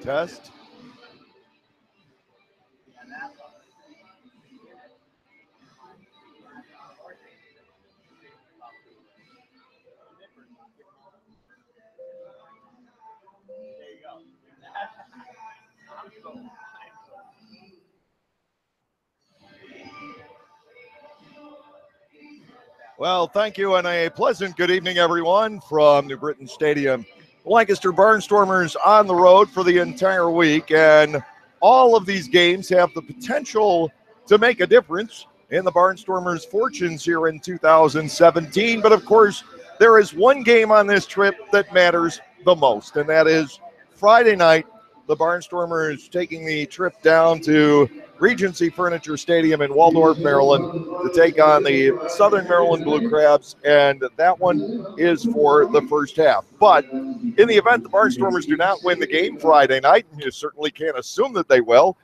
test. Well, thank you, and a pleasant good evening, everyone, from New Britain Stadium. Lancaster Barnstormers on the road for the entire week, and all of these games have the potential to make a difference in the Barnstormers' fortunes here in 2017. But, of course, there is one game on this trip that matters the most, and that is Friday night. The Barnstormers taking the trip down to Regency Furniture Stadium in Waldorf, Maryland, to take on the Southern Maryland Blue Crabs, and that one is for the first half. But in the event the Barnstormers do not win the game Friday night, and you certainly can't assume that they will,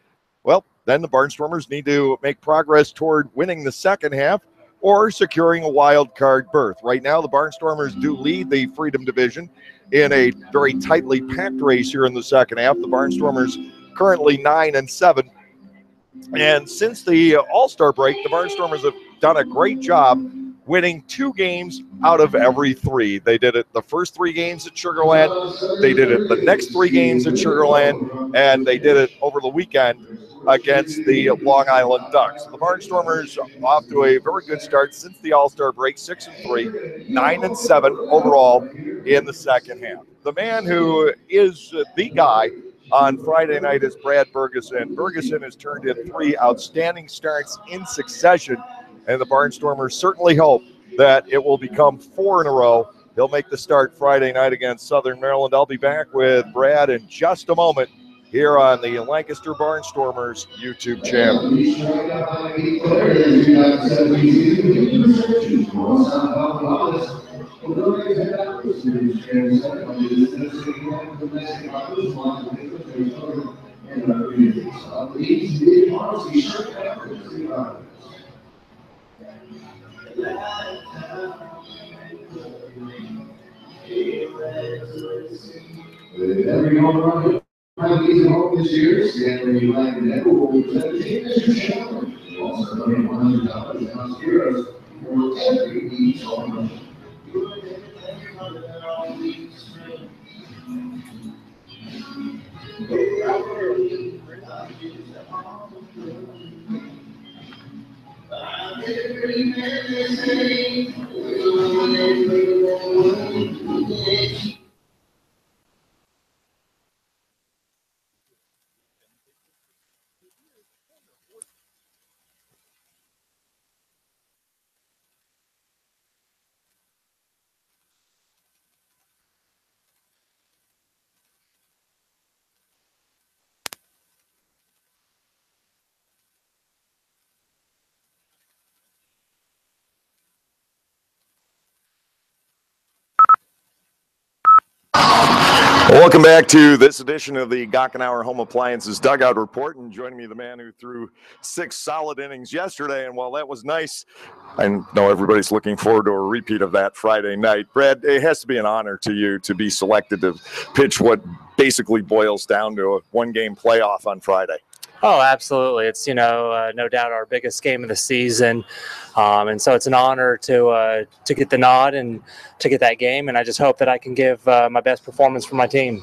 well, then the Barnstormers need to make progress toward winning the second half or securing a wild card berth. Right now, the Barnstormers do lead the Freedom Division in a very tightly packed race here in the second half. The Barnstormers currently 9-7. And since the All-Star break, the Barnstormers have done a great job winning 2 games out of every 3. They did it the first 3 games at Sugar Land, they did it the next 3 games at Sugar Land, and they did it over the weekend against the Long Island Ducks. The Barnstormers off to a very good start since the All-Star break, 6-3, 9-7 overall in the second half. The man who is the guy on Friday night is Brad Bergeson. Bergeson has turned in 3 outstanding starts in succession, and the Barnstormers certainly hope that it will become 4 in a row. He'll make the start Friday night against Southern Maryland. I'll be back with Brad in just a moment here on the Lancaster Barnstormers YouTube channel. This year, Stanley United will be Mr. Challenge. Also, $100 downstairs for every each home. Welcome back to this edition of the Gockenauer Home Appliances Dugout Report, and joining me, the man who threw 6 solid innings yesterday, and while that was nice, I know everybody's looking forward to a repeat of that Friday night. Brad, it has to be an honor to you to be selected to pitch what basically boils down to a 1-game playoff on Friday. Oh, absolutely. It's, no doubt our biggest game of the season. And so it's an honor to get the nod and to get that game. And I just hope that I can give my best performance for my team.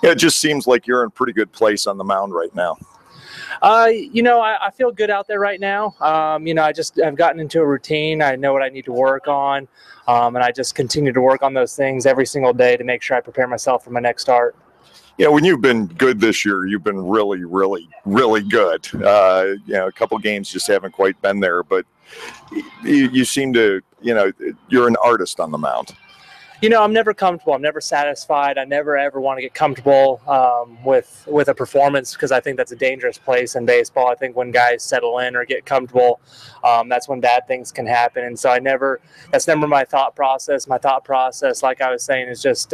Yeah, it just seems like you're in a pretty good place on the mound right now. I feel good out there right now. I've gotten into a routine. I know what I need to work on. And I just continue to work on those things every single day to make sure I prepare myself for my next start. Yeah, when you've been good this year, you've been really, really, really good. A couple games just haven't quite been there, but you seem to, you're an artist on the mound. I'm never comfortable. I'm never satisfied. I never ever want to get comfortable with a performance, because I think that's a dangerous place in baseball. I think when guys settle in or get comfortable, that's when bad things can happen. And so that's never my thought process. My thought process, like I was saying, is just,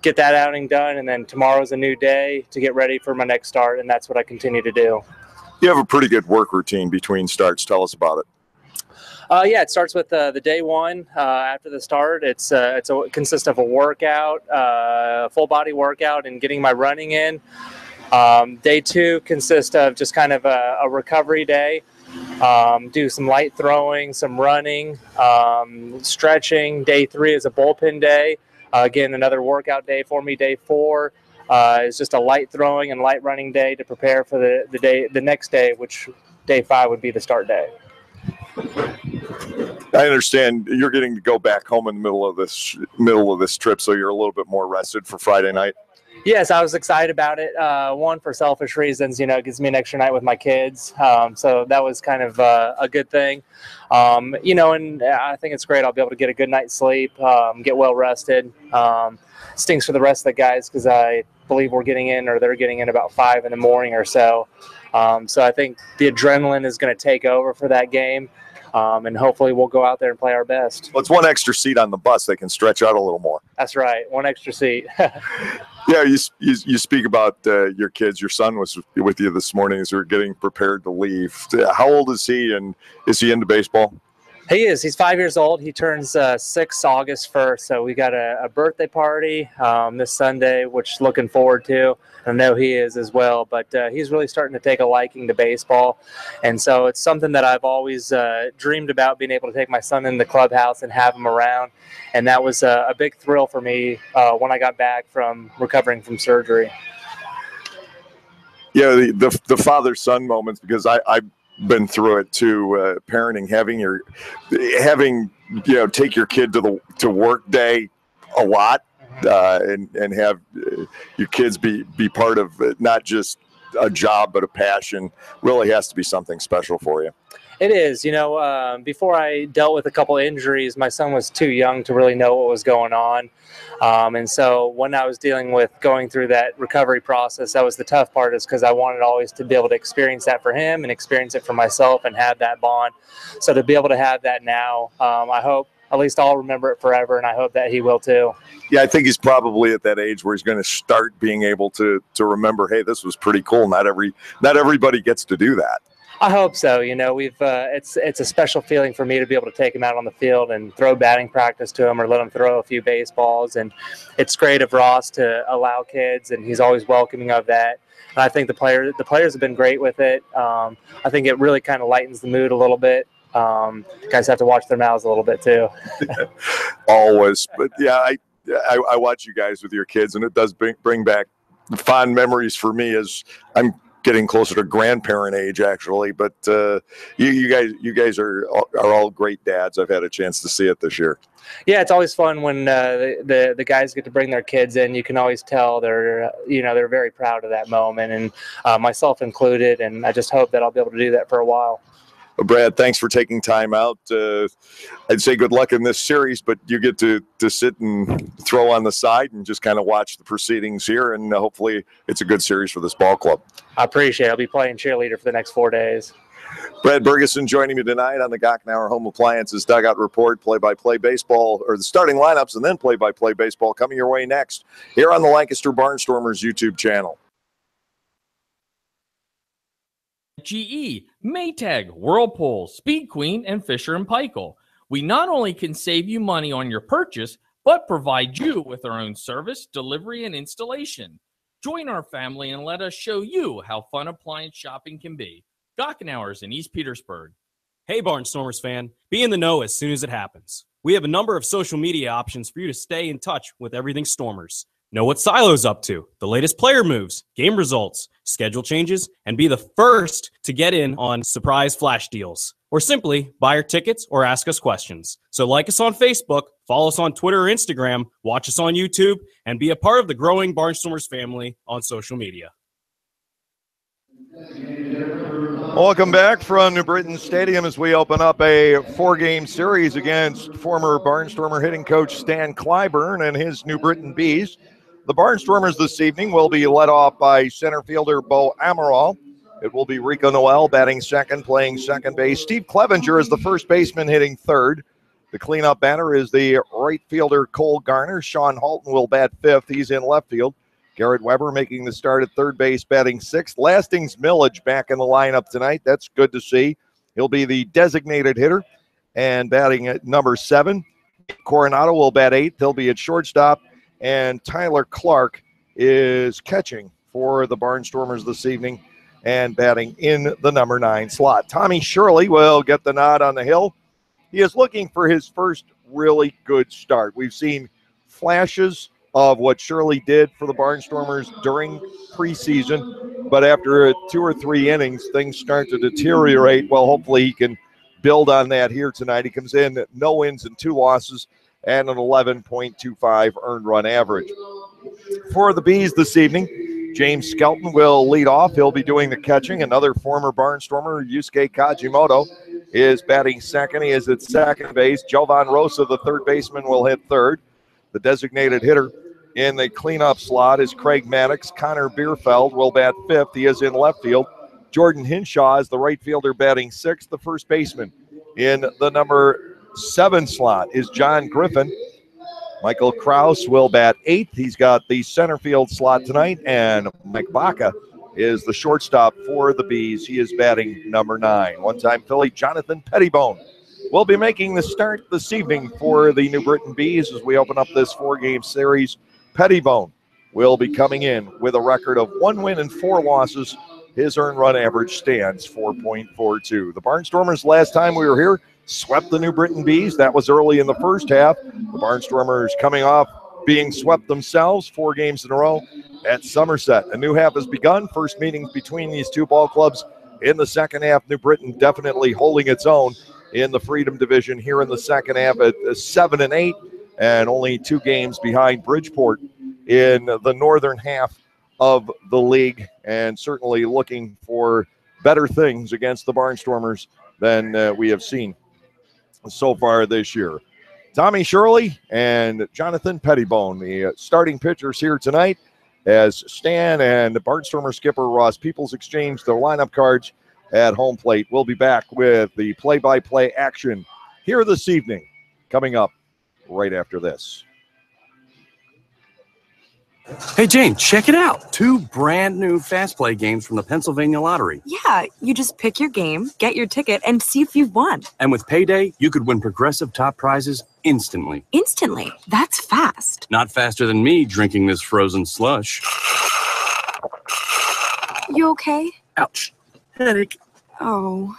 get that outing done, and then tomorrow's a new day to get ready for my next start, and that's what I continue to do. You have a pretty good work routine between starts. Tell us about it. Yeah, it starts with the day one. After the start, it consists of a workout, full body workout, and getting my running in. Day two consists of just kind of a recovery day. Do some light throwing, some running, stretching. Day three is a bullpen day. Again, another workout day for me. Day four is just a light throwing and light running day to prepare for the next day, which day five would be the start day. I understand you're getting to go back home in the middle of this trip, so you're a little bit more rested for Friday night. Yes, I was excited about it. One, for selfish reasons, it gives me an extra night with my kids. So that was kind of a good thing. And I think it's great. I'll be able to get a good night's sleep, get well rested. Stinks for the rest of the guys because I believe they're getting in about 5 in the morning or so. So I think the adrenaline is going to take over for that game. And hopefully we'll go out there and play our best. Well, it's one extra seat on the bus. They can stretch out a little more. That's right. One extra seat. Yeah, you speak about your kids. Your son was with you this morning as we were getting prepared to leave. How old is he, and is he into baseball? He is. He's 5 years old. He turns 6 August 1st. So we got a birthday party this Sunday, which looking forward to. I know he is as well, but he's really starting to take a liking to baseball. And so it's something that I've always dreamed about, being able to take my son in the clubhouse and have him around. And that was a big thrill for me when I got back from recovering from surgery. Yeah, the father-son moments, because I've been through it too, parenting, having take your kid to work day a lot. And have your kids be part of not just a job but a passion really has to be something special for you. It is. Before I dealt with a couple injuries, my son was too young to really know what was going on. And so when I was going through that recovery process, that was the tough part, is because I wanted always to be able to experience that for him and experience it for myself and have that bond. So to be able to have that now, I hope at least I'll remember it forever, and I hope that he will too. Yeah, I think he's probably at that age where he's going to start being able to remember, hey, this was pretty cool. Not everybody gets to do that. I hope so. It's a special feeling for me to be able to take him out on the field and throw batting practice to him, or let him throw a few baseballs. And it's great of Ross to allow kids, and he's always welcoming of that. And I think the players have been great with it. I think it really kind of lightens the mood a little bit. Guys have to watch their mouths a little bit too. Always. But yeah, I watch you guys with your kids, and it does bring back fond memories for me, as I'm getting closer to grandparent age, actually. But you guys are all great dads. I've had a chance to see it this year. Yeah, it's always fun when the guys get to bring their kids in. You can always tell they're very proud of that moment, and myself included. And I just hope that I'll be able to do that for a while. Well, Brad, thanks for taking time out. I'd say good luck in this series, but you get to sit and throw on the side and just kind of watch the proceedings here, and hopefully it's a good series for this ball club. I appreciate it. I'll be playing cheerleader for the next 4 days. Brad Bergeson joining me tonight on the Gockenauer Home Appliances Dugout Report. Play-by-play baseball, or the starting lineups, and then play-by-play baseball coming your way next here on the Lancaster Barnstormers YouTube channel. GE, Maytag, Whirlpool, Speed Queen, and Fisher & Paykel. We not only can save you money on your purchase, but provide you with our own service, delivery, and installation. Join our family and let us show you how fun appliance shopping can be. Gockenauer's in East Petersburg. Hey Barnstormers fan, be in the know as soon as it happens. We have a number of social media options for you to stay in touch with everything Stormers. Know what Silo's up to, the latest player moves, game results, schedule changes, and be the first to get in on surprise flash deals. Or simply buy our tickets or ask us questions. So like us on Facebook, follow us on Twitter or Instagram, watch us on YouTube, and be a part of the growing Barnstormers family on social media. Welcome back from New Britain Stadium as we open up a 4-game series against former Barnstormer hitting coach Stan Clyburn and his New Britain Bees. The Barnstormers this evening will be led off by center fielder Bo Amaral. It will be Rico Noel batting second, playing second base. Steve Clevenger is the first baseman hitting third. The cleanup batter is the right fielder Cole Garner. Sean Halton will bat fifth. He's in left field. Garrett Weber making the start at third base, batting sixth. Lastings Millage back in the lineup tonight. That's good to see. He'll be the designated hitter. And batting at number 7, Coronado will bat 8th. He'll be at shortstop. And Tyler Clark is catching for the Barnstormers this evening and batting in the number 9 slot. Tommy Shirley will get the nod on the hill. He is looking for his first really good start. We've seen flashes of what Shirley did for the Barnstormers during preseason, but after 2 or 3 innings, things start to deteriorate. Well, hopefully he can build on that here tonight. He comes in no wins and 2 losses and an 11.25 earned run average. For the Bees this evening, James Skelton will lead off. He'll be doing the catching. Another former Barnstormer, Yusuke Kajimoto, is batting second. He is at second base. Jovan Rosa, the third baseman, will hit third. The designated hitter in the cleanup slot is Craig Maddox. Connor Bierfeld will bat fifth. He is in left field. Jordan Hinshaw is the right fielder batting sixth. The first baseman in the number 7 slot is John Griffin. Michael Kraus will bat 8th. He's got the center field slot tonight. And Mike Baca is the shortstop for the Bees. He is batting number 9. One-time Philly Jonathan Pettibone will be making the start this evening for the New Britain Bees as we open up this 4-game series. Pettibone will be coming in with a record of 1 win and 4 losses. His earned run average stands 4.42. The Barnstormers, last time we were here, swept the New Britain Bees. That was early in the first half. The Barnstormers coming off being swept themselves 4 games in a row at Somerset. A new half has begun. First meetings between these two ball clubs in the second half. New Britain definitely holding its own in the Freedom Division here in the second half at 7-8, and only 2 games behind Bridgeport in the northern half of the league, and certainly looking for better things against the Barnstormers than we have seen so far this year. Tommy Shirley and Jonathan Pettibone, the starting pitchers here tonight, as Stan and Barnstormer skipper Ross Peoples exchange their lineup cards at home plate. We'll be back with the play-by-play action here this evening, coming up right after this. Hey, Jane, check it out. 2 brand new Fast Play games from the Pennsylvania Lottery. Yeah, you just pick your game, get your ticket, and see if you've won. And with Payday, you could win progressive top prizes instantly. Instantly? That's fast. Not faster than me drinking this frozen slush. You okay? Ouch. Headache. Oh.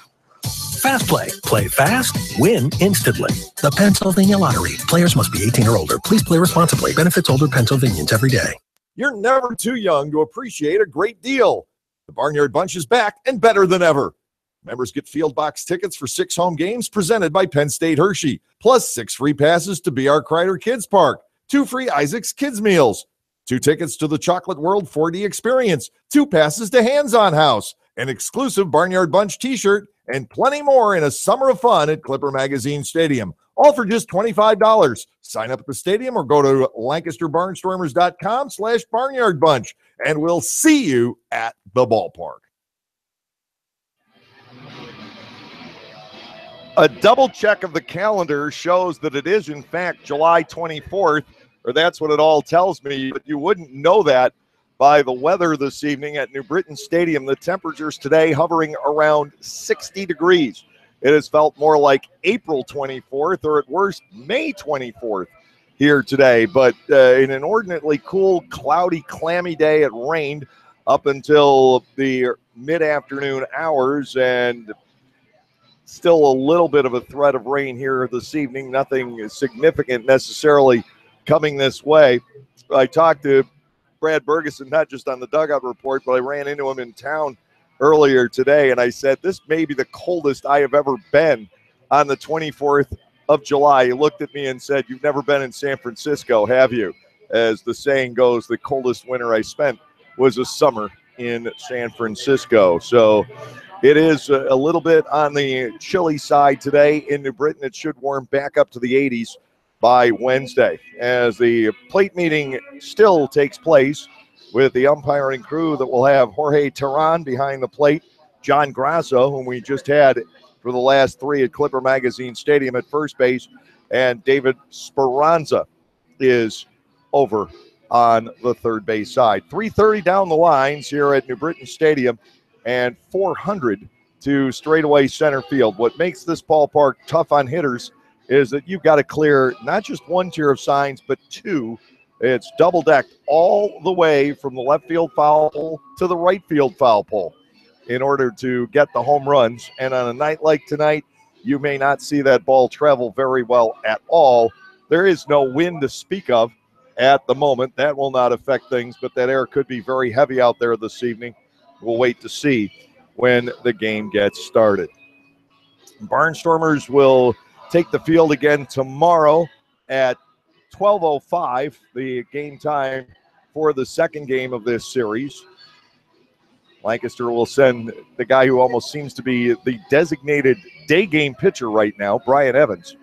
Fast Play. Play fast, win instantly. The Pennsylvania Lottery. Players must be 18 or older. Please play responsibly. Benefits older Pennsylvanians every day. You're never too young to appreciate a great deal. The Barnyard Bunch is back and better than ever. Members get field box tickets for 6 home games presented by Penn State Hershey, plus 6 free passes to BR Kreider Kids Park, 2 free Isaac's Kids Meals, 2 tickets to the Chocolate World 4D Experience, 2 passes to Hands On House, an exclusive Barnyard Bunch t-shirt, and plenty more in a summer of fun at Clipper Magazine Stadium. All for just $25. Sign up at the stadium or go to LancasterBarnstormers.com/Barnyard Bunch, and we'll see you at the ballpark. A double check of the calendar shows that it is, in fact, July 24th, or that's what it all tells me, but you wouldn't know that by the weather this evening at New Britain Stadium. The temperatures today hovering around 60 degrees. It has felt more like April 24th or at worst May 24th here today. But an inordinately cool, cloudy, clammy day. It rained up until the mid-afternoon hours, and still a little bit of a threat of rain here this evening. Nothing significant necessarily coming this way. I talked to Brad Bergeson, not just on the Dugout Report, but I ran into him in town earlier today, and I said, this may be the coldest I have ever been on the 24th of July. He looked at me and said, you've never been in San Francisco, have you? As the saying goes, the coldest winter I spent was a summer in San Francisco. So it is a little bit on the chilly side today in New Britain. It should warm back up to the 80s by Wednesday, as the plate meeting still takes place with the umpiring crew that will have Jorge Terran behind the plate, John Grasso, whom we just had for the last 3 at Clipper Magazine Stadium at first base, and David Speranza is over on the third base side. 3:30 down the lines here at New Britain Stadium, and 400 to straightaway center field. What makes this ballpark tough on hitters is that you've got to clear not just one tier of signs, but two. It's double decked all the way from the left field foul pole to the right field foul pole in order to get the home runs. And on a night like tonight, you may not see that ball travel very well at all. There is no wind to speak of at the moment. That will not affect things, but that air could be very heavy out there this evening. We'll wait to see when the game gets started. Barnstormers will take the field again tomorrow at 12:05, the game time for the second game of this series. Lancaster will send the guy who almost seems to be the designated day game pitcher right now, Brian Evans,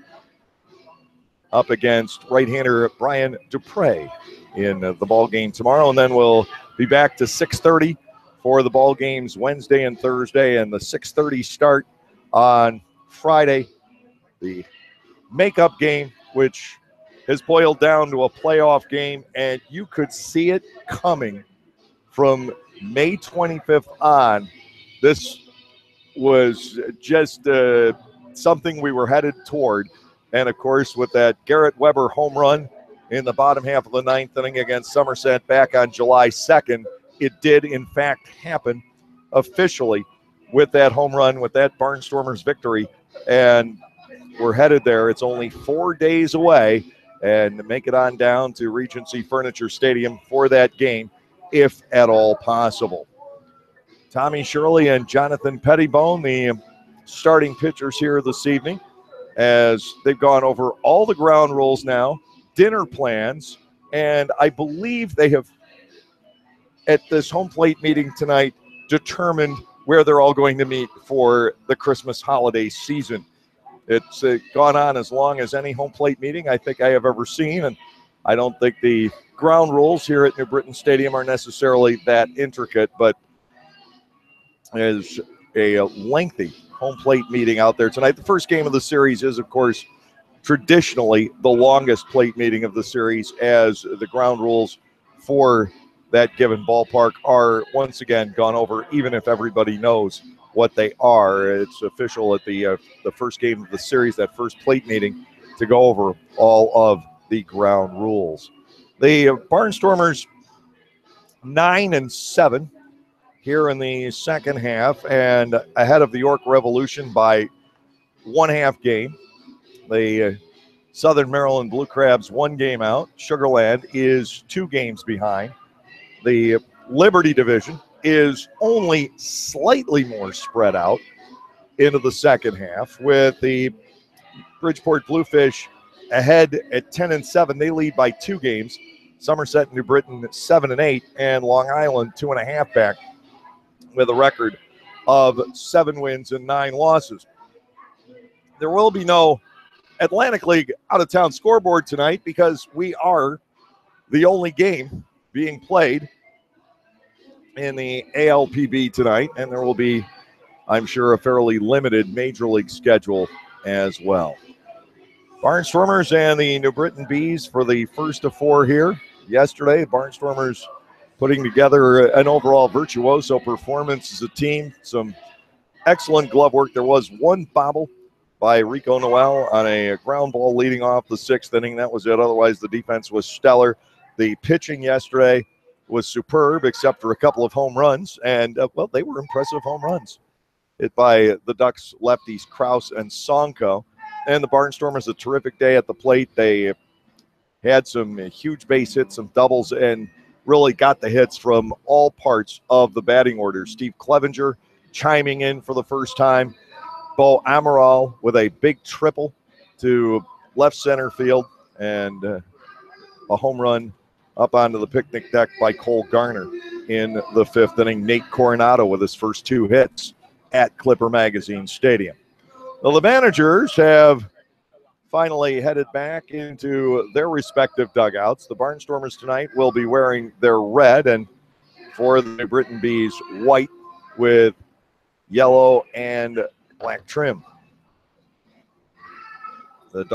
up against right-hander Brian Dupre in the ball game tomorrow. And then we'll be back to 6:30 for the ball games Wednesday and Thursday, and the 6:30 start on Friday, the makeup game, which has boiled down to a playoff game, and you could see it coming from May 25th on. This was just something we were headed toward. And, of course, with that Garrett Weber home run in the bottom half of the ninth inning against Somerset back on July 2nd, it did, in fact, happen officially with that home run, with that Barnstormers victory. And we're headed there. It's only 4 days away, and make it on down to Regency Furniture Stadium for that game, if at all possible. Tommy Shirley and Jonathan Pettibone, the starting pitchers here this evening, as they've gone over all the ground rules now, dinner plans, and I believe they have, at this home plate meeting tonight, determined where they're all going to meet for the Christmas holiday season. It's gone on as long as any home plate meeting I think I have ever seen, and I don't think the ground rules here at New Britain Stadium are necessarily that intricate, but there's a lengthy home plate meeting out there tonight. The first game of the series is, of course, traditionally the longest plate meeting of the series, as the ground rules for that given ballpark are once again gone over, even if everybody knows what they are. It's official at the first game of the series, that first plate meeting, to go over all of the ground rules. The Barnstormers 9-7 here in the second half, and ahead of the York Revolution by 1/2 game. The Southern Maryland Blue Crabs 1 game out. Sugarland is 2 games behind. The Liberty division is only slightly more spread out into the second half, with the Bridgeport Bluefish ahead at 10-7. They lead by 2 games. Somerset and New Britain 7-8, and Long Island 2.5 back with a record of 7 wins and 9 losses. There will be no Atlantic League out-of-town scoreboard tonight because we are the only game being played in the ALPB tonight, and there will be, I'm sure, a fairly limited Major League schedule as well. Barnstormers and the New Britain Bees for the first of 4 here. Yesterday, Barnstormers putting together an overall virtuoso performance as a team. Some excellent glove work. There was one bobble by Rico Noel on a ground ball leading off the 6th inning. That was it. Otherwise, the defense was stellar. The pitching yesterday was superb, except for a couple of home runs. And, well, they were impressive home runs hit by the Ducks lefties Kraus and Sonko. And the Barnstormers, a terrific day at the plate. They had some huge base hits, some doubles, and really got the hits from all parts of the batting order. Steve Clevenger chiming in for the first time. Bo Amaral with a big triple to left center field, and a home run up onto the picnic deck by Cole Garner in the 5th inning. Nate Coronado with his first 2 hits at Clipper Magazine Stadium. Well, the managers have finally headed back into their respective dugouts. The Barnstormers tonight will be wearing their red, and for the New Britain Bees, white with yellow and black trim. The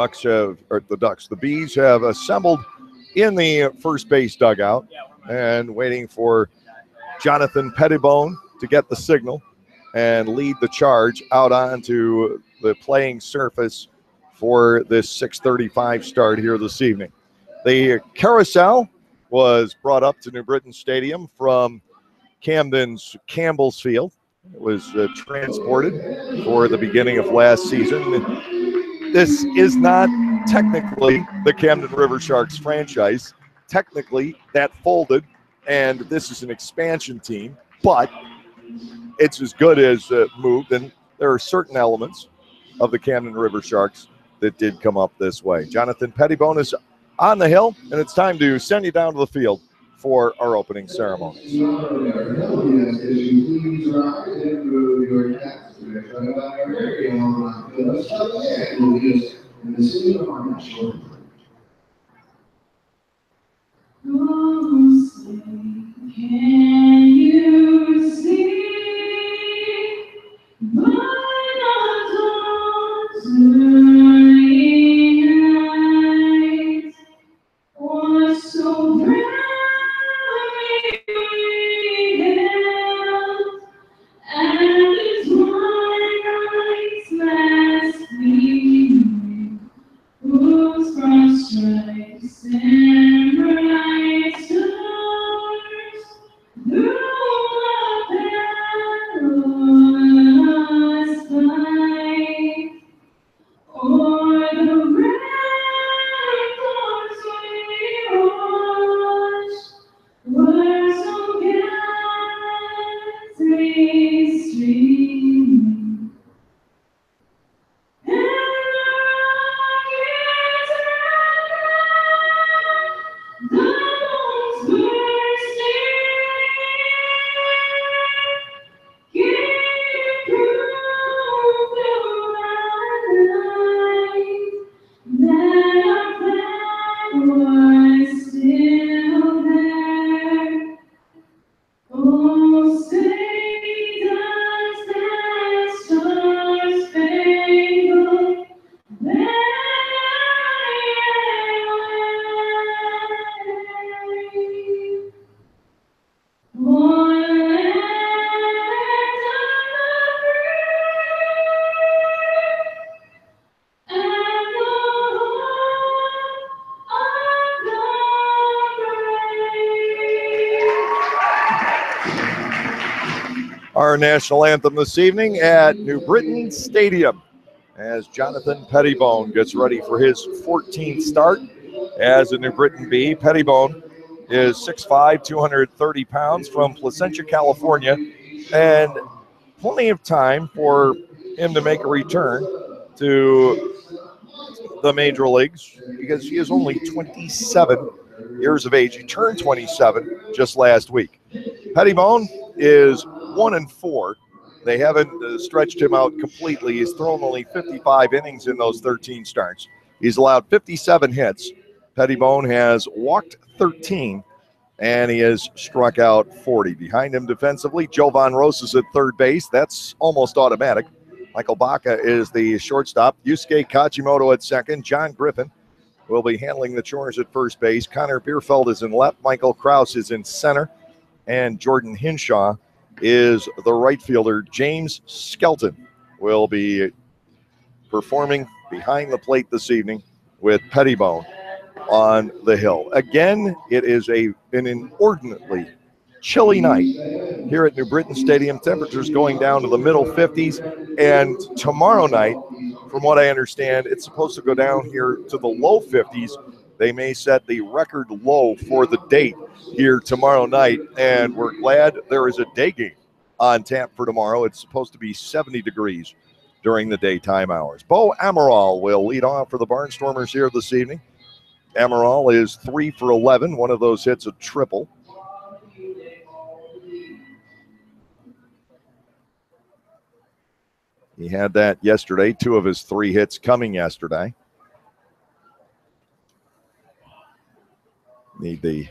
Bees have assembled in the first base dugout and waiting for Jonathan Pettibone to get the signal. and lead the charge out onto the playing surface for this 6:35 start here this evening. The carousel was brought up to New Britain Stadium from Camden's Campbell's Field. It was transported for the beginning of last season. This is not technically the Camden River Sharks franchise. Technically, that folded, and this is an expansion team, but it's as good as moved, and there are certain elements of the Camden River Sharks that did come up this way. Jonathan Pettibone is on the hill, and it's time to send you down to the field for our opening ceremonies. Can you see my dawn's early night was so very held, and its twilight's last gleaming, whose broad stripes and bright stars through the perilous fight, o'er the ramparts we watched, were so gallantly streaming, and the bones bursting, gave proof through the night that our flag was still there. Oh, say does that star-spangled Our national anthem this evening at New Britain Stadium as Jonathan Pettibone gets ready for his 14th start as a New Britain Bee. Pettibone is 6'5", 230 pounds from Placentia, California, and plenty of time for him to make a return to the major leagues because he is only 27 years of age. He turned 27 just last week. Pettibone is 1-4. They haven't stretched him out completely. He's thrown only 55 innings in those 13 starts. He's allowed 57 hits. Pettibone has walked 13, and he has struck out 40. Behind him defensively, Jovan Rosas at third base. That's almost automatic. Michael Baca is the shortstop. Yusuke Kachimoto at second. John Griffin will be handling the chores at first base. Connor Bierfeld is in left. Michael Krause is in center. And Jordan Hinshaw is the right fielder. James Skelton will be performing behind the plate this evening with Pettibone on the hill. Again, it is an inordinately chilly night here at New Britain Stadium. Temperatures going down to the middle 50s. And tomorrow night, from what I understand, it's supposed to go down here to the low 50s. They may set the record low for the date here tomorrow night, and we're glad there is a day game on tap for tomorrow. It's supposed to be 70 degrees during the daytime hours. Bo Amaral will lead off for the Barnstormers here this evening. Amaral is 3 for 11. One of those hits a triple. He had that yesterday, 2 of his 3 hits coming yesterday. Need the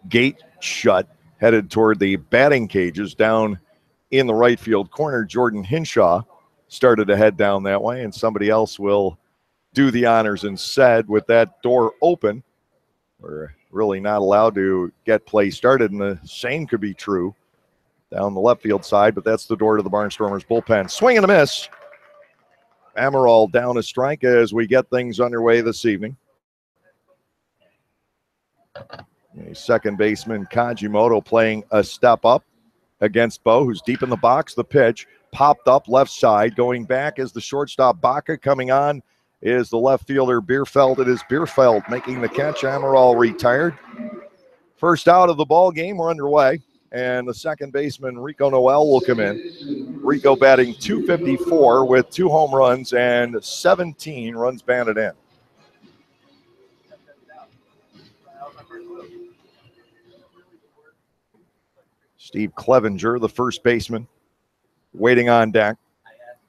gate shut, headed toward the batting cages down in the right field corner. Jordan Hinshaw started to head down that way, and somebody else will do the honors instead. With that door open, we're really not allowed to get play started, and the same could be true down the left field side, but that's the door to the Barnstormers bullpen. Swing and a miss. Amaral down a strike as we get things underway this evening. Second baseman Kajimoto playing a step up against Bo, who's deep in the box. The pitch popped up left side. Going back is the shortstop Baca. Coming on is the left fielder Bierfeld. It is Bierfeld making the catch. Amaral retired. First out of the ball game. We're underway. And the second baseman, Rico Noel, will come in. Rico batting .254 with 2 home runs and 17 runs batted in. Steve Clevenger, the first baseman, waiting on deck.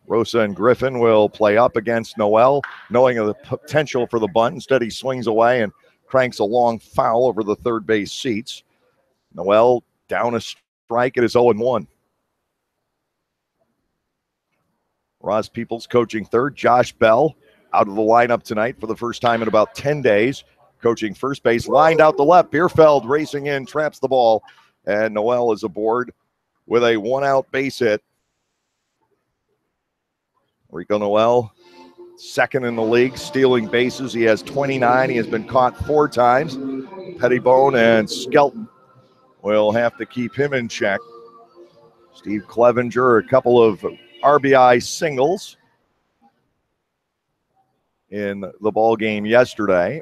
Rosa and Griffin will play up against Noel, knowing of the potential for the bunt. Instead, he swings away and cranks a long foul over the third base seats. Noel down a strike. It is 0-1. Ross Peoples coaching third. Josh Bell out of the lineup tonight for the first time in about 10 days. Coaching first base, lined out the left. Bierfeld racing in, traps the ball, and Noel is aboard with a 1-out base hit. Rico Noel, second in the league, stealing bases. He has 29. He has been caught 4 times. Pettibone and Skelton will have to keep him in check. Steve Clevenger, a couple of RBI singles in the ball game yesterday.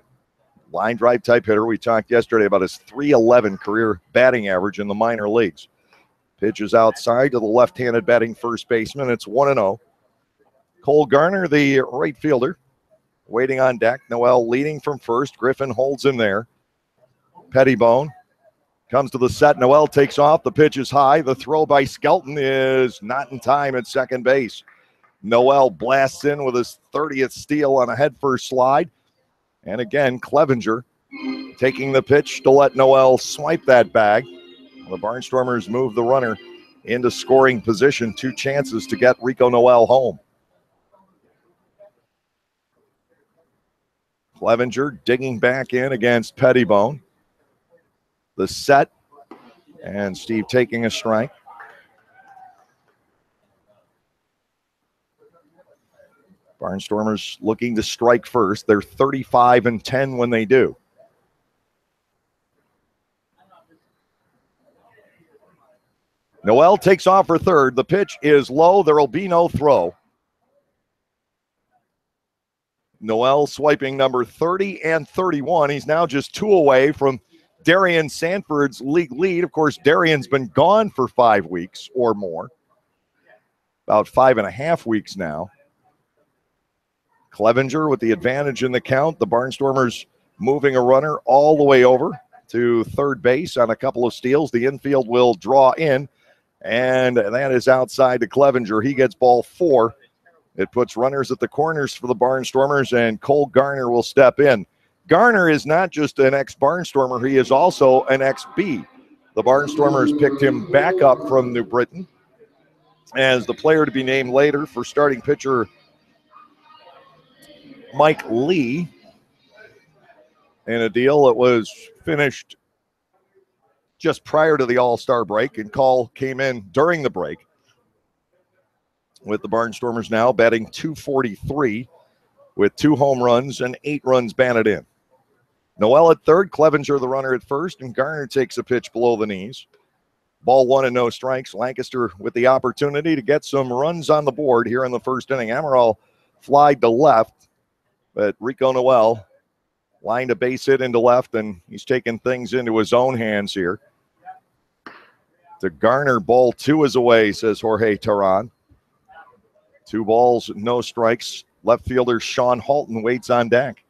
Line drive type hitter. We talked yesterday about his .311 career batting average in the minor leagues. Pitch is outside to the left-handed batting first baseman. It's 1-0. Cole Garner, the right fielder, waiting on deck. Noel leading from first. Griffin holds him there. Pettibone comes to the set. Noel takes off. The pitch is high. The throw by Skelton is not in time at second base. Noel blasts in with his 30th steal on a headfirst slide. And again, Clevenger taking the pitch to let Noel swipe that bag. The Barnstormers move the runner into scoring position. 2 chances to get Rico Noel home. Clevenger digging back in against Pettibone. The set, and Steve taking a strike. Barnstormers looking to strike first. They're 35-10 when they do. Noel takes off for third. The pitch is low. There will be no throw. Noel swiping number 30 and 31. He's now just 2 away from Darian Sanford's league lead. Of course, Darian's been gone for 5 weeks or more. About 5.5 weeks now. Clevenger with the advantage in the count. The Barnstormers moving a runner all the way over to third base on a couple of steals. The infield will draw in, and that is outside to Clevenger. He gets ball 4. It puts runners at the corners for the Barnstormers, and Cole Garner will step in. Garner is not just an ex-Barnstormer, he is also an ex-B. The Barnstormers picked him back up from New Britain as the player to be named later for starting pitcher Mike Lee in a deal that was finished just prior to the All-Star break, and call came in during the break, with the Barnstormers now batting .243 with 2 home runs and 8 runs batted in. Noel at third, Clevenger the runner at first, and Garner takes a pitch below the knees. Ball 1 and no strikes. Lancaster with the opportunity to get some runs on the board here in the first inning. Amaral flied to left, but Rico Noel lined a base hit into left, and he's taking things into his own hands here. To Garner, ball 2 is away, says Jorge Terran. 2 balls, no strikes. Left fielder Sean Halton waits on deck.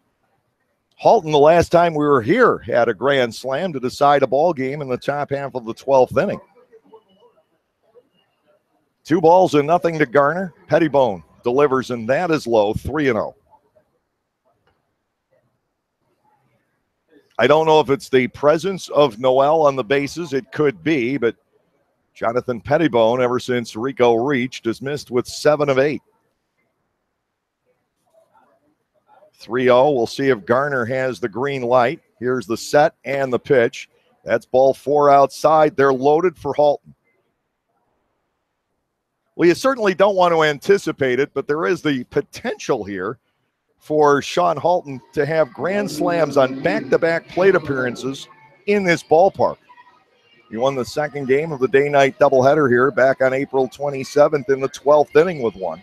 Halton, the last time we were here, had a grand slam to decide a ball game in the top half of the 12th inning. 2 balls and nothing to Garner. Pettibone delivers, and that is low, 3-0. I don't know if it's the presence of Noel on the bases. It could be, but Jonathan Pettibone, ever since Rico reached, has missed with 7 of 8. 3-0. We'll see if Garner has the green light. Here's the set and the pitch. That's ball 4 outside. They're loaded for Halton. Well, you certainly don't want to anticipate it, but there is the potential here for Sean Halton to have grand slams on back-to-back plate appearances in this ballpark. He won the second game of the day-night doubleheader here back on April 27th in the 12th inning with one.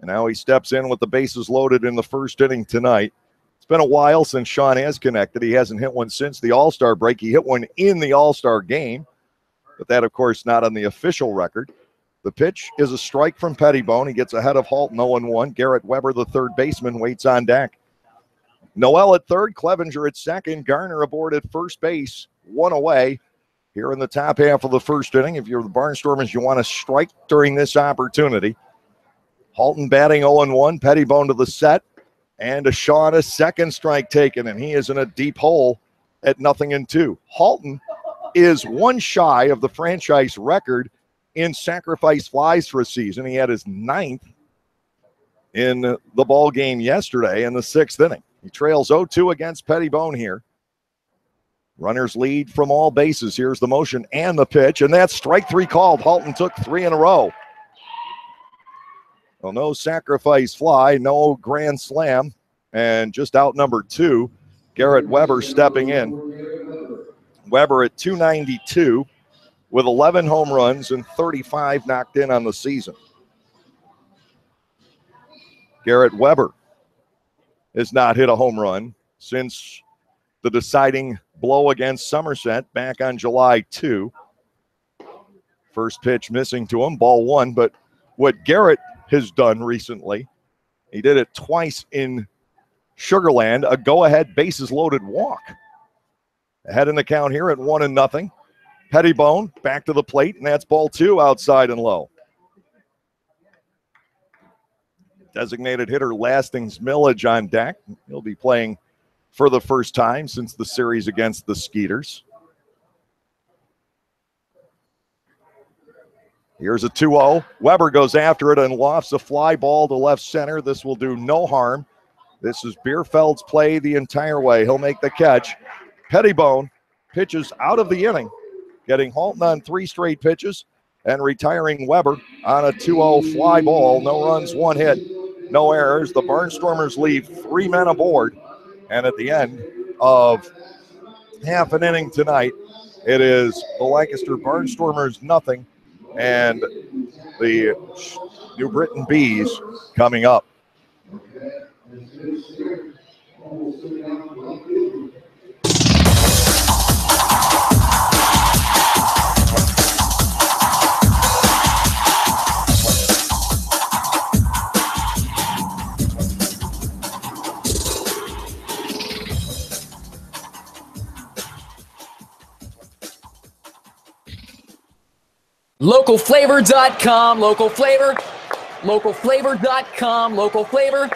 And now he steps in with the bases loaded in the first inning tonight. It's been a while since Sean has connected. He hasn't hit one since the All-Star break. He hit one in the All-Star game, but that, of course, not on the official record. The pitch is a strike from Pettibone. He gets ahead of Halton 0-1. Garrett Weber, the third baseman, waits on deck. Noel at third, Clevenger at second, Garner aboard at first base, one away here in the top half of the first inning. If you're the Barnstormers, you want to strike during this opportunity. Halton batting 0-1, Pettibone to the set, and a Shaw a second strike taken, and he is in a deep hole at 0-2. Halton is one shy of the franchise record in sacrifice flies for a season. He had his 9th in the ball game yesterday in the 6th inning. He trails 0-2 against Pettibone here. Runners lead from all bases. Here's the motion and the pitch, and that's strike 3 called. Halton took 3 in a row. Well, no sacrifice fly, no grand slam, and just out number 2, Garrett Weber stepping in. Weber at 292 with 11 home runs and 35 knocked in on the season. Garrett Weber has not hit a home run since the deciding blow against Somerset back on July 2. First pitch missing to him, ball 1. But what Garrett has done recently, he did it twice in Sugarland, a go-ahead bases loaded walk. Ahead in the count here at 1-0. Pettibone back to the plate, and that's ball 2 outside and low. Designated hitter Lastings Millage on deck. He'll be playing for the first time since the series against the Skeeters. Here's a 2-0. Weber goes after it and lofts a fly ball to left center. This will do no harm. This is Bierfeld's play the entire way. He'll make the catch. Pettibone pitches out of the inning, getting Halton on 3 straight pitches and retiring Weber on a 2-0 fly ball. No runs, 1 hit, no errors. The Barnstormers leave 3 men aboard. And at the end of half an inning tonight, it is the Lancaster Barnstormers 0 and the New Britain Bees coming up. Localflavor.com, local flavor, localflavor.com, local flavor.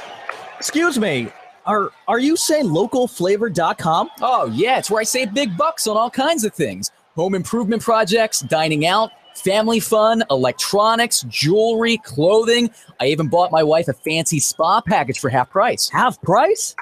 Excuse me, are you saying localflavor.com? Oh, yeah, it's where I save big bucks on all kinds of things. Home improvement projects, dining out, family fun, electronics, jewelry, clothing. I even bought my wife a fancy spa package for half price. Half price?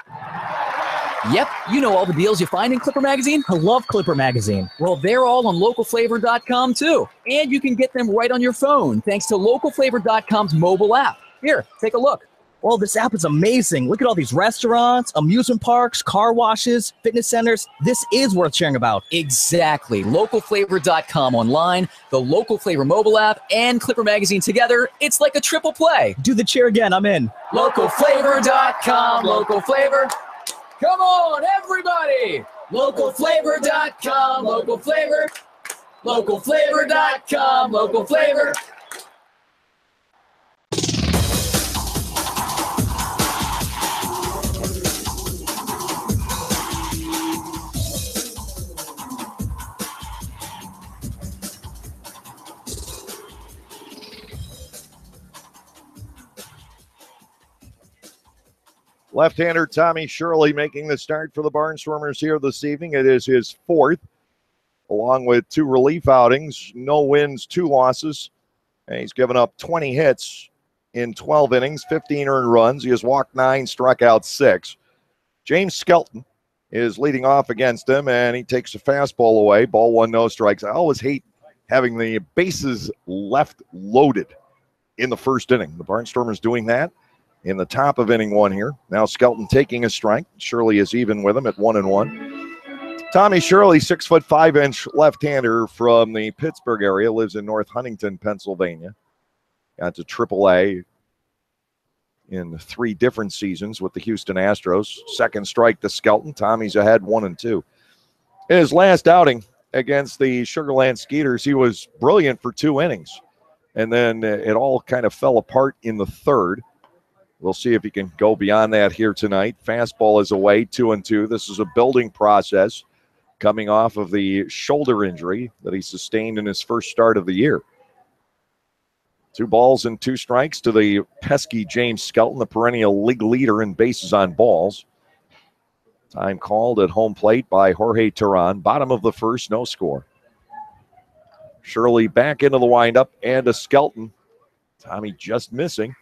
Yep, you know all the deals you find in Clipper Magazine. I love Clipper Magazine. Well, they're all on localflavor.com too. And you can get them right on your phone thanks to localflavor.com's mobile app. Here, take a look. Well, this app is amazing. Look at all these restaurants, amusement parks, car washes, fitness centers. This is worth sharing about. Exactly. Localflavor.com online, the Local Flavor mobile app, and Clipper Magazine together. It's like a triple play. Do the cheer again. I'm in. Localflavor.com, local flavor. Come on, everybody! Localflavor.com, local flavor. Localflavor.com, local flavor. Left-hander Tommy Shirley making the start for the Barnstormers here this evening. It is his 4th, along with 2 relief outings, no wins, 2 losses. And he's given up 20 hits in 12 innings, 15 earned runs. He has walked 9, struck out 6. James Skelton is leading off against him, and he takes a fastball away. Ball 1, no strikes. I always hate having the bases left loaded in the first inning. The Barnstormers doing that in the top of inning 1 here. Now Skelton taking a strike. Shirley is even with him at 1-1. Tommy Shirley, 6'5" left-hander from the Pittsburgh area, lives in North Huntington, Pennsylvania. Got to AAA in 3 different seasons with the Houston Astros. Second strike to Skelton. Tommy's ahead 1-2. In his last outing against the Sugarland Skeeters, he was brilliant for 2 innings. And then it all kind of fell apart in the third. We'll see if he can go beyond that here tonight. Fastball is away, 2-2. This is a building process coming off of the shoulder injury that he sustained in his first start of the year. 2 balls and 2 strikes to the pesky James Skelton, the perennial league leader in bases on balls. Time called at home plate by Jorge Teran. Bottom of the first, no score. Shirley back into the windup and a Skelton. Tommy just missing.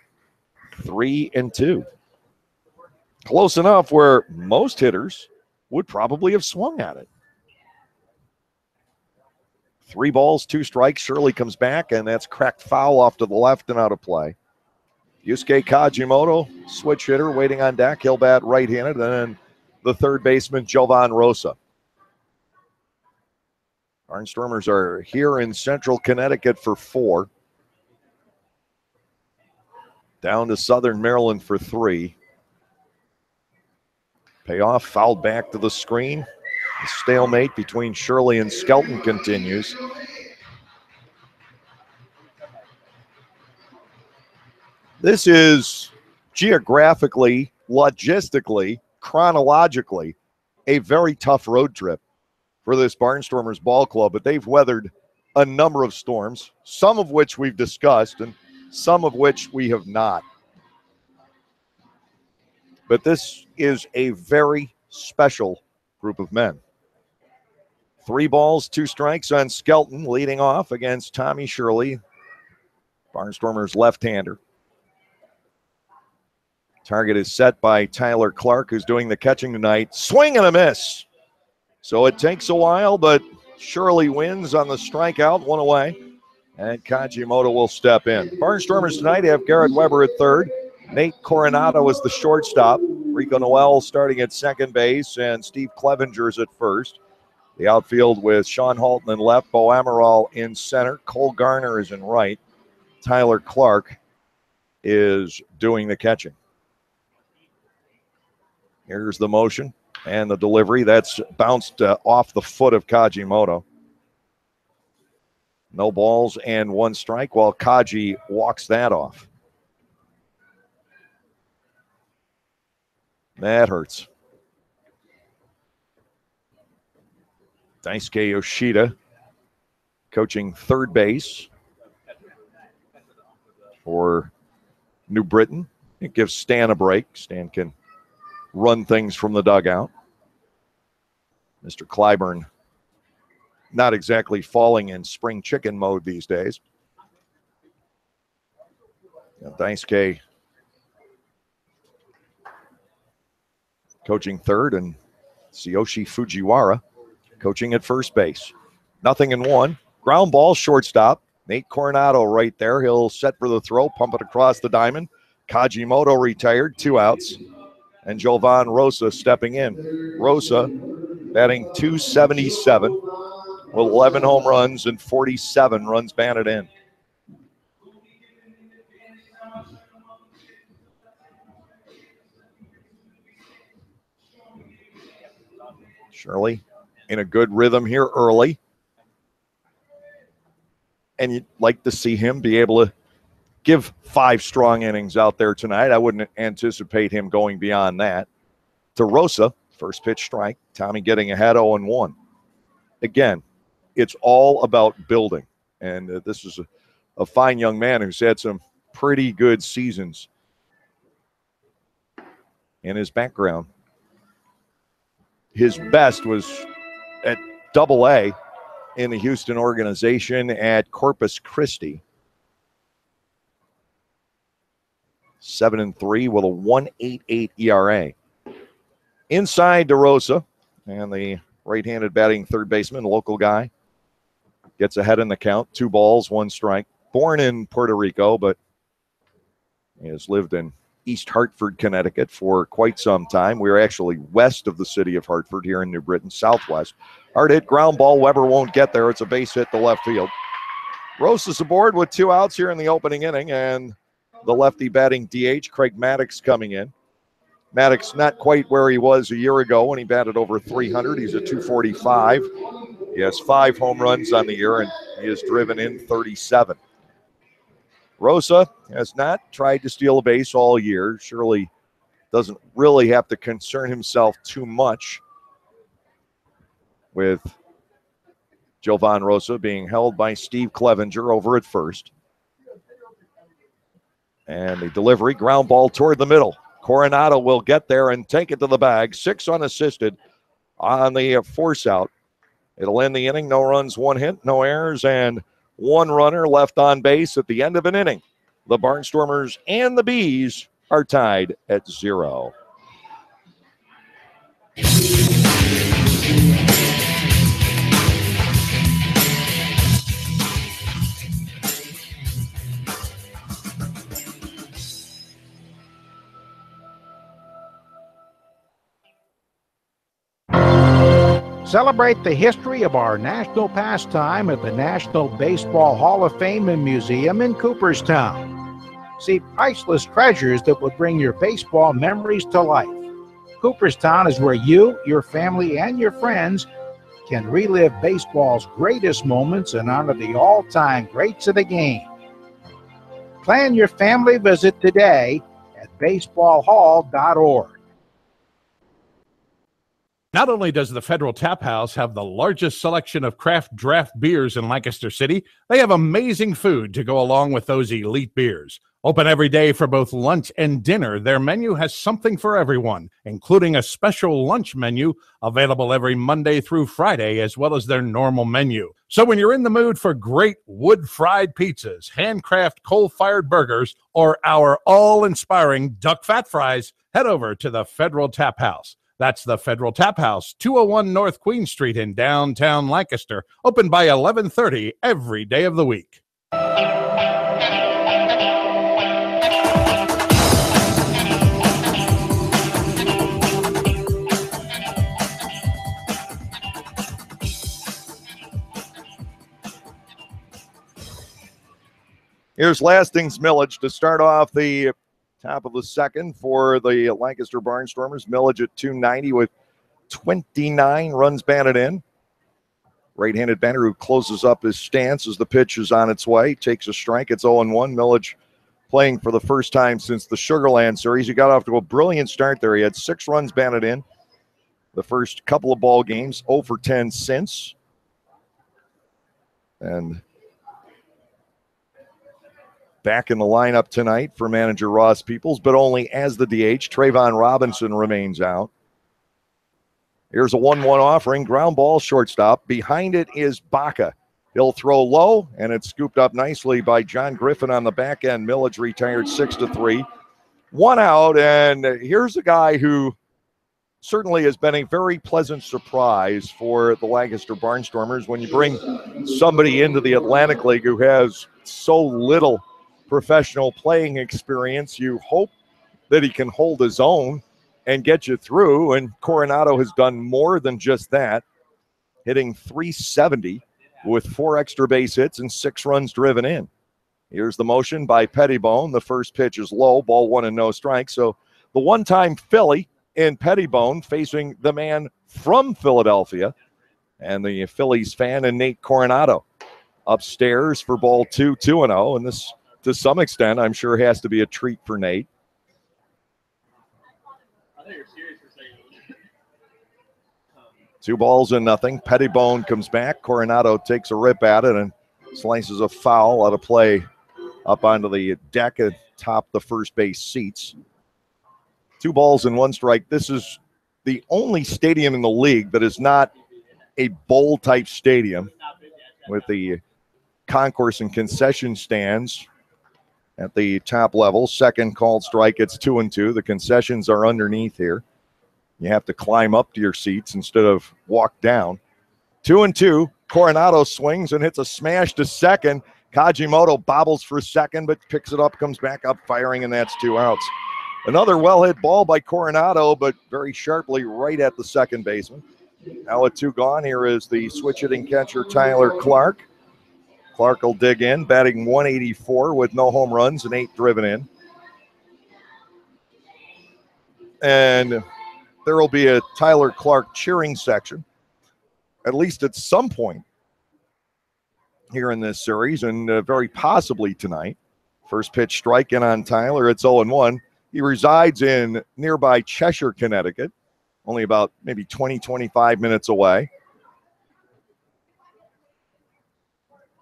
3-2. Close enough where most hitters would probably have swung at it. 3 balls, 2 strikes. Shirley comes back, and that's cracked foul off to the left and out of play. Yusuke Kajimoto, switch hitter, waiting on deck. He'll bat right-handed. And then the third baseman, Jovan Rosa. Barnstormers are here in central Connecticut for 4. Down to southern Maryland for 3. Payoff, fouled back to the screen. The stalemate between Shirley and Skelton continues. This is geographically, logistically, chronologically a very tough road trip for this Barnstormers ball club, but they've weathered a number of storms, some of which we've discussed and some of which we have not. But this is a very special group of men. 3 balls, 2 strikes on Skelton, leading off against Tommy Shirley, Barnstormers left-hander. Target is set by Tyler Clark, who's doing the catching tonight. Swing and a miss. So it takes a while, but Shirley wins on the strikeout, 1 away. And Kajimoto will step in. Barnstormers tonight have Garrett Weber at third. Nate Coronado is the shortstop. Rico Noel starting at second base, and Steve Clevenger's at first. The outfield with Sean Halton in left, Bo Amaral in center. Cole Garner is in right. Tyler Clark is doing the catching. Here's the motion and the delivery. That's bounced off the foot of Kajimoto. No balls and 1 strike while Kaji walks that off. That hurts. Daisuke Yoshida coaching third base for New Britain. It gives Stan a break. Stan can run things from the dugout. Mr. Clyburn not exactly falling in spring chicken mode these days. Daisuke coaching third, and Tsuyoshi Fujiwara coaching at first base. 0-1. Ground ball, shortstop. Nate Coronado right there. He'll set for the throw, pump it across the diamond. Kajimoto retired, 2 outs. And Jovan Rosa stepping in. Rosa batting .277 with 11 home runs and 47 runs batted in. Shirley in a good rhythm here early. And you'd like to see him be able to give 5 strong innings out there tonight. I wouldn't anticipate him going beyond that. To Rosa, first pitch strike. Tommy getting ahead 0-1. Again, it's all about building. And this is a fine young man who's had some pretty good seasons in his background. His best was at AA in the Houston organization at Corpus Christi. 7-3 with a 1.88 ERA. Inside DeRosa, and the right-handed batting third baseman, local guy. gets ahead in the count. 2 balls, 1 strike. Born in Puerto Rico, but he has lived in East Hartford, Connecticut for quite some time. We're actually west of the city of Hartford here in New Britain, southwest. Hard hit ground ball. Weber won't get there. It's a base hit to left field. Rosas aboard with 2 outs here in the opening inning, and the lefty batting DH, Craig Maddox, coming in. Maddox not quite where he was a year ago when he batted over 300. He's at 245. He has 5 home runs on the year, and he has driven in 37. Rosa has not tried to steal a base all year. Surely doesn't really have to concern himself too much with Jovan Rosa being held by Steve Clevenger over at first. And the delivery, ground ball toward the middle. Coronado will get there and take it to the bag. 6 unassisted on the force out. It'll end the inning. No runs, 1 hit, no errors, and 1 runner left on base at the end of an inning. The Barnstormers and the Bees are tied at 0. Celebrate the history of our national pastime at the National Baseball Hall of Fame and Museum in Cooperstown. See priceless treasures that will bring your baseball memories to life. Cooperstown is where you, your family, and your friends can relive baseball's greatest moments and honor the all-time greats of the game. Plan your family visit today at baseballhall.org. Not only does the Federal Tap House have the largest selection of craft draft beers in Lancaster City, they have amazing food to go along with those elite beers. Open every day for both lunch and dinner, their menu has something for everyone, including a special lunch menu available every Monday through Friday, as well as their normal menu. So when you're in the mood for great wood-fried pizzas, handcraft coal-fired burgers, or our all-inspiring duck fat fries, head over to the Federal Tap House. That's the Federal Tap House, 201 North Queen Street in downtown Lancaster, open by 11:30 every day of the week. Here's Lastings Millage to start off the top of the second for the Lancaster Barnstormers. Millage at 290 with 29 runs batted in. Right-handed batter who closes up his stance as the pitch is on its way. Takes a strike. It's 0-1. Millage playing for the first time since the Sugarland series. He got off to a brilliant start there. He had 6 runs batted in the first couple of ball games. 0 for 10 since. And back in the lineup tonight for manager Ross Peoples, but only as the DH. Trayvon Robinson remains out. Here's a 1-1 offering. Ground ball, shortstop. Behind it is Baca. He'll throw low, and it's scooped up nicely by John Griffin on the back end. Millage retired 6-3. 1 out, and here's a guy who certainly has been a very pleasant surprise for the Lancaster Barnstormers. When you bring somebody into the Atlantic League who has so little professional playing experience, you hope that he can hold his own and get you through, and Coronado has done more than just that, hitting .370 with 4 extra base hits and 6 runs driven in. Here's the motion by Pettibone. The first pitch is low, ball 1 and no strike. So the one-time Philly in Pettibone facing the man from Philadelphia and the Phillies fan and Nate Coronado. Upstairs for ball 2, 2-0, and this to some extent, I'm sure, has to be a treat for Nate. Two balls and nothing. Pettibone comes back. Coronado takes a rip at it and slices a foul out of play up onto the deck atop the first base seats. 2 balls and 1 strike. This is the only stadium in the league that is not a bowl-type stadium with the concourse and concession stands at the top level. Second called strike, it's 2-2. The concessions are underneath here. You have to climb up to your seats instead of walk down. 2-2. Coronado swings and hits a smash to second. Kajimoto bobbles for second, but picks it up, comes back up firing, and that's 2 outs. Another well-hit ball by Coronado, but very sharply right at the second baseman. Now with 2 gone, here is the switch-hitting catcher Tyler Clark. Clark will dig in, batting .184 with no home runs and 8 driven in. And there will be a Tyler Clark cheering section, at least at some point here in this series, and very possibly tonight. First pitch strike in on Tyler. It's 0-1. He resides in nearby Cheshire, Connecticut, only about maybe 20, 25 minutes away.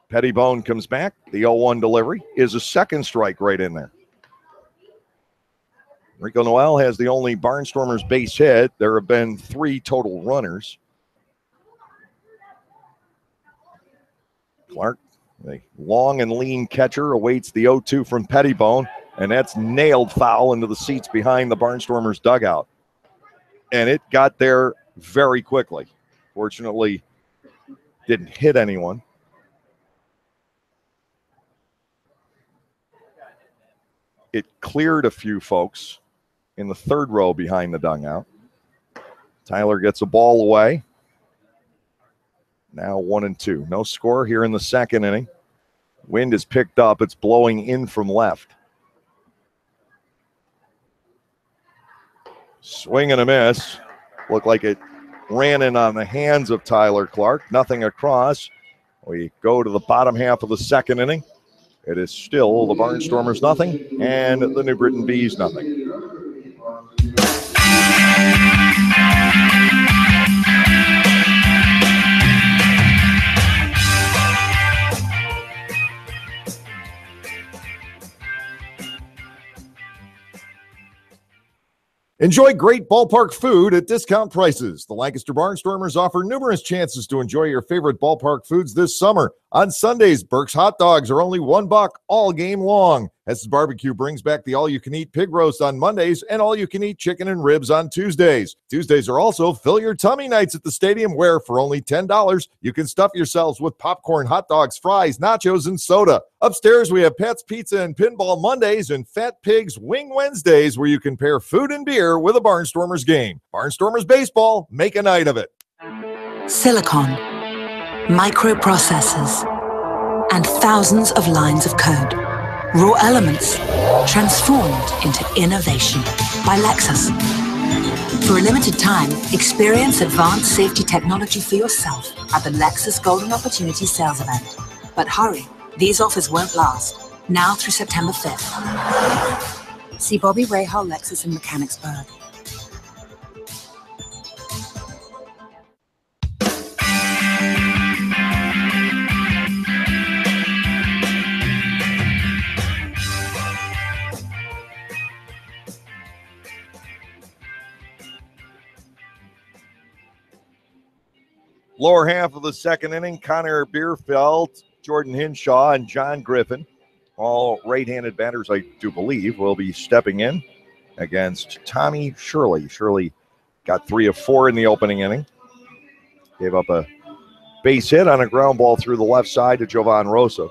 Pettibone comes back. The 0-1 delivery is a second strike right in there. Rico Noel has the only Barnstormers base hit. There have been 3 total runners. Clark, a long and lean catcher, awaits the 0-2 from Pettibone, and that's nailed foul into the seats behind the Barnstormers dugout. And it got there very quickly. Fortunately, didn't hit anyone. It cleared a few folks in the third row behind the dugout. Tyler gets a ball away. Now 1-2. No score here in the second inning. Wind is picked up. It's blowing in from left. Swing and a miss. Looked like it ran in on the hands of Tyler Clark. Nothing across. We go to the bottom half of the second inning. It is still the Barnstormers nothing and the New Britain Bees nothing. Enjoy great ballpark food at discount prices. The Lancaster Barnstormers offer numerous chances to enjoy your favorite ballpark foods this summer. On Sundays, Burke's hot dogs are only $1 all game long. Hess's Barbecue brings back the all-you-can-eat pig roast on Mondays and all-you-can-eat chicken and ribs on Tuesdays. Tuesdays are also Fill Your Tummy nights at the stadium, where for only $10, you can stuff yourselves with popcorn, hot dogs, fries, nachos, and soda. Upstairs, we have Pat's Pizza and Pinball Mondays and Fat Pig's Wing Wednesdays, where you can pair food and beer with a Barnstormers game. Barnstormers baseball, make a night of it. Silicon, microprocessors, and thousands of lines of code. Raw elements transformed into innovation by Lexus. For a limited time, experience advanced safety technology for yourself at the Lexus Golden Opportunity Sales Event. But hurry, these offers won't last. Now through September 5th. See Bobby Rahal Lexus in Mechanicsburg. Lower half of the second inning, Connor Bierfeld, Jordan Hinshaw, and John Griffin, all right-handed batters, I do believe, will be stepping in against Tommy Shirley. Shirley got 3 of 4 in the opening inning. Gave up a base hit on a ground ball through the left side to Jovan Rosa.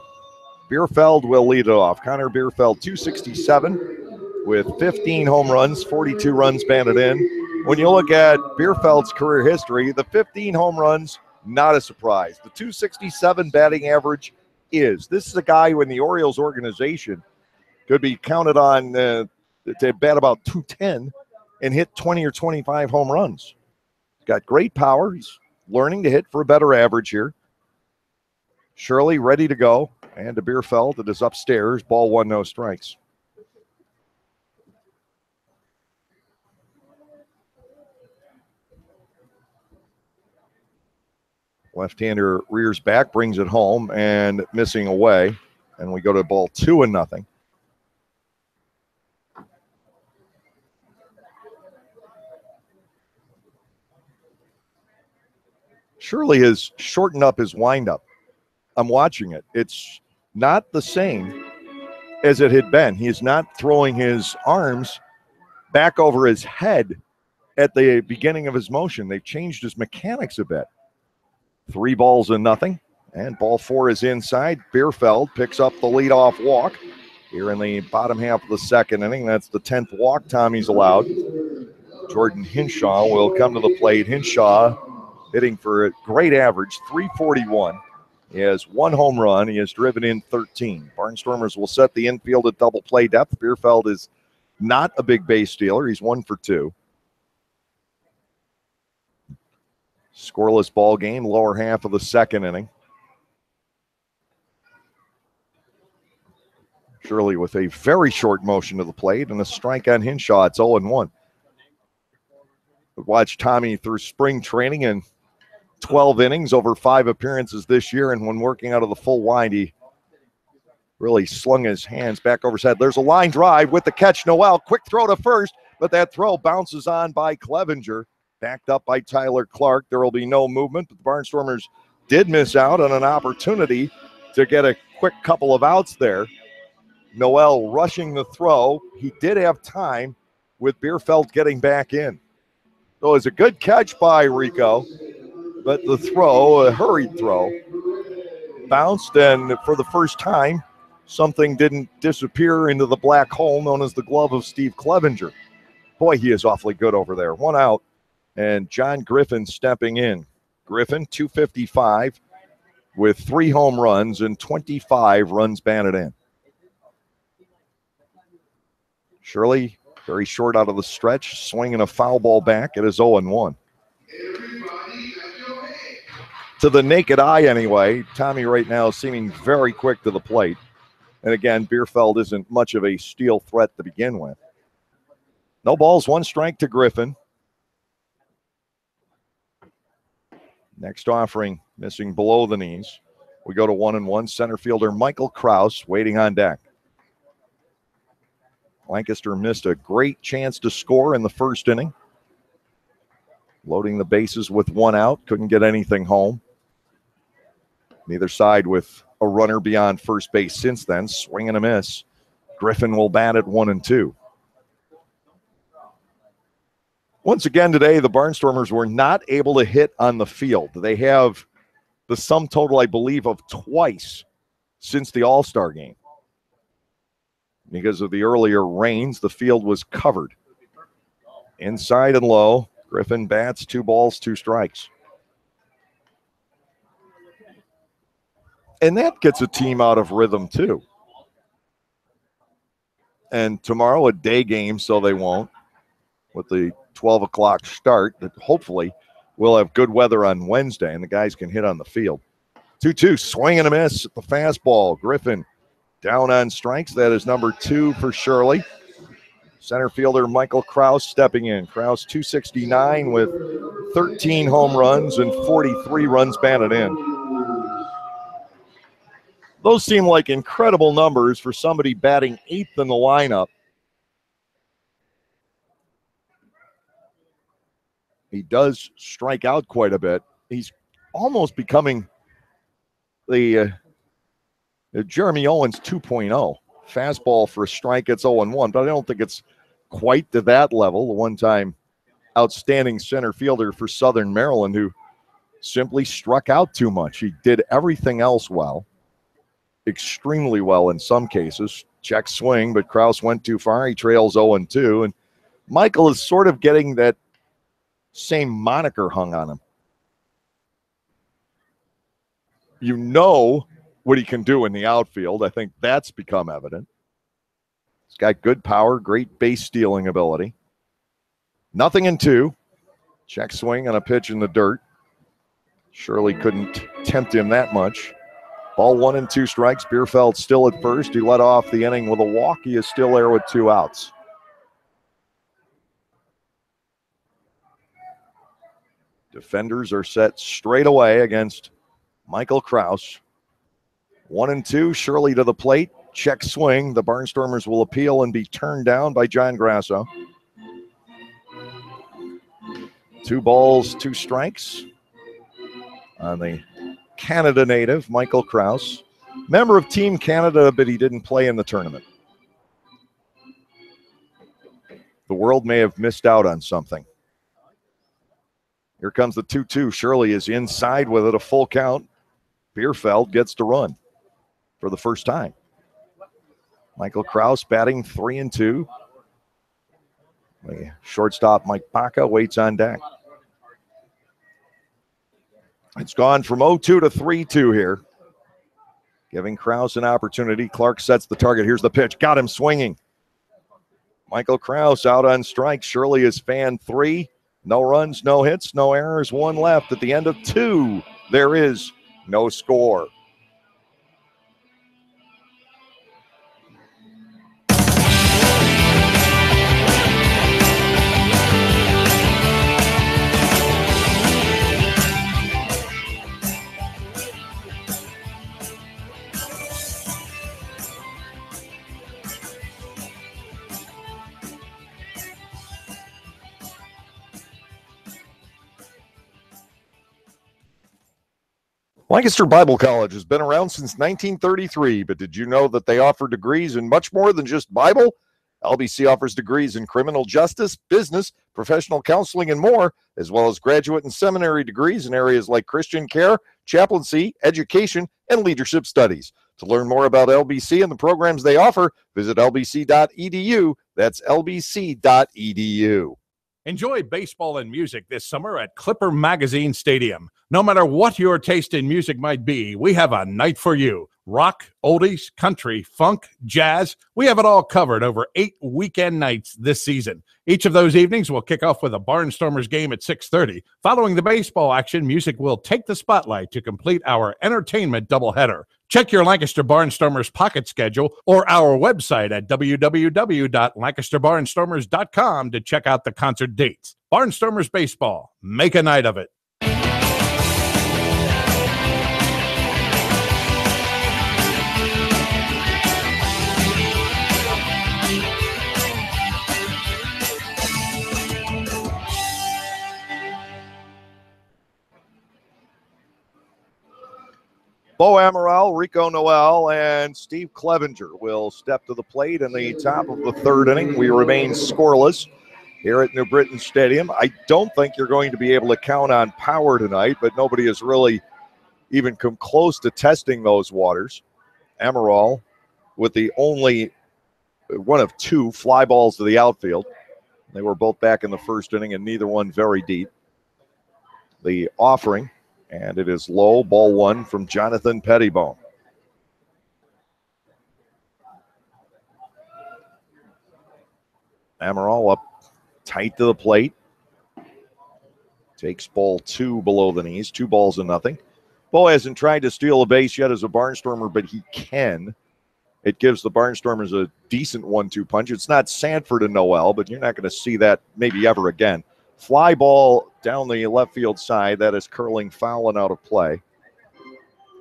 Bierfeld will lead it off. Connor Bierfeld, 267 with 15 home runs, 42 runs batted in. When you look at Bierfeld's career history, the 15 home runs, not a surprise. The 267 batting average is. This is a guy who in the Orioles organization could be counted on to bat about 210 and hit 20 or 25 home runs. He's got great power. He's learning to hit for a better average here. Shirley ready to go. And to Bierfeld, it is upstairs. Ball 1, no strikes. Left-hander rears back, brings it home, and missing away. And we go to ball 2-0. Shirley has shortened up his windup. I'm watching it. It's not the same as it had been. He is not throwing his arms back over his head at the beginning of his motion. They've changed his mechanics a bit. 3-0, and ball 4 is inside. Bierfeld picks up the leadoff walk here in the bottom half of the second inning. That's the 10th walk Tommy's allowed. Jordan Hinshaw will come to the plate. Hinshaw hitting for a great average, 341. He has 1 home run. He has driven in 13. Barnstormers will set the infield at double play depth. Bierfeld is not a big base stealer. He's 1 for 2. Scoreless ball game, lower half of the second inning. Shirley with a very short motion to the plate and a strike on Hinshaw. It's 0-1. Watch Tommy through spring training and 12 innings over 5 appearances this year, and when working out of the full wind, he really slung his hands back over his head. There's a line drive with the catch. Noel, quick throw to first, but that throw bounces on by Clevenger, backed up by Tyler Clark. There will be no movement, but the Barnstormers did miss out on an opportunity to get a quick couple of outs there. Noel rushing the throw. He did have time with Bierfeld getting back in. So it was a good catch by Rico, but the throw, a hurried throw, bounced, and for the first time, something didn't disappear into the black hole known as the glove of Steve Clevenger. Boy, he is awfully good over there. 1 out, and John Griffin stepping in. Griffin, 255 with 3 home runs and 25 runs batted in. Shirley, very short out of the stretch, swinging a foul ball back. It is 0-1. To the naked eye anyway, Tommy right now is seeming very quick to the plate. And again, Bierfeld isn't much of a steal threat to begin with. No balls, 1 strike to Griffin. Next offering, missing below the knees. We go to 1-1. Center fielder Michael Krause waiting on deck. Lancaster missed a great chance to score in the first inning. Loading the bases with 1 out. Couldn't get anything home. Neither side with a runner beyond first base since then. Swing and a miss. Griffin will bat at 1-2. Once again today, the Barnstormers were not able to hit on the field. They have the sum total, I believe, of twice since the All-Star game. Because of the earlier rains, the field was covered. Inside and low, Griffin bats, 2 balls, 2 strikes. And that gets a team out of rhythm, too. And tomorrow, a day game, so they won't. With the 12 o'clock start, that hopefully we'll have good weather on Wednesday, and the guys can hit on the field. 2-2, swing and a miss at the fastball. Griffin down on strikes. That is number 2 for Shirley. Center fielder Michael Krause stepping in. Krause 269 with 13 home runs and 43 runs batted in. Those seem like incredible numbers for somebody batting 8th in the lineup. He does strike out quite a bit. He's almost becoming the Jeremy Owens 2.0. Fastball for a strike, it's 0-1, but I don't think it's quite to that level. The one-time outstanding center fielder for Southern Maryland who simply struck out too much. He did everything else well, extremely well in some cases. Check swing, but Krause went too far. He trails 0-2, and Michael is sort of getting that same moniker hung on him. You know what he can do in the outfield. I think that's become evident. He's got good power, great base stealing ability. 0-2. Check swing on a pitch in the dirt. Shirley couldn't tempt him that much. Ball 1 2 strikes. Bierfeld still at first. He led off the inning with a walk. He is still there with 2 outs. Defenders are set straight away against Michael Krause. 1-2, Shirley to the plate. Check swing. The Barnstormers will appeal and be turned down by John Grasso. 2 balls, 2 strikes on the Canada native, Michael Krause. Member of Team Canada, but he didn't play in the tournament. The world may have missed out on something. Here comes the 2-2. Shirley is inside with it, a full count. Bierfeld gets to run for the first time. Michael Kraus batting 3-2. The shortstop Mike Baca waits on deck. It's gone from 0-2 to 3-2 here, giving Kraus an opportunity. Clark sets the target. Here's the pitch. Got him swinging. Michael Kraus out on strike. Shirley is fan 3. No runs, no hits, no errors. 1 left at the end of 2. There is no score. Lancaster Bible College has been around since 1933, but did you know that they offer degrees in much more than just Bible? LBC offers degrees in criminal justice, business, professional counseling, and more, as well as graduate and seminary degrees in areas like Christian care, chaplaincy, education, and leadership studies. To learn more about LBC and the programs they offer, visit lbc.edu. That's lbc.edu. Enjoy baseball and music this summer at Clipper Magazine Stadium. No matter what your taste in music might be, we have a night for you. Rock, oldies, country, funk, jazz. We have it all covered over 8 weekend nights this season. Each of those evenings will kick off with a Barnstormers game at 6:30. Following the baseball action, music will take the spotlight to complete our entertainment doubleheader. Check your Lancaster Barnstormers pocket schedule or our website at www.lancasterbarnstormers.com to check out the concert dates. Barnstormers Baseball. Make a night of it. Bo Amaral, Rico Noel, and Steve Clevenger will step to the plate in the top of the 3rd inning. We remain scoreless here at New Britain Stadium. I don't think you're going to be able to count on power tonight, but nobody has really even come close to testing those waters. Amaral with the only one of 2 fly balls to the outfield. They were both back in the 1st inning, and neither one very deep. The offering, and it is low, ball 1 from Jonathan Pettibone. Amaral up tight to the plate. Takes ball 2 below the knees, 2 balls and nothing. Bo hasn't tried to steal a base yet as a Barnstormer, but he can. It gives the Barnstormers a decent 1-2 punch. It's not Sanford and Noel, but you're not going to see that maybe ever again. Fly ball down the left field side. That is curling foul and out of play.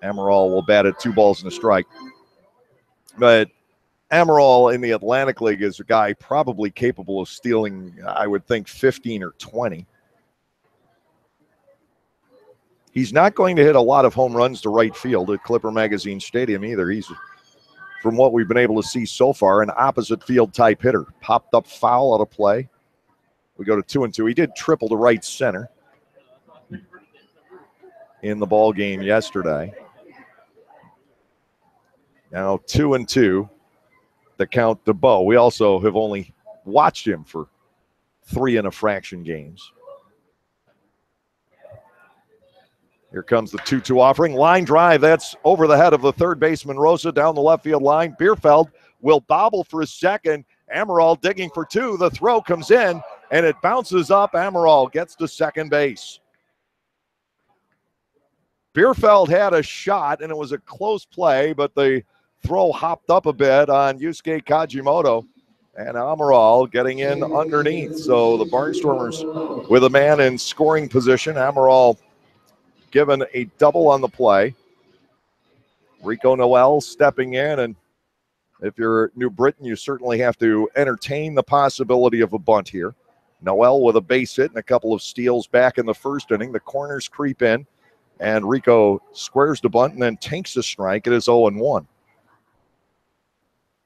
Amaral will bat at 2 balls and a strike. But Amaral in the Atlantic League is a guy probably capable of stealing, I would think, 15 or 20. He's not going to hit a lot of home runs to right field at Clipper Magazine Stadium either. He's, from what we've been able to see so far, an opposite field type hitter. Popped up foul out of play. We go to 2-2. He did triple to right center in the ball game yesterday. Now 2-2. The count to Bo. We also have only watched him for 3 and a fraction games. Here comes the 2-2 offering. Line drive. That's over the head of the third baseman, Rosa, down the left field line. Bierfeld will bobble for a second. Amaral digging for 2. The throw comes in, and it bounces up. Amaral gets to second base. Bierfeld had a shot, and it was a close play, but the throw hopped up a bit on Yusuke Kajimoto, and Amaral getting in underneath. So the Barnstormers with a man in scoring position. Amaral given a double on the play. Rico Noel stepping in, and if you're New Britain, you certainly have to entertain the possibility of a bunt here. Noel with a base hit and a couple of steals back in the 1st inning. The corners creep in, and Rico squares the bunt and then takes a strike. It is 0-1.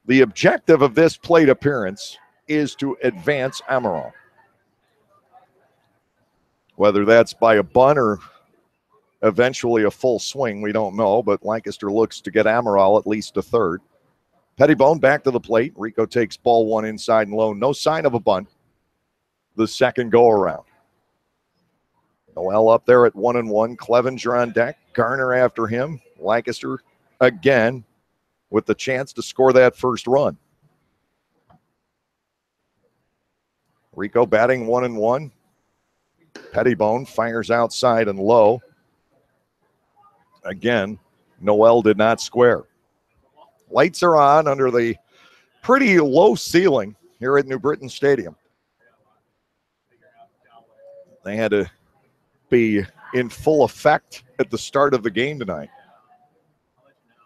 The objective of this plate appearance is to advance Amaral. Whether that's by a bunt or eventually a full swing, we don't know, but Lancaster looks to get Amaral at least to third. Pettibone back to the plate. Rico takes ball one inside and low. No sign of a bunt. The second go around. Noel up there at 1-1. Clevenger on deck. Garner after him. Lancaster again with the chance to score that first run. Rico batting 1-1. Pettibone fires outside and low. Again, Noel did not square. Lights are on under the pretty low ceiling here at New Britain Stadium. They had to be in full effect at the start of the game tonight.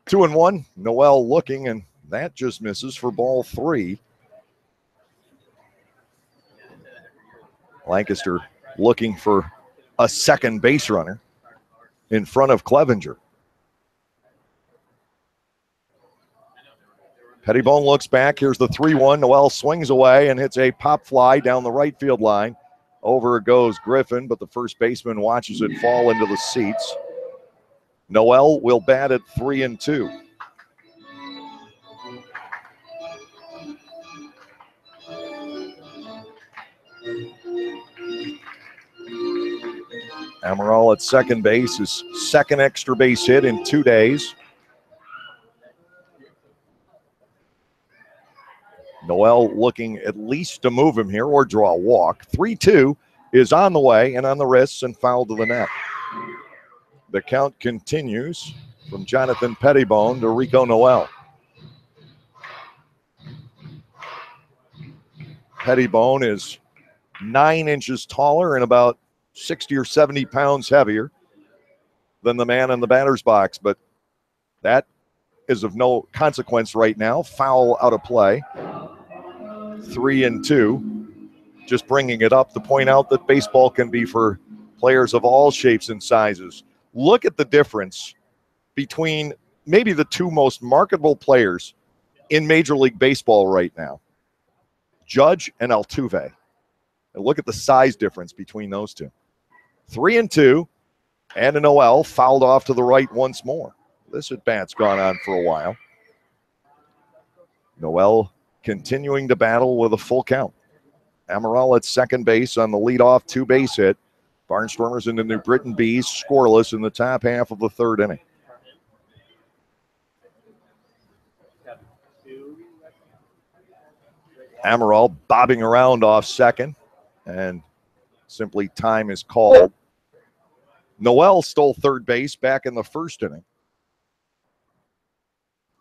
2-1. Noel looking, and that just misses for ball three. Lancaster looking for a second base runner in front of Clevenger. Pettibone looks back. Here's the 3-1. Noel swings away and hits a pop fly down the right field line. Over goes Griffin, but the first baseman watches it fall into the seats. Noel will bat at 3-2. Amaral at second base, his second extra base hit in 2 days. Noel looking at least to move him here or draw a walk. 3-2 is on the way and on the wrists and foul to the net. The count continues from Jonathan Pettibone to Rico Noel. Pettibone is 9 inches taller and about 60 or 70 pounds heavier than the man in the batter's box, but that is of no consequence right now. Foul out of play. 3-2. Just bringing it up to point out that baseball can be for players of all shapes and sizes. Look at the difference between maybe the two most marketable players in Major League Baseball right now, Judge and Altuve. And look at the size difference between those two. 3-2, and Noel fouled off to the right once more. This at-bat's gone on for a while. Noel continuing to battle with a full count. Amaral at second base on the leadoff two-base hit. Barnstormers into New Britain Bees scoreless in the top half of the third inning. Amaral bobbing around off second, and simply time is called. Noel stole third base back in the first inning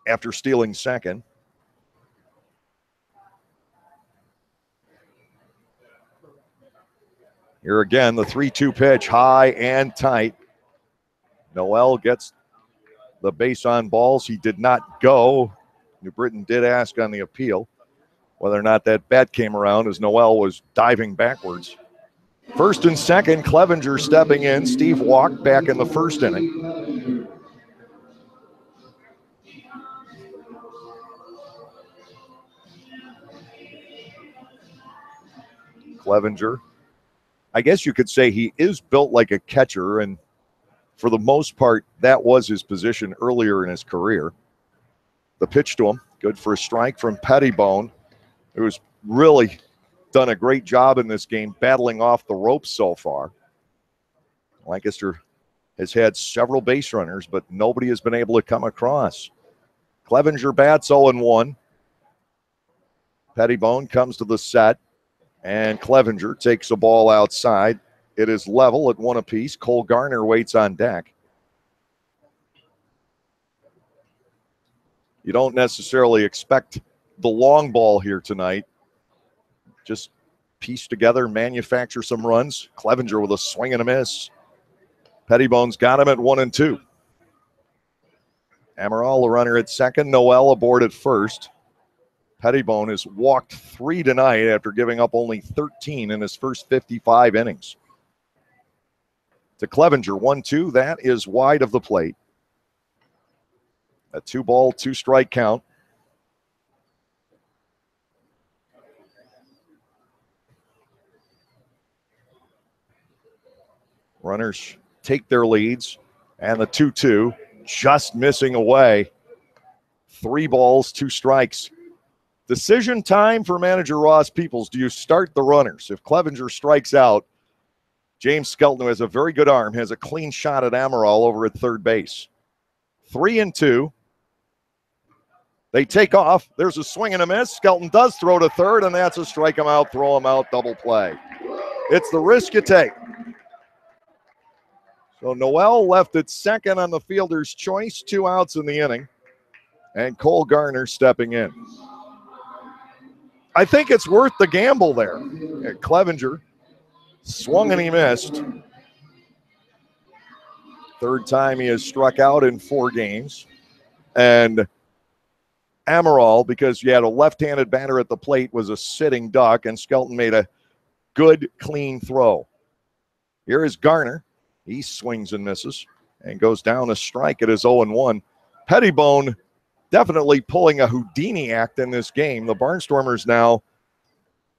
after stealing second. Here again, the 3-2 pitch, high and tight. Noel gets the base on balls. He did not go. New Britain did ask on the appeal whether or not that bat came around as Noel was diving backwards. First and second, Clevenger stepping in. Steve walked back in the first inning. Clevenger, I guess you could say he is built like a catcher, and for the most part, that was his position earlier in his career. The pitch to him, good for a strike from Pettibone, who's really done a great job in this game, battling off the ropes so far. Lancaster has had several base runners, but nobody has been able to come across. Clevenger bats 0-1. Pettibone comes to the set, and Clevenger takes a ball outside. It is level at 1 apiece. Cole Garner waits on deck. You don't necessarily expect the long ball here tonight. Just piece together, manufacture some runs. Clevenger with a swing and a miss. Pettibone's got him at 1-2. Amaral, the runner at second. Noel aboard at first. Pettibone has walked 3 tonight after giving up only 13 in his first 55 innings. To Clevenger, 1-2. That is wide of the plate. A 2-ball, 2-strike count. Runners take their leads, and the 2-2 just missing away. 3 balls, 2 strikes. Decision time for manager Ross Peoples. Do you start the runners? If Clevenger strikes out, James Skelton, who has a very good arm, has a clean shot at Amaral over at third base. 3-2. They take off. There's a swing and a miss. Skelton does throw to third, and that's a strike him out, throw him out, double play. It's the risk you take. So Noel left at second on the fielder's choice, 2 outs in the inning, and Cole Garner stepping in. I think it's worth the gamble there. Clevenger swung and he missed. Third time he has struck out in 4 games. And Amaral, because you had a left-handed batter at the plate, was a sitting duck, and Skelton made a good, clean throw. Here is Garner. He swings and misses and goes down a strike at his 0-1. Pettibone definitely pulling a Houdini act in this game. The Barnstormers now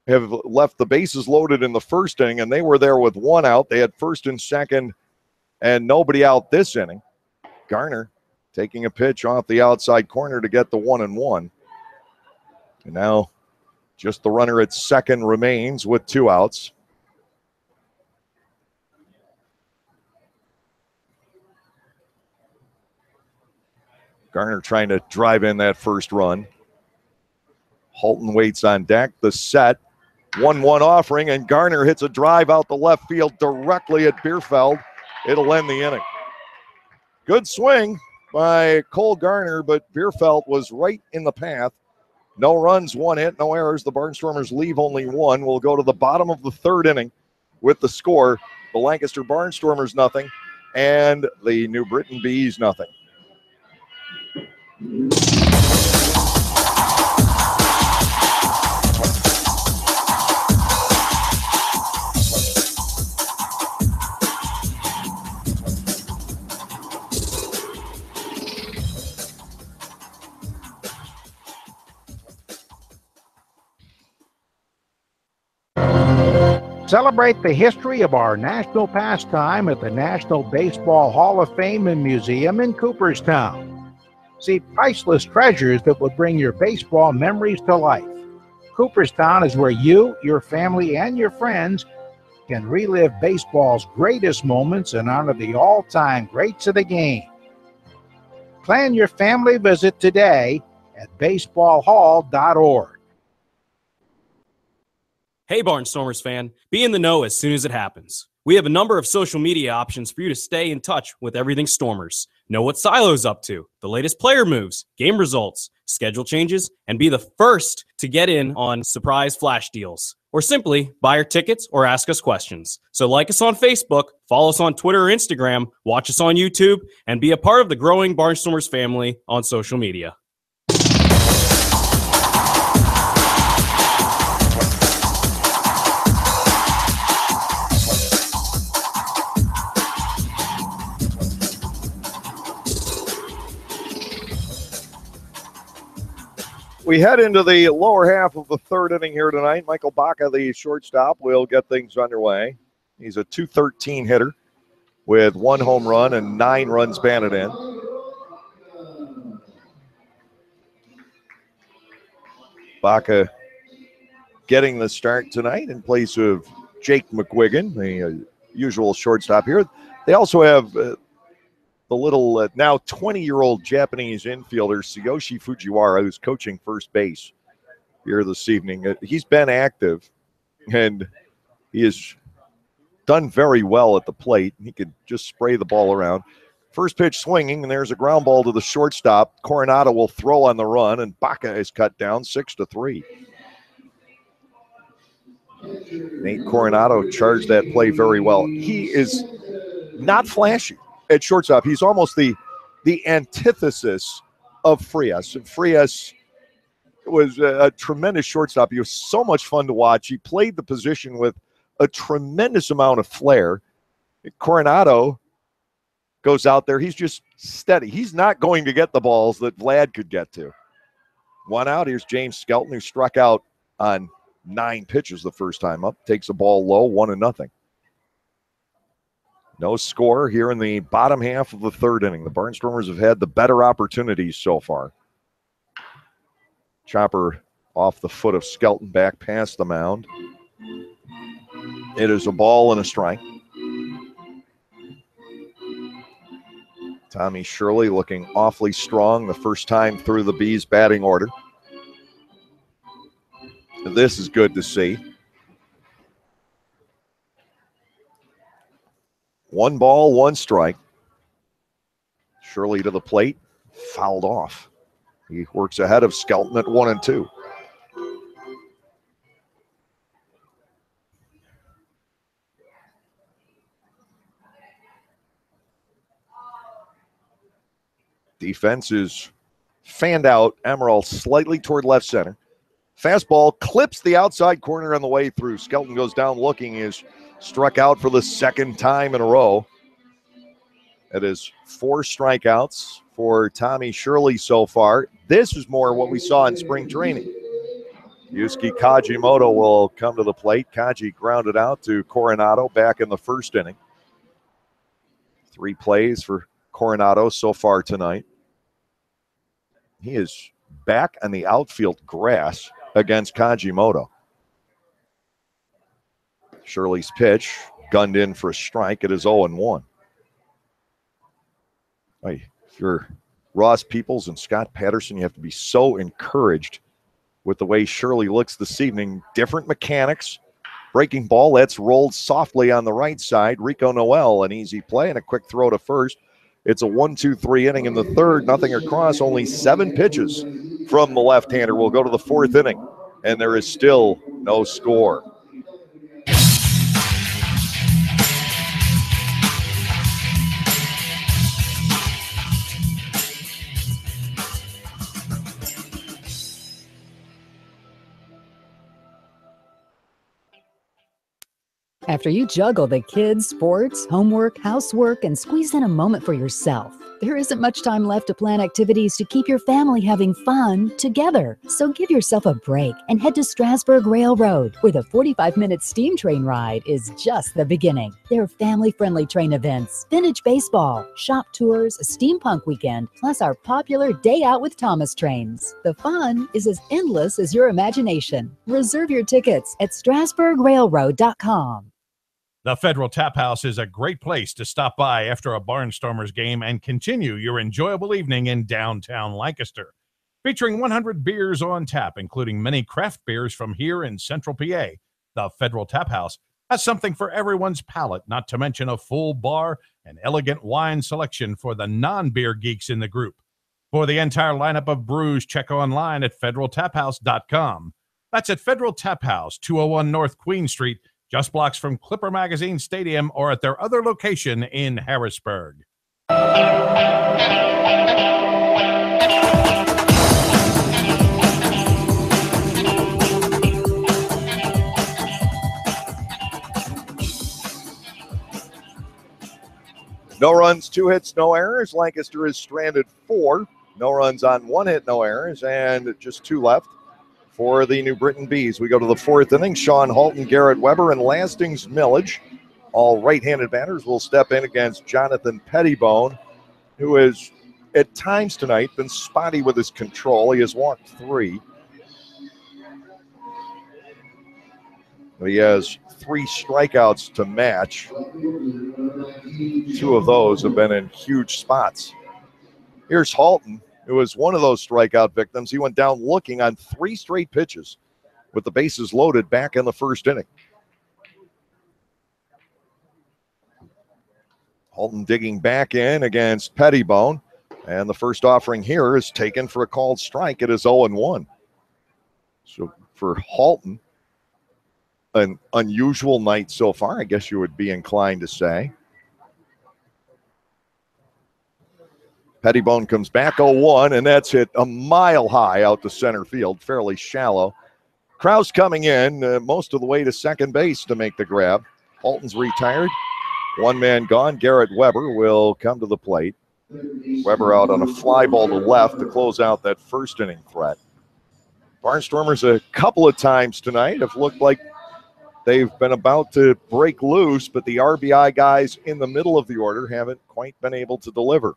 have left the bases loaded in the first inning, and they were there with 1 out. They had first and second and nobody out this inning. Garner taking a pitch off the outside corner to get the 1-1. And now just the runner at second remains with 2 outs. Garner trying to drive in that first run. Holton waits on deck. The set. 1-1 offering, and Garner hits a drive out the left field directly at Bierfeld. It'll end the inning. Good swing by Cole Garner, but Bierfeld was right in the path. No runs, 1 hit, no errors. The Barnstormers leave only 1. We'll go to the bottom of the 3rd inning with the score. The Lancaster Barnstormers nothing, and the New Britain Bees nothing. Celebrate the history of our national pastime at the National Baseball Hall of Fame and Museum in Cooperstown. See priceless treasures that will bring your baseball memories to life. Cooperstown is where you, your family, and your friends can relive baseball's greatest moments and honor the all-time greats of the game. Plan your family visit today at baseballhall.org. Hey Barnstormers fan, be in the know as soon as it happens. We have a number of social media options for you to stay in touch with everything Stormers. Know what Silo's up to, the latest player moves, game results, schedule changes, and be the first to get in on surprise flash deals. Or simply buy our tickets or ask us questions. So like us on Facebook, follow us on Twitter or Instagram, watch us on YouTube, and be a part of the growing Barnstormers family on social media. We head into the lower half of the 3rd inning here tonight. Michael Baca, the shortstop, will get things underway. He's a .213 hitter with 1 home run and 9 runs batted in. Baca getting the start tonight in place of Jake McGuigan, the usual shortstop here. They also have the little now 20-year-old Japanese infielder Tsuyoshi Fujiwara, who's coaching first base here this evening. He's been active, and he has done very well at the plate. He can just spray the ball around. First pitch swinging, and there's a ground ball to the shortstop. Coronado will throw on the run, and Baca is cut down 6-3. Nate Coronado charged that play very well. He is not flashy at shortstop. He's almost the antithesis of Frias. And Frias was a tremendous shortstop. He was so much fun to watch. He played the position with a tremendous amount of flair. Coronado goes out there. He's just steady. He's not going to get the balls that Vlad could get to. 1 out. Here's James Skelton, who struck out on 9 pitches the first time up. Takes the ball low, 1-0. No score here in the bottom half of the third inning. The Barnstormers have had the better opportunities so far. Chopper off the foot of Skelton, back past the mound. It is a ball and a strike. Tommy Shirley looking awfully strong the first time through the Bees batting order. This is good to see. 1 ball, 1 strike. Shirley to the plate, fouled off. He works ahead of Skelton at 1-2. Defense is fanned out. Emerald slightly toward left center. Fastball clips the outside corner on the way through. Skelton goes down looking, is struck out for the second time in a row. It is 4 strikeouts for Tommy Shirley so far. This is more what we saw in spring training. Yusuke Kajimoto will come to the plate. Kaji grounded out to Coronado back in the first inning. 3 plays for Coronado so far tonight. He is back on the outfield grass against Kajimoto. Shirley's pitch gunned in for a strike. It is 0-1. If you're Ross Peoples and Scott Patterson, you have to be so encouraged with the way Shirley looks this evening. Different mechanics. Breaking ball, that's rolled softly on the right side. Rico Noel, an easy play and a quick throw to first. It's a 1-2-3 inning in the third. Nothing across, only 7 pitches from the left-hander. We'll go to the 4th inning, and there is still no score. After you juggle the kids, sports, homework, housework, and squeeze in a moment for yourself, there isn't much time left to plan activities to keep your family having fun together. So give yourself a break and head to Strasburg Railroad, where the 45-minute steam train ride is just the beginning. There are family-friendly train events, vintage baseball, shop tours, a steampunk weekend, plus our popular Day Out with Thomas trains. The fun is as endless as your imagination. Reserve your tickets at strasburgrailroad.com. The Federal Tap House is a great place to stop by after a Barnstormers game and continue your enjoyable evening in downtown Lancaster. Featuring 100 beers on tap, including many craft beers from here in Central PA, the Federal Tap House has something for everyone's palate, not to mention a full bar and elegant wine selection for the non-beer geeks in the group. For the entire lineup of brews, check online at federaltaphouse.com. That's at Federal Tap House, 201 North Queen Street, just blocks from Clipper Magazine Stadium, or at their other location in Harrisburg. No runs, 2 hits, no errors. Lancaster is stranded 4. No runs on 1 hit, no errors, and just 2 left for the New Britain Bees. We go to the 4th inning. Sean Halton, Garrett Weber, and Lastings Millage, all right-handed batters, will step in against Jonathan Pettibone, who has at times tonight been spotty with his control. He has walked 3. He has 3 strikeouts to match. 2 of those have been in huge spots. Here's Halton, who was one of those strikeout victims. He went down looking on 3 straight pitches with the bases loaded back in the first inning. Halton digging back in against Pettibone, and the first offering here is taken for a called strike. It is 0-1. So for Halton, an unusual night so far, I guess you would be inclined to say. Pettibone comes back 0-1, and that's hit a mile high out to center field, fairly shallow. Krause coming in most of the way to second base to make the grab. Halton's retired. 1 man gone. Garrett Weber will come to the plate. Weber out on a fly ball to left to close out that first inning threat. Barnstormers a couple of times tonight have looked like they've been about to break loose, but the RBI guys in the middle of the order haven't quite been able to deliver.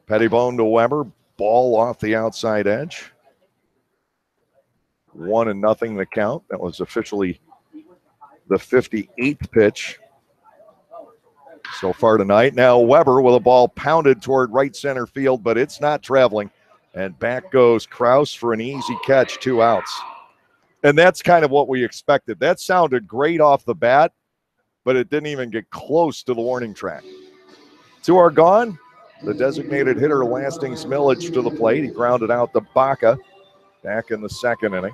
Pettibone to Weber, ball off the outside edge. 1-0 the count. That was officially the 58th pitch so far tonight. Now Weber with a ball pounded toward right center field, but it's not traveling. And back goes Kraus for an easy catch, 2 outs. And that's kind of what we expected. That sounded great off the bat, but it didn't even get close to the warning track. 2 are gone. The designated hitter, Lastings Millage, to the plate. He grounded out to Baca back in the 2nd inning.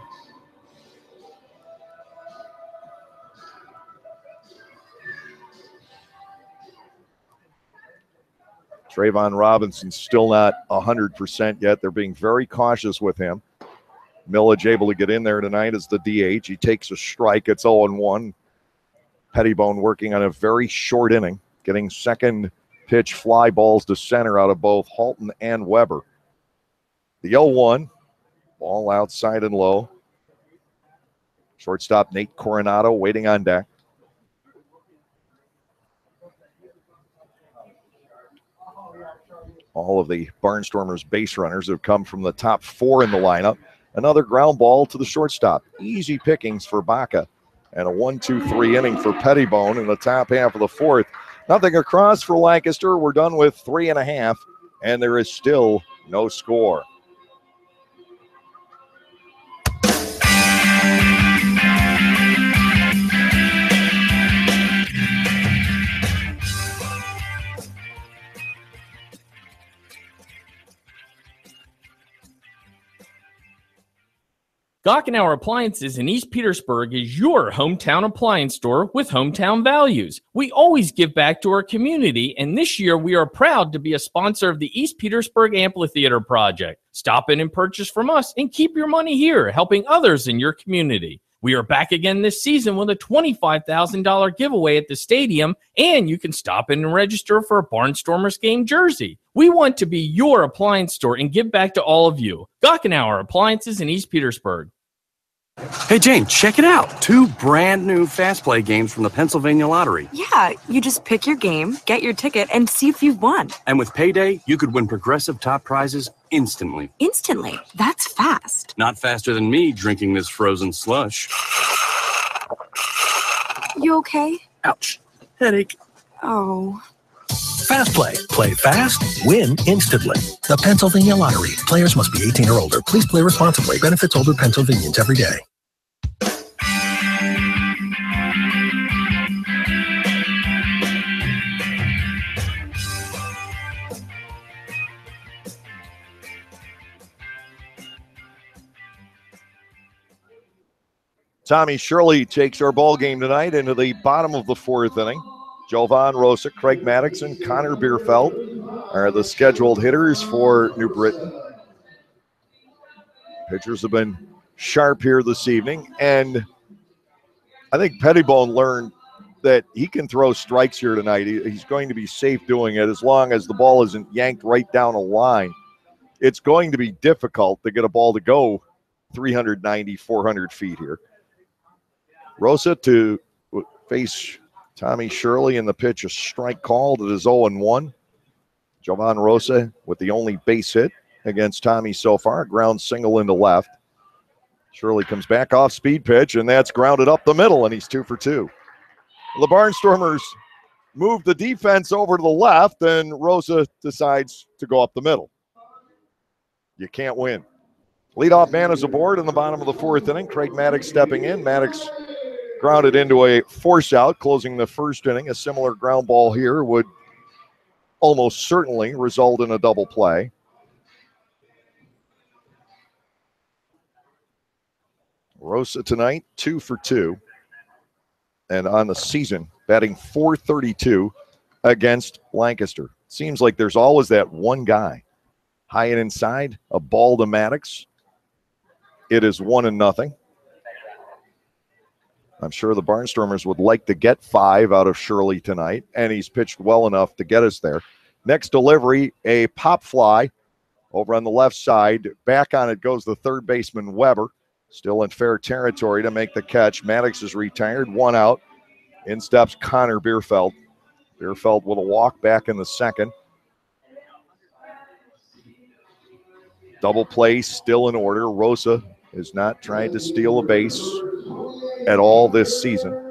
Trayvon Robinson still not 100% yet. They're being very cautious with him. Millage able to get in there tonight as the DH. He takes a strike. It's 0-1. Pettibone working on a very short inning, getting second pitch fly balls to center out of both Halton and Weber. The 0-1, ball outside and low. Shortstop Nate Coronado waiting on deck. All of the Barnstormers base runners have come from the top 4 in the lineup. Another ground ball to the shortstop. Easy pickings for Baca. And a 1-2-3 inning for Pettibone in the top half of the 4th. Nothing across for Lancaster. We're done with 3.5, and there is still no score. Gockenauer Appliances in East Petersburg is your hometown appliance store with hometown values. We always give back to our community, and this year we are proud to be a sponsor of the East Petersburg Amphitheater Project. Stop in and purchase from us and keep your money here, helping others in your community. We are back again this season with a $25,000 giveaway at the stadium, and you can stop in and register for a Barnstormers game jersey. We want to be your appliance store and give back to all of you. Gockenauer Appliances in East Petersburg. Hey, Jane, check it out. 2 brand new Fast Play games from the Pennsylvania Lottery. Yeah, you just pick your game, get your ticket, and see if you've won. And with Payday, you could win progressive top prizes instantly. Instantly? That's fast. Not faster than me drinking this frozen slush. You okay? Ouch. Headache. Oh. Fast Play. Play fast, win instantly. The Pennsylvania Lottery. Players must be 18 or older. Please play responsibly. Benefits older Pennsylvanians every day. Tommy Shirley takes our ball game tonight into the bottom of the 4th inning. Jovan Rosa, Craig Maddox, and Connor Bierfeld are the scheduled hitters for New Britain. Pitchers have been sharp here this evening, and I think Pettibone learned that he can throw strikes here tonight. He's going to be safe doing it as long as the ball isn't yanked right down a line. It's going to be difficult to get a ball to go 390, 400 feet here. Rosa to face Tommy Shirley in the pitch, a strike called. It is 0-1. Jovan Rosa with the only base hit against Tommy so far. Ground single into left. Shirley comes back off speed pitch, and that's grounded up the middle, and he's 2 for 2. The Barnstormers move the defense over to the left, and Rosa decides to go up the middle. You can't win. Leadoff man is aboard in the bottom of the 4th inning. Craig Maddox stepping in. Maddox grounded into a force out, closing the 1st inning. A similar ground ball here would almost certainly result in a double play. Rosa tonight, 2 for 2. And on the season, batting .432 against Lancaster. Seems like there's always that one guy. High and inside, a ball to Maddox. It is 1-0. I'm sure the Barnstormers would like to get 5 out of Shirley tonight, and he's pitched well enough to get us there. Next delivery, a pop fly Over on the left side, back on it goes the third baseman, Weber. Still in fair territory to make the catch. Maddox is retired, 1 out. In steps Connor Bierfeld. Bierfeld with a walk back in the second. Double play still in order. Rosa is not trying to steal a base at all this season.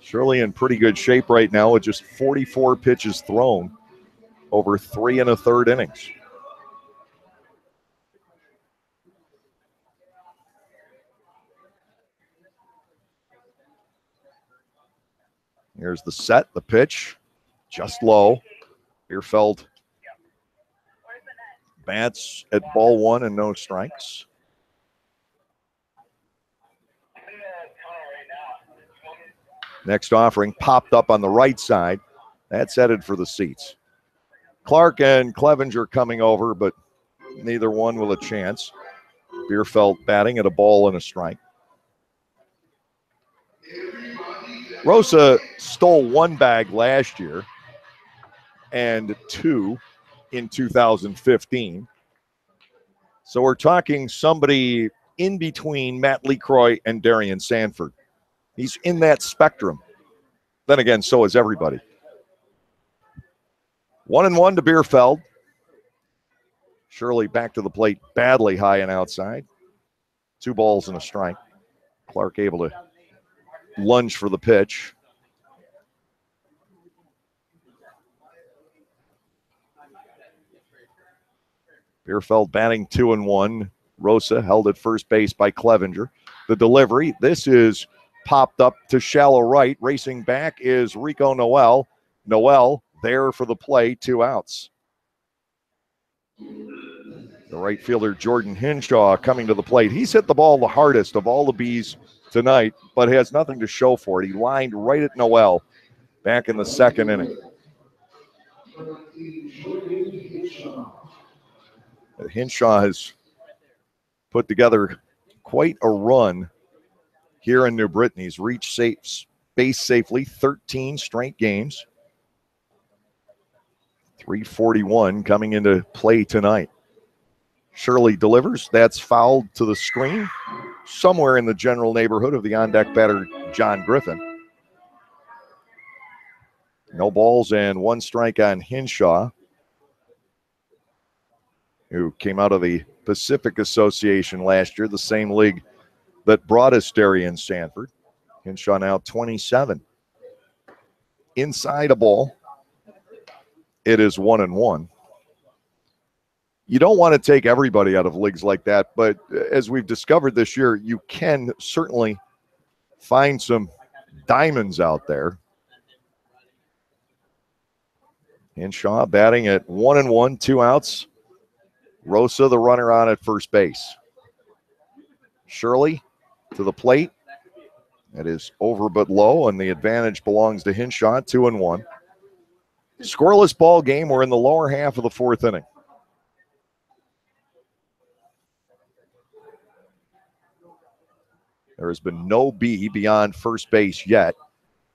Shirley in pretty good shape right now with just 44 pitches thrown over 3 1/3 innings. Here's the set, the pitch, just low. Bierfeld bats at ball 1 and no strikes. Next offering popped up on the right side. That's headed for the seats. Clark and Clevenger coming over, but neither one with a chance. Bierfeld batting at a ball and a strike. Rosa stole 1 bag last year and 2 in 2015. So we're talking somebody in between Matt LeCroy and Darian Sanford. He's in that spectrum. Then again, so is everybody. 1-1 to Bierfeld. Shirley back to the plate, badly high and outside. 2 balls and a strike. Clark able to lunge for the pitch. Bierfeld batting 2-1. Rosa held at first base by Clevenger. The delivery, this is popped up to shallow right. Racing back is Rico Noel. Noel there for the play, 2 outs. The right fielder, Jordan Hinshaw, coming to the plate. He's hit the ball the hardest of all the Bees tonight, but has nothing to show for it. He lined right at Noel back in the second inning. Hinshaw has put together quite a run here in New Britain. He's reached base safely 13 straight games. 341 coming into play tonight. Shirley delivers. That's fouled to the screen, somewhere in the general neighborhood of the on-deck batter, John Griffin. No balls and 1 strike on Hinshaw, who came out of the Pacific Association last year, the same league that brought us Darian Sanford. Hinshaw now 27. Inside a ball. It is 1-1. You don't want to take everybody out of leagues like that, but as we've discovered this year, you can certainly find some diamonds out there. Hinshaw batting at 1-1, 2 outs. Rosa, the runner on at first base. Shirley to the plate. That is over but low, and the advantage belongs to Hinshaw, 2-1. Scoreless ball game. We're in the lower half of the 4th inning. There has been no B beyond first base yet.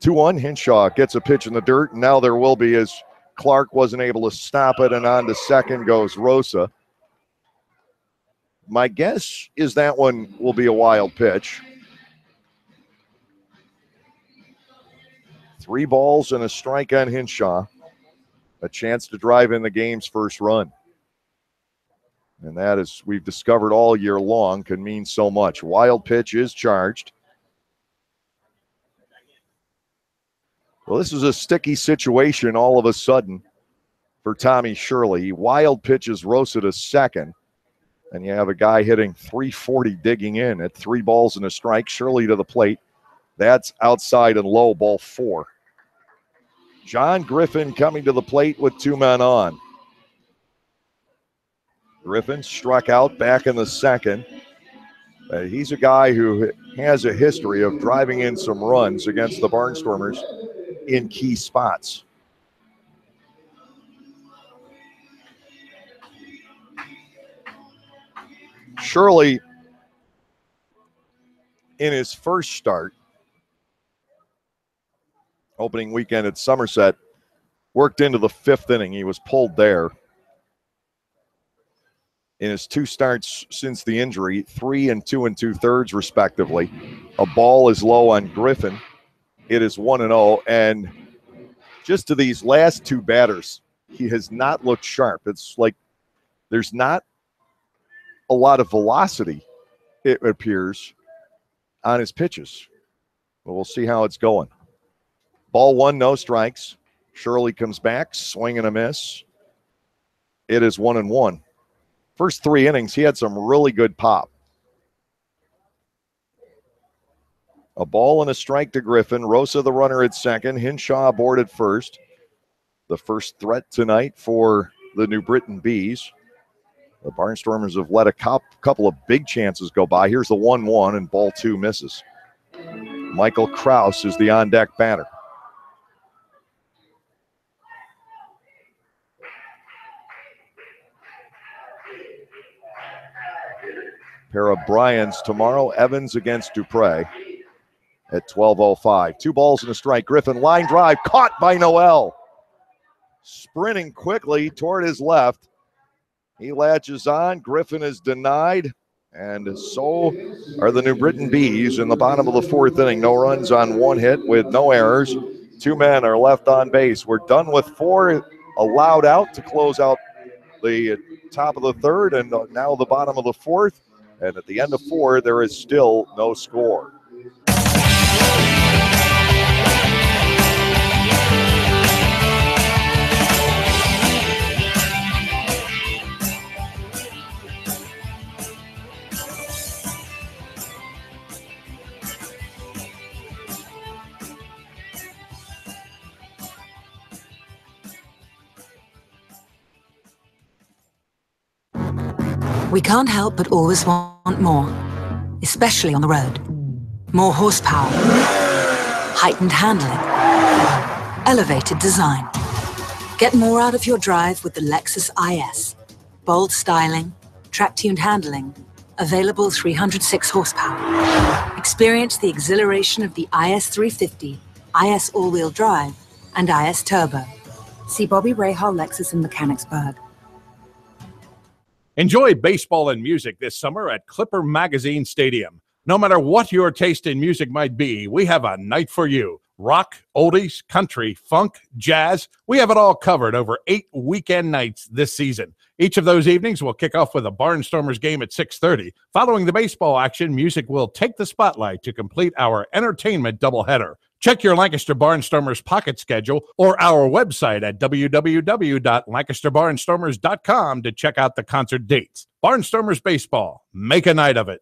2-1, Hinshaw gets a pitch in the dirt, and now there will be as Clark wasn't able to stop it, and on to second goes Rosa. My guess is that one will be a wild pitch. 3 balls and a strike on Hinshaw. A chance to drive in the game's first run. And that, as we've discovered all year long, can mean so much. Wild pitch is charged. Well, this is a sticky situation all of a sudden for Tommy Shirley. Wild pitches Rosa to second. And you have a guy hitting 340 digging in at 3 balls and a strike. Shirley to the plate. That's outside and low, ball 4. John Griffin coming to the plate with 2 men on. Griffin struck out back in the second. He's a guy who has a history of driving in some runs against the Barnstormers in key spots. Shirley, in his first start, opening weekend at Somerset, worked into the fifth inning. He was pulled there. In his 2 starts since the injury, 3 and 2 2/3 respectively. A ball is low on Griffin. It is 1-0, and just to these last 2 batters, he has not looked sharp. It's like there's not a lot of velocity, it appears, on his pitches. But we'll see how it's going. Ball 1, no strikes. Shirley comes back, swing and a miss. It is 1-1. First 3 innings, he had some really good pop. A ball and a strike to Griffin. Rosa the runner at second. Hinshaw aboard at first. The first threat tonight for the New Britain Bees. The Barnstormers have let a couple of big chances go by. Here's the 1-1, and ball 2 misses. Michael Kraus is the on-deck batter. Pair of Bryans tomorrow. Evans against Dupre at 12:05. 2 balls and a strike. Griffin line drive caught by Noel. Sprinting quickly toward his left. He latches on. Griffin is denied. And so are the New Britain Bees in the bottom of the 4th inning. No runs on 1 hit with no errors. 2 men are left on base. We're done with 4 allowed out to close out the top of the 3rd and now the bottom of the 4th. And at the end of 4, there is still no score. We can't help but always want more, especially on the road. More horsepower, heightened handling, elevated design. Get more out of your drive with the Lexus IS. Bold styling, track-tuned handling, available 306 horsepower. Experience the exhilaration of the IS 350, IS all-wheel drive, and IS Turbo. See Bobby Rahal Lexus in Mechanicsburg. Enjoy baseball and music this summer at Clipper Magazine Stadium. No matter what your taste in music might be, we have a night for you. Rock, oldies, country, funk, jazz. We have it all covered over 8 weekend nights this season. Each of those evenings will kick off with a Barnstormers game at 6:30. Following the baseball action, music will take the spotlight to complete our entertainment doubleheader. Check your Lancaster Barnstormers pocket schedule or our website at www.lancasterbarnstormers.com to check out the concert dates. Barnstormers Baseball. Make a night of it.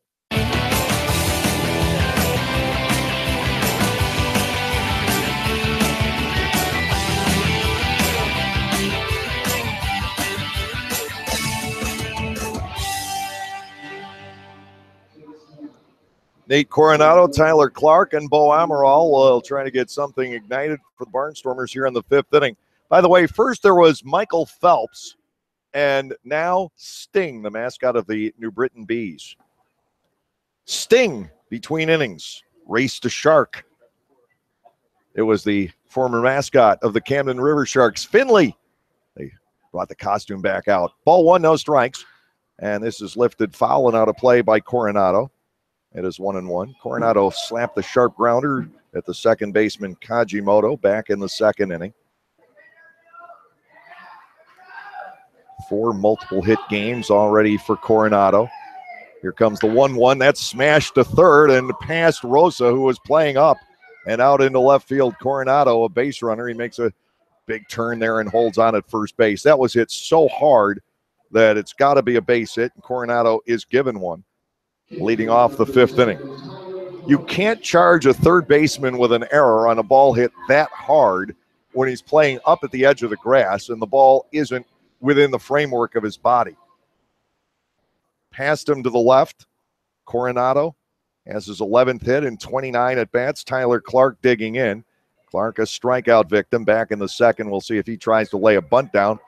Nate Coronado, Tyler Clark, and Bo Amaral will try to get something ignited for the Barnstormers here in the 5th inning. By the way, first there was Michael Phelps, and now Sting, the mascot of the New Britain Bees. Sting, between innings, raced a shark. It was the former mascot of the Camden River Sharks, Finley. They brought the costume back out. Ball 1, no strikes, and this is lifted foul and out of play by Coronado. It is 1-1. Coronado slapped the sharp grounder at the second baseman Kajimoto back in the 2nd inning. 4 multiple hit games already for Coronado. Here comes the 1-1. That's smashed to third and past Rosa, who was playing up and out into left field. Coronado, a base runner. He makes a big turn there and holds on at first base. That was hit so hard that it's got to be a base hit, and Coronado is given one. Leading off the 5th inning. You can't charge a third baseman with an error on a ball hit that hard when he's playing up at the edge of the grass and the ball isn't within the framework of his body. Passed him to the left. Coronado has his 11th hit in 29 at-bats. Tyler Clark digging in. Clark, a strikeout victim, back in the 2nd. We'll see if he tries to lay a bunt down.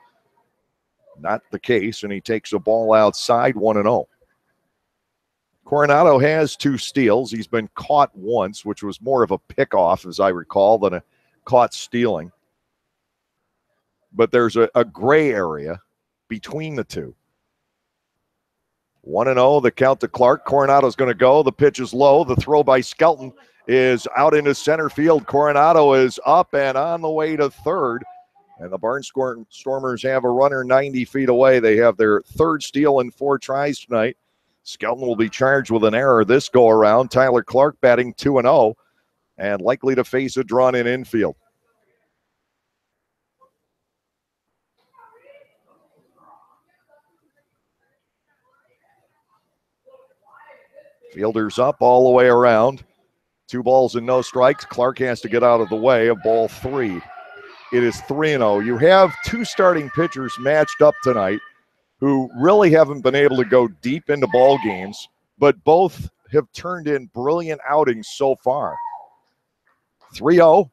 Not the case, and he takes a ball outside, 1-0. Coronado has 2 steals. He's been caught once, which was more of a pickoff, as I recall, than a caught stealing. but there's a gray area between the two. 1-0, the count to Clark. Coronado's going to go. The pitch is low. The throw by Skelton is out into center field. Coronado is up and on the way to third. And the Barnstormers have a runner 90 feet away. They have their third steal in 4 tries tonight. Skelton will be charged with an error this go-around. Tyler Clark batting 2-0 and likely to face a drawn-in infield. Fielders up all the way around. 2 balls and no strikes. Clark has to get out of the way of ball 3. It is 3-0. You have 2 starting pitchers matched up tonight who really haven't been able to go deep into ball games, but both have turned in brilliant outings so far. 3-0.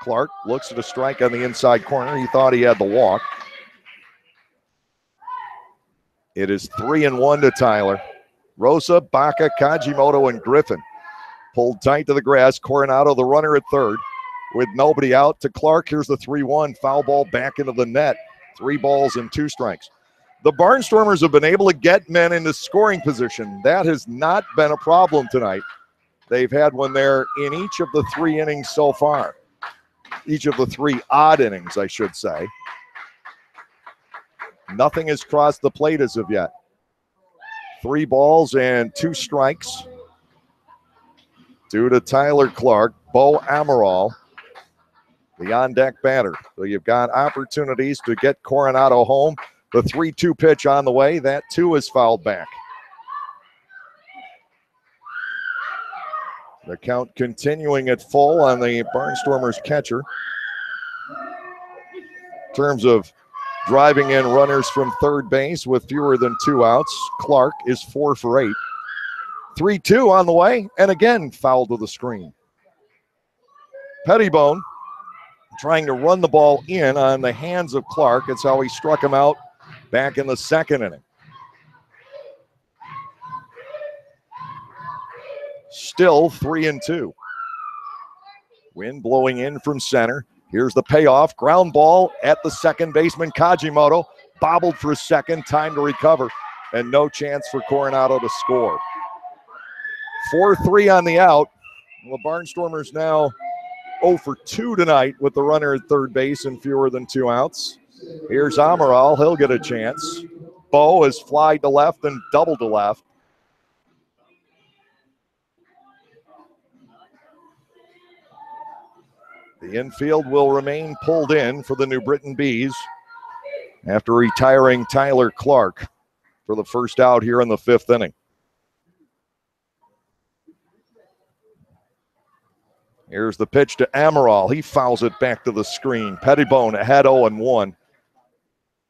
Clark looks at a strike on the inside corner. He thought he had the walk. It is 3-1 to Tyler. Rosa, Baca, Kajimoto, and Griffin pulled tight to the grass. Coronado, the runner at third, with nobody out. To Clark, here's the 3-1. Foul ball back into the net. 3 balls and 2 strikes. The Barnstormers have been able to get men into scoring position. That has not been a problem tonight. They've had one there in each of the 3 innings so far. Each of the 3 odd innings, I should say. Nothing has crossed the plate as of yet. 3 balls and 2 strikes due to Tyler Clark. Bo Amaral, the on-deck batter. So you've got opportunities to get Coronado home. The 3-2 pitch on the way. That, too, is fouled back. The count continuing at full on the Barnstormers catcher. In terms of driving in runners from third base with fewer than 2 outs, Clark is 4 for 8. 3-2 on the way, and again foul to the screen. Pettibone trying to run the ball in on the hands of Clark. It's how he struck him out back in the 2nd inning. Still 3-2. Wind blowing in from center. Here's the payoff. Ground ball at the second baseman, Kajimoto. Bobbled for a second, time to recover, and no chance for Coronado to score. 4-3 on the out. The Barnstormers now 0 for 2 tonight with the runner at third base and fewer than 2 outs. Here's Amaral. He'll get a chance. Bo has flied to left and doubled to left. The infield will remain pulled in for the New Britain Bees after retiring Tyler Clark for the first out here in the 5th inning. Here's the pitch to Amaral. He fouls it back to the screen. Pettibone ahead 0-1.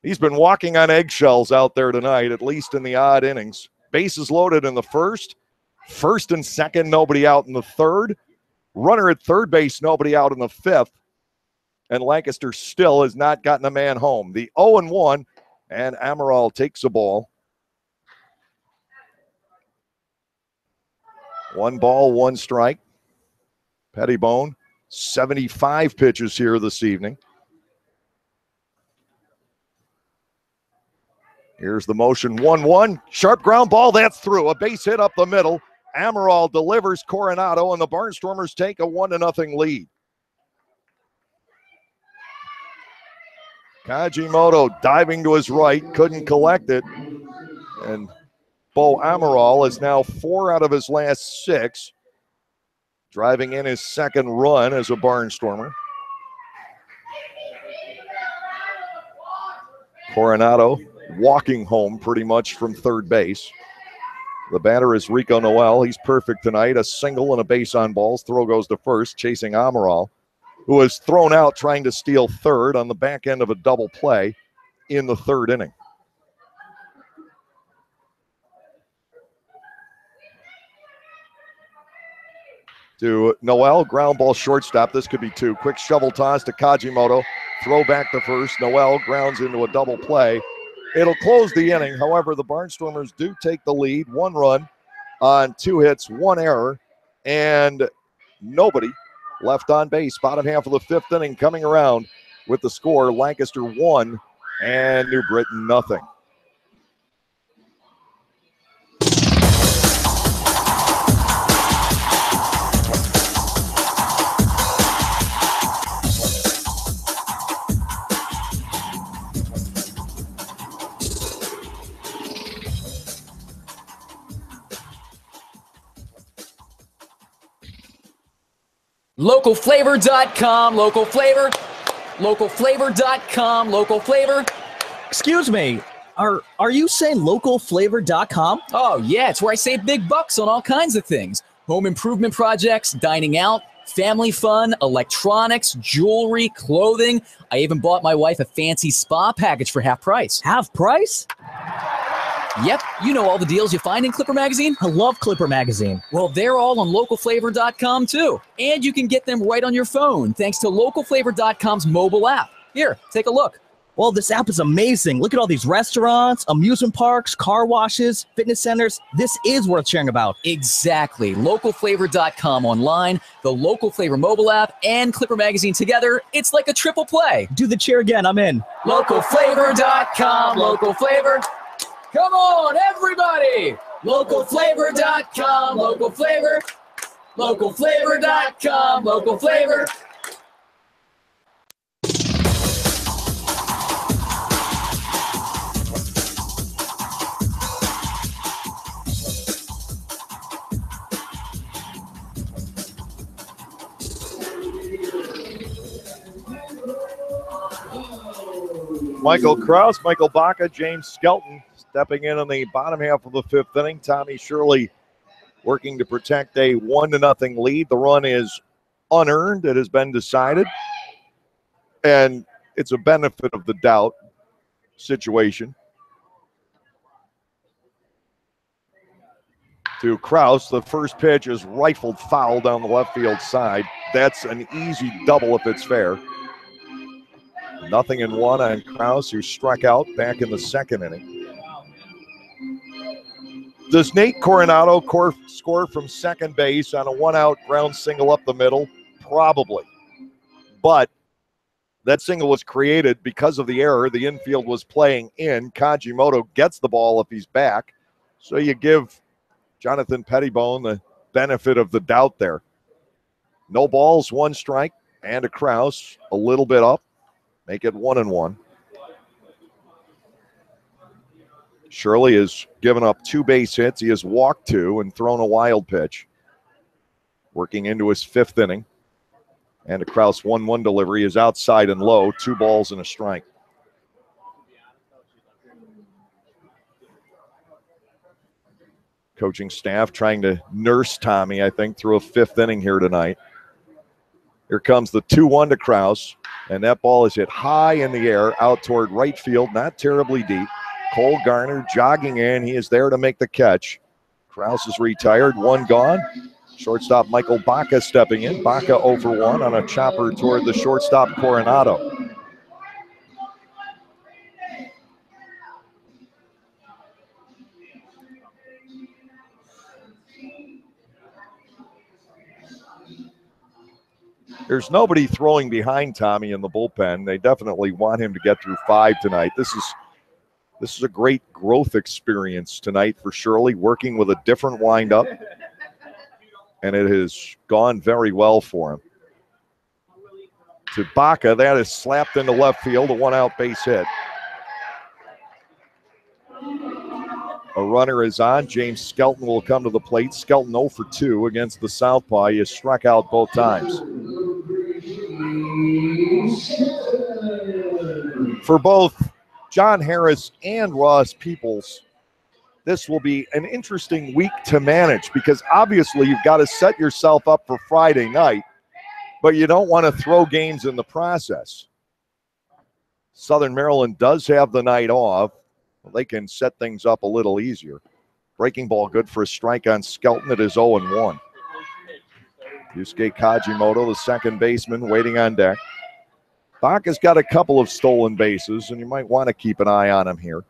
He's been walking on eggshells out there tonight, at least in the odd innings. Bases loaded in the first and second, nobody out in the third. Runner at third base, nobody out in the 5th. And Lancaster still has not gotten a man home. The 0-1, and Amaral takes the ball. 1 ball, 1 strike. Pettibone, 75 pitches here this evening. Here's the motion, 1-1. Sharp ground ball, that's through. A base hit up the middle. Amaral delivers Coronado, and the Barnstormers take a 1-0 lead. Kajimoto diving to his right, couldn't collect it. And Bo Amaral is now 4 out of his last 6. Driving in his 2nd run as a Barnstormer. Coronado walking home pretty much from third base. The batter is Rico Noel. He's perfect tonight. A single and a base on balls. Throw goes to first, chasing Amaral, who was thrown out trying to steal third on the back end of a double play in the 3rd inning. To Noel, ground ball shortstop. This could be 2. Quick shovel toss to Kajimoto. Throw back to first. Noel grounds into a double play. It'll close the inning. However, the Barnstormers do take the lead. 1 run on 2 hits, 1 error, and nobody left on base. Bottom half of the 5th inning coming around with the score, Lancaster 1 and New Britain nothing. Localflavor.com, local flavor. Localflavor.com, local flavor. Excuse me, are you saying localflavor.com? Oh, yeah, it's where I save big bucks on all kinds of things. Home improvement projects, dining out, family fun, electronics, jewelry, clothing. I even bought my wife a fancy spa package for half price. Half price? Yep, you know all the deals you find in Clipper Magazine. I love Clipper Magazine. Well, they're all on localflavor.com too. And you can get them right on your phone thanks to localflavor.com's mobile app. Here, take a look. Well, this app is amazing. Look at all these restaurants, amusement parks, car washes, fitness centers. This is worth sharing about. Exactly. Localflavor.com online, the Local Flavor mobile app, and Clipper Magazine together. It's like a triple play. Do the cheer again. I'm in. Localflavor.com, local flavor. Come on, everybody! Localflavor.com, local flavor. Localflavor.com, local flavor. Michael Kraus, Michael Baca, James Skelton stepping in the bottom half of the fifth inning. Tommy Shirley working to protect a 1-0 lead. The run is unearned. It has been decided. And it's a benefit of the doubt situation. To Kraus, the first pitch is rifled foul down the left field side. That's an easy double if it's fair. 0-1 on Kraus, who struck out back in the second inning. Does Nate Coronado score from second base on a one-out ground single up the middle? Probably. But that single was created because of the error. The infield was playing in. Kajimoto gets the ball if he's back. So you give Jonathan Pettibone the benefit of the doubt there. No balls, one strike, and a Kraus a little bit up. Make it 1-1. Shirley has given up 2 base hits. He has walked 2 and thrown a wild pitch. Working into his fifth inning. And a Kraus 1-1 delivery is outside and low. 2 balls and a strike. Coaching staff trying to nurse Tommy, I think, through a fifth inning here tonight. Here comes the 2-1 to Kraus. And that ball is hit high in the air out toward right field, not terribly deep. Cole Garner jogging in. He is there to make the catch. Kraus is retired, 1 gone. Shortstop Michael Baca stepping in. Baca 0 for 1 on a chopper toward the shortstop Coronado. There's nobody throwing behind Tommy in the bullpen. They definitely want him to get through 5 tonight. This is a great growth experience tonight for Shirley, working with a different windup, and it has gone very well for him. To Baca, that is slapped into left field, a 1-out base hit. A runner is on. James Skelton will come to the plate. Skelton 0 for 2 against the Southpaw. He has struck out both times. For both John Harris and Ross Peoples, this will be an interesting week to manage because obviously you've got to set yourself up for Friday night, but you don't want to throw games in the process. Southern Maryland does have the night off. They can set things up a little easier. Breaking ball good for a strike on Skelton. It is 0-1. Yusuke Kajimoto, the second baseman, waiting on deck. Baca's got a couple of stolen bases, and you might want to keep an eye on him here.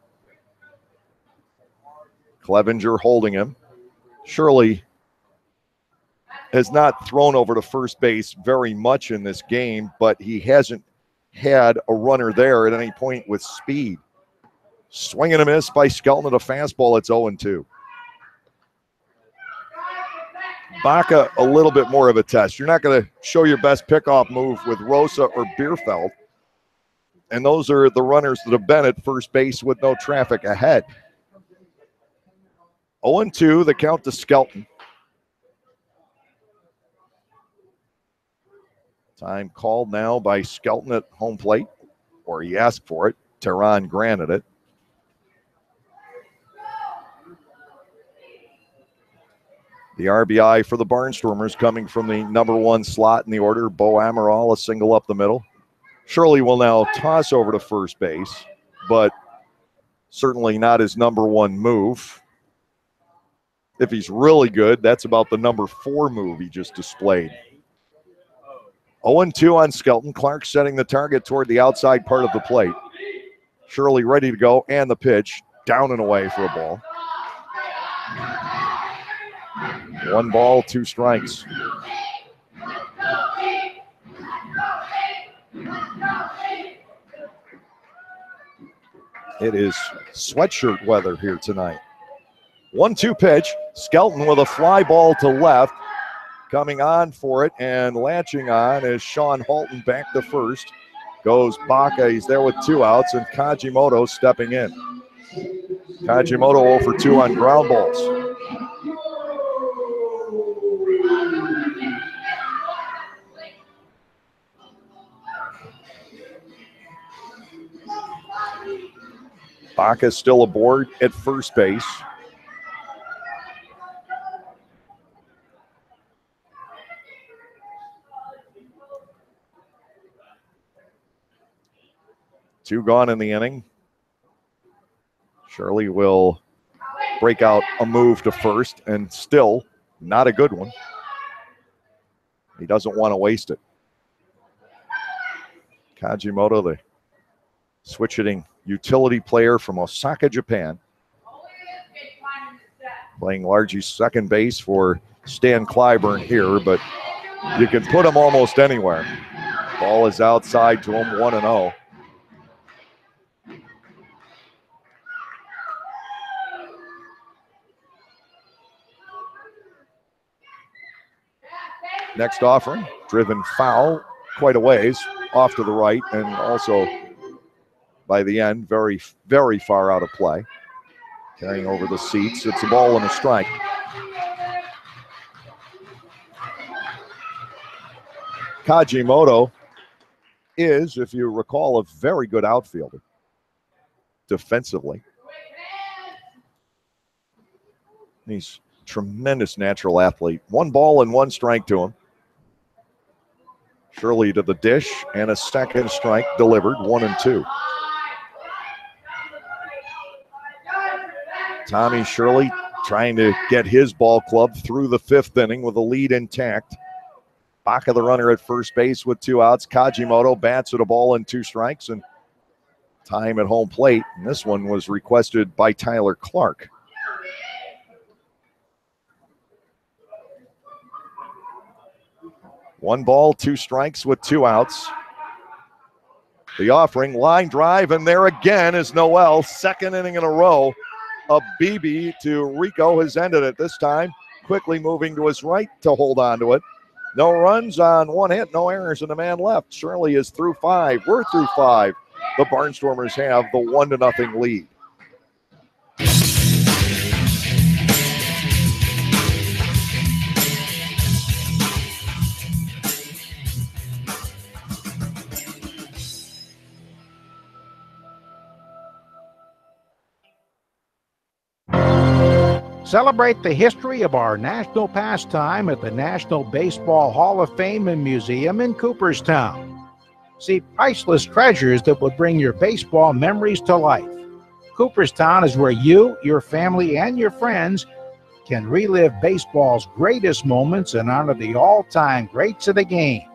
Clevenger holding him. Shirley has not thrown over to first base very much in this game, but he hasn't had a runner there at any point with speed. Swing and a miss by Skelton at a fastball. It's 0-2. Baca, a little bit more of a test. You're not going to show your best pickoff move with Rosa or Bierfeld. And those are the runners that have been at first base with no traffic ahead. 0-2, the count to Skelton. Time called now by Skelton at home plate, or he asked for it. Tehran granted it. The RBI for the Barnstormers coming from the number 1 slot in the order. Bo Amaral, a single up the middle. Shirley will now toss over to first base, but certainly not his number 1 move. If he's really good, that's about the number 4 move he just displayed. 0-2 on Skelton. Clark setting the target toward the outside part of the plate. Shirley ready to go, and the pitch down and away for a ball. 1 ball, 2 strikes. It is sweatshirt weather here tonight. 1-2 pitch. Skelton with a fly ball to left. Coming on for it and latching on is Sean Halton back to first. Goes Baca. He's there with 2 outs, and Kajimoto stepping in. Kajimoto 0 for 2 on ground balls. Baca still aboard at first base. Two gone in the inning. Shirley will break out a move to first, and still not a good one. He doesn't want to waste it. Kajimoto, the switch-hitting utility player from Osaka, Japan. Playing largely second base for Stan Clyburn here, but you can put him almost anywhere. Ball is outside to him, 1-0. Next offering, driven foul quite a ways off to the right, and also by the end, very, very far out of play. Carrying over the seats. It's a ball and a strike. Kajimoto is, if you recall, a very good outfielder defensively. He's a tremendous natural athlete. 1 ball and 1 strike to him. Shirley to the dish, and a second strike delivered, 1-2. Tommy Shirley trying to get his ball club through the 5th inning with the lead intact. Baca, the runner at first base with 2 outs. Kajimoto bats at a ball and 2 strikes, and time at home plate. And this one was requested by Tyler Clark. One ball, 2 strikes with 2 outs. The offering, line drive, and there again is Noel. 2nd inning in a row. A BB to Rico has ended it this time. Quickly moving to his right to hold on to it. No runs on 1 hit, no errors, and a man left. Shirley is through 5. We're through 5. The Barnstormers have the 1-0 lead. Celebrate the history of our national pastime at the National Baseball Hall of Fame and Museum in Cooperstown. See priceless treasures that will bring your baseball memories to life. Cooperstown is where you, your family, and your friends can relive baseball's greatest moments and honor the all-time greats of the game.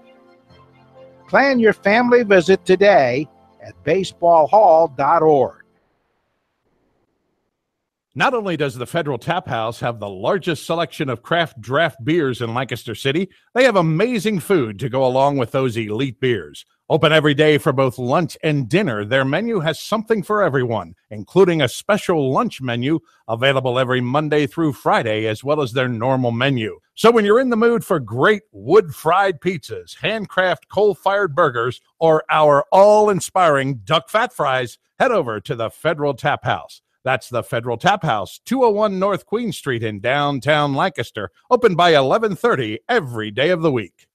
Plan your family visit today at baseballhall.org. Not only does the Federal Tap House have the largest selection of craft draft beers in Lancaster City, they have amazing food to go along with those elite beers. Open every day for both lunch and dinner, their menu has something for everyone, including a special lunch menu available every Monday through Friday, as well as their normal menu. So when you're in the mood for great wood-fried pizzas, handcraft coal-fired burgers, or our all-inspiring duck fat fries, head over to the Federal Tap House. That's the Federal Tap House, 201 North Queen Street in downtown Lancaster, open by 11:30 every day of the week.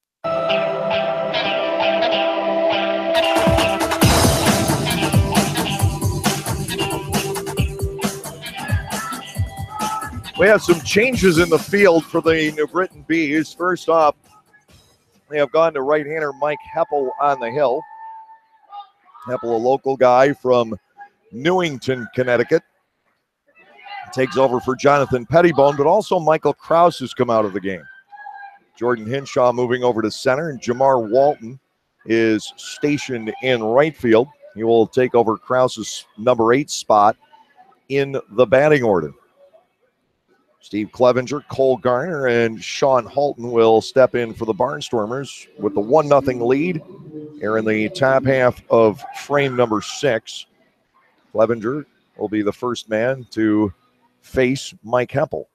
We have some changes in the field for the New Britain Bees. First off, they have gone to right-hander Mike Heppel on the hill. Heppel, a local guy from Newington, Connecticut, takes over for Jonathan Pettibone, but also Michael Krause has come out of the game. Jordan Hinshaw moving over to center, and Jamar Walton is stationed in right field. He will take over Krause's number 8 spot in the batting order. Steve Clevenger, Cole Garner, and Sean Halton will step in for the Barnstormers with the 1-0 lead here in the top half of frame number 6. Clevenger will be the first man to face Mike Heppel.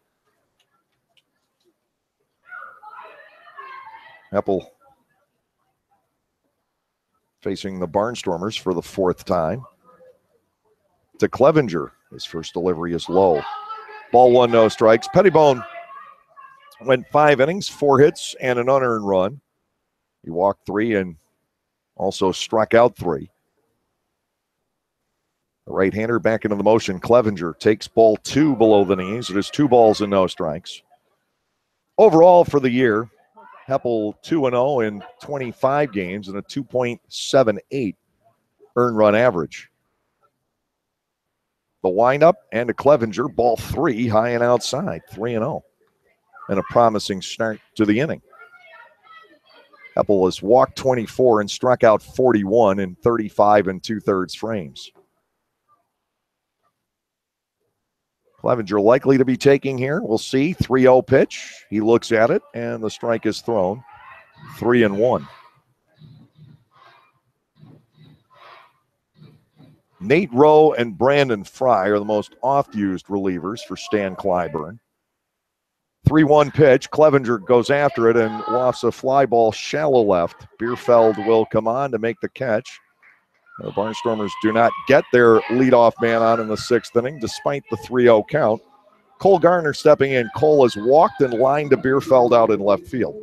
Heppel facing the Barnstormers for the 4th time. To Clevenger, his first delivery is low. Ball 1, no strikes. Pettibone went 5 innings, 4 hits, and an unearned run. He walked 3 and also struck out 3. The right-hander back into the motion. Clevenger takes ball 2 below the knees. It is 2 balls and no strikes. Overall for the year, Heppel 2-0 in 25 games and a 2.78 earned run average. The windup and to Clevenger, ball 3 high and outside, 3-0. And a promising start to the inning. Heppel has walked 24 and struck out 41 in 35 2/3 frames. Clevenger likely to be taking here. We'll see. 3-0 pitch. He looks at it, and the strike is thrown. 3-1. Nate Rowe and Brandon Fry are the most oft-used relievers for Stan Clyburn. 3-1 pitch. Clevenger goes after it and lofts a fly ball shallow left. Bierfeld will come on to make the catch. The Barnstormers do not get their leadoff man on in the 6th inning, despite the 3-0 count. Cole Garner stepping in. Cole has walked and lined to Bierfeld out in left field.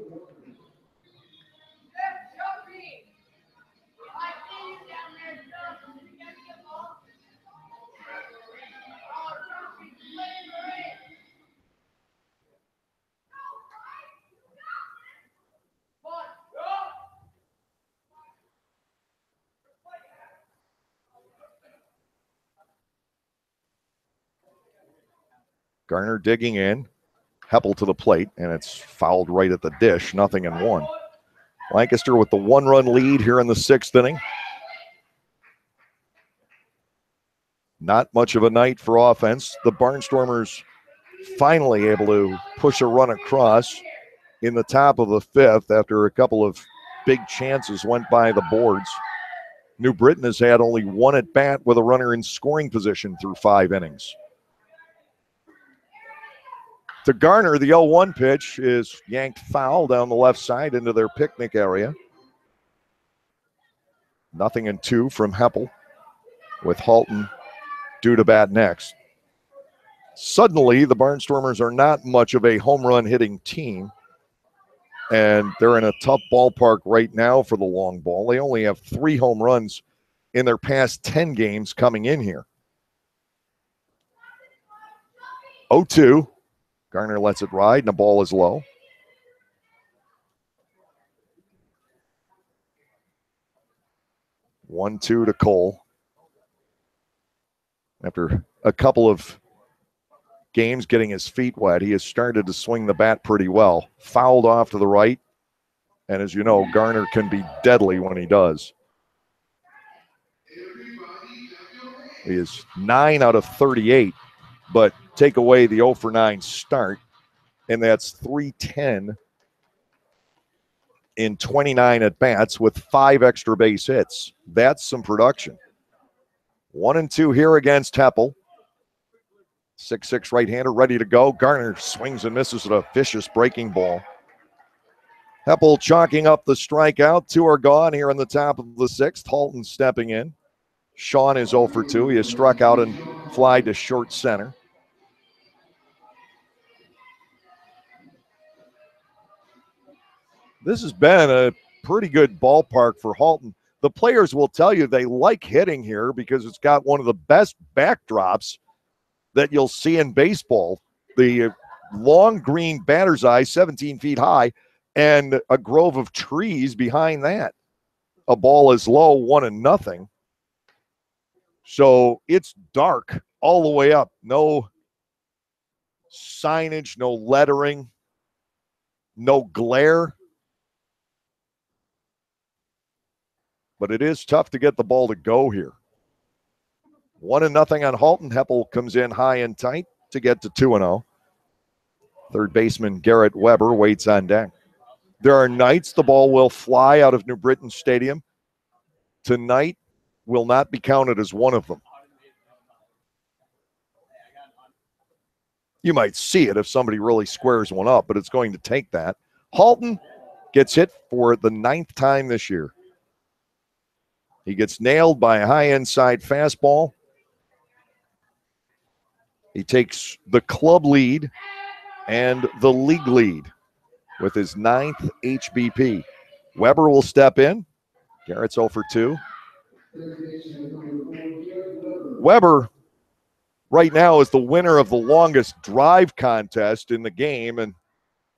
Garner digging in. Heppel to the plate, and it's fouled right at the dish. 0-1. Lancaster with the 1-run lead here in the 6th inning. Not much of a night for offense. The Barnstormers finally able to push a run across in the top of the 5th after a couple of big chances went by the boards. New Britain has had only 1 at bat with a runner in scoring position through 5 innings. To Garner, the 0-1 pitch is yanked foul down the left side into their picnic area. 0-2 from Heppel, with Halton due to bat next. Suddenly, the Barnstormers are not much of a home run hitting team, and they're in a tough ballpark right now for the long ball. They only have 3 home runs in their past 10 games coming in here. 0-2. Garner lets it ride, and the ball is low. One-two to Cole. After a couple of games getting his feet wet, he has started to swing the bat pretty well. Fouled off to the right, and as you know, Garner can be deadly when he does. He is 9 out of 38, but take away the 0 for 9 start, and that's 310 in 29 at-bats with 5 extra base hits. That's some production. 1-2 here against Heppel. 6'6" right-hander ready to go. Garner swings and misses with a vicious breaking ball. Heppel chalking up the strikeout. 2 are gone here in the top of the 6th. Halton stepping in. Sean is 0 for 2. He has struck out and flied to short center. This has been a pretty good ballpark for Halton. The players will tell you they like hitting here because it's got one of the best backdrops that you'll see in baseball. The long green batter's eye, 17 feet high, and a grove of trees behind that. A ball is low, 1-0. So it's dark all the way up. No signage, no lettering, no glare. But it is tough to get the ball to go here. 1-0 on Halton. Heppel comes in high and tight to get to 2-0. Third baseman Garrett Weber waits on deck. There are nights the ball will fly out of New Britain Stadium. Tonight will not be counted as one of them. You might see it if somebody really squares one up, but it's going to take that. Halton gets hit for the 9th time this year. He gets nailed by a high inside fastball. He takes the club lead and the league lead with his 9th HBP. Weber will step in. Garrett's 0 for 2. Weber right now is the winner of the longest drive contest in the game, and